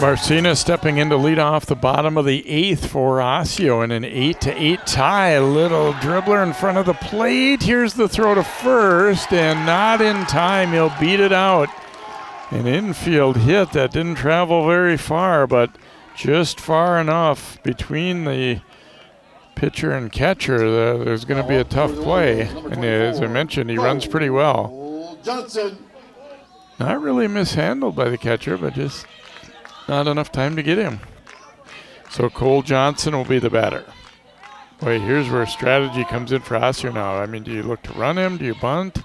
Marcina stepping in to lead off the bottom of the 8th for Osseo in an 8-8 tie. A little dribbler in front of the plate. Here's the throw to first, and not in time. He'll beat it out. An infield hit that didn't travel very far, but just far enough between the pitcher and catcher. There's going to be a tough play. And as I mentioned, he runs pretty well. Not really mishandled by the catcher, but just not enough time to get him. So Cole Johnson will be the batter. Boy, here's where strategy comes in for Osseo now. I mean, do you look to run him? Do you bunt?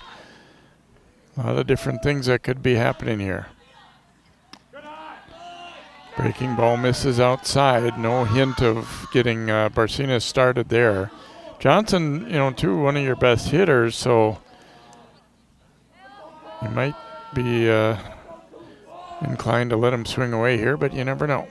A lot of different things that could be happening here. Breaking ball misses outside. No hint of getting Barcinas started there. Johnson, too, one of your best hitters, so you might be inclined to let him swing away here, but you never know.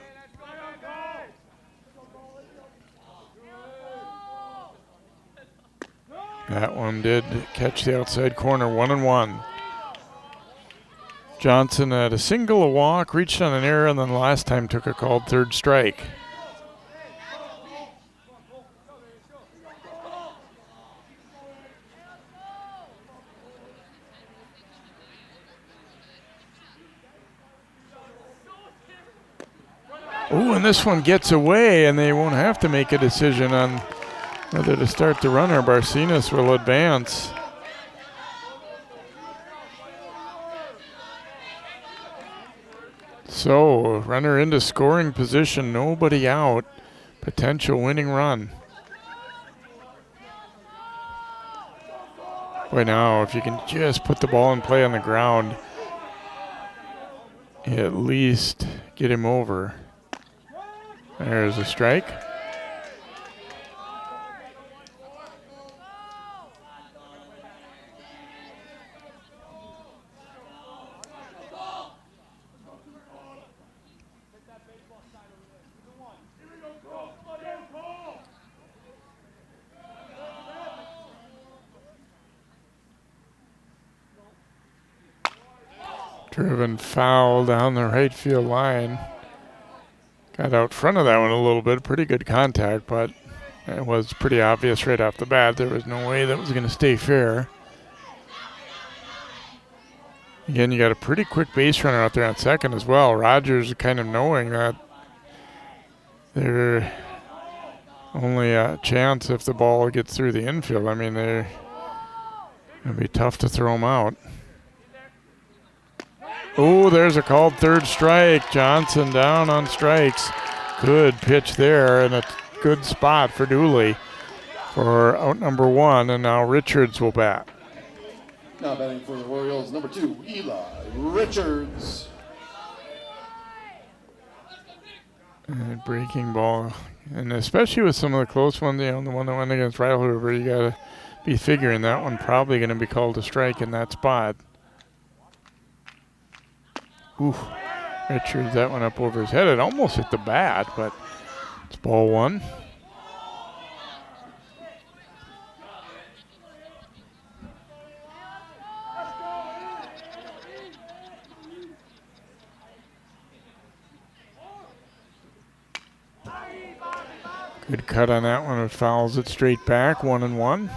That one did catch the outside corner, 1-1. Johnson had a single, a walk, reached on an error, and then the last time took a called third strike. Oh, and this one gets away, and they won't have to make a decision on whether to start the runner. Barcinas will advance. So, runner into scoring position, nobody out. Potential winning run. Boy, now, if you can just put the ball in play on the ground, at least get him over. There's a strike. Driven foul down the right field line. Got out front of that one a little bit. Pretty good contact, but it was pretty obvious right off the bat. There was no way that was going to stay fair. Again, you got a pretty quick base runner out there on second as well. Rogers kind of knowing that they're only a chance if the ball gets through the infield. I mean, they're going to be tough to throw them out. Oh, there's a called third strike. Johnson down on strikes. Good pitch there, and a good spot for Dooley for out number one, and now Richards will bat. Now batting for the Royals, number 2, Eli Richards. And breaking ball, and especially with some of the close ones, the one that went against Ryle Hoover, you got to be figuring that one probably going to be called a strike in that spot. Ooh, Richards, that one up over his head. It almost hit the bat, but it's ball one. Good cut on that one. It fouls it straight back, 1-1.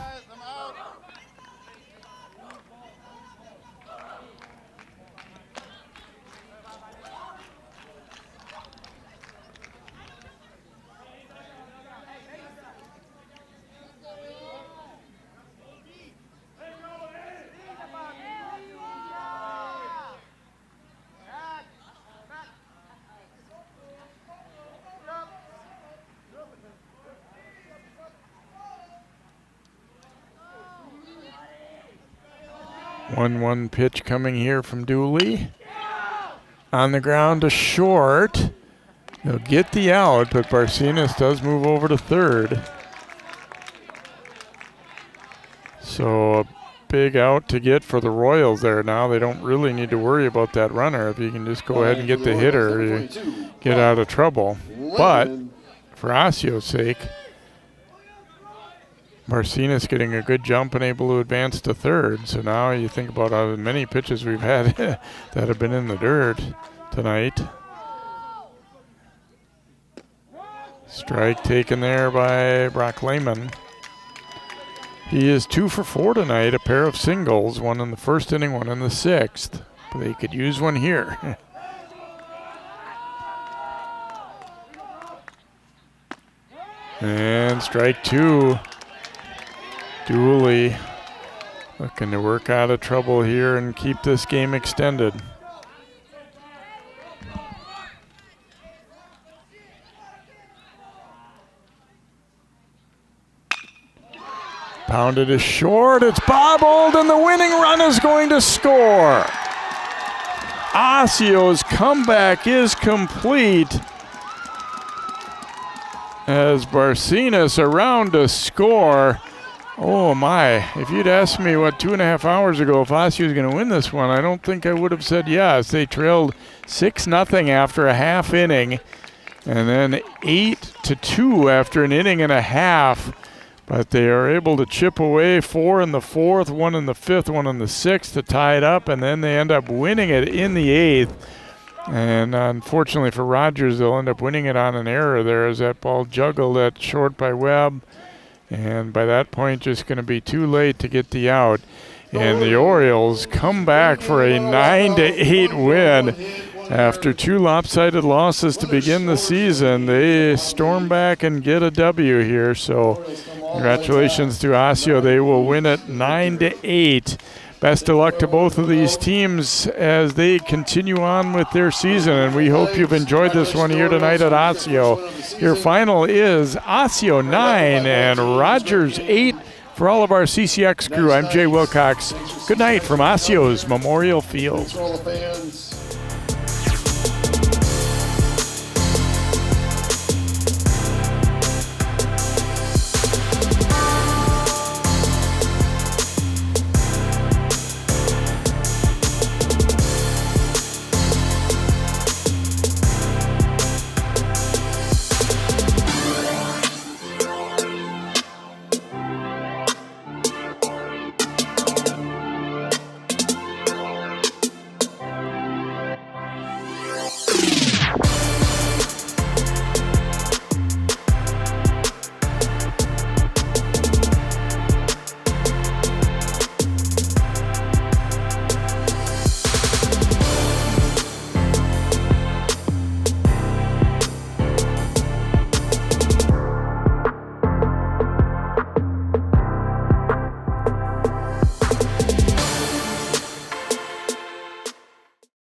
One pitch coming here from Dooley. On the ground to short. They'll get the out, but Barcinas does move over to third. So a big out to get for the Royals there now. They don't really need to worry about that runner. If you can just go ahead and get the hitter, you get out of trouble. But for Osseo's sake, Barcinas getting a good jump and able to advance to third. So now you think about how many pitches we've had that have been in the dirt tonight. Strike taken there by Brock Lehman. He is 2 for 4 tonight, a pair of singles, one in the first inning, one in the sixth. But they could use one here. And strike 2. Dooley looking to work out of trouble here and keep this game extended. Pounded is short, it's bobbled, and the winning run is going to score. Osseo's comeback is complete as Barcenas around to score. Oh my, if you'd asked me, 2.5 hours ago if Osseo was going to win this one, I don't think I would have said yes. They trailed 6-0 after a half inning, and then 8-2 after an inning and a half. But they are able to chip away 4 in the 4th, 1 in the 5th, 1 in the 6th to tie it up, and then they end up winning it in the 8th. And unfortunately for Rogers, they'll end up winning it on an error there as that ball juggled at short by Webb. And by that point, just going to be too late to get the out. And the Orioles come back for a 9-8 win. After 2 lopsided losses to begin the season, they storm back and get a W here. So congratulations to Osseo. They will win it 9-8. Best of luck to both of these teams as they continue on with their season, and we hope you've enjoyed this one here tonight at Osseo. Your final is Osseo 9 and Rogers 8. For all of our CCX crew, I'm Jay Wilcox. Good night from Osseo's Memorial Field.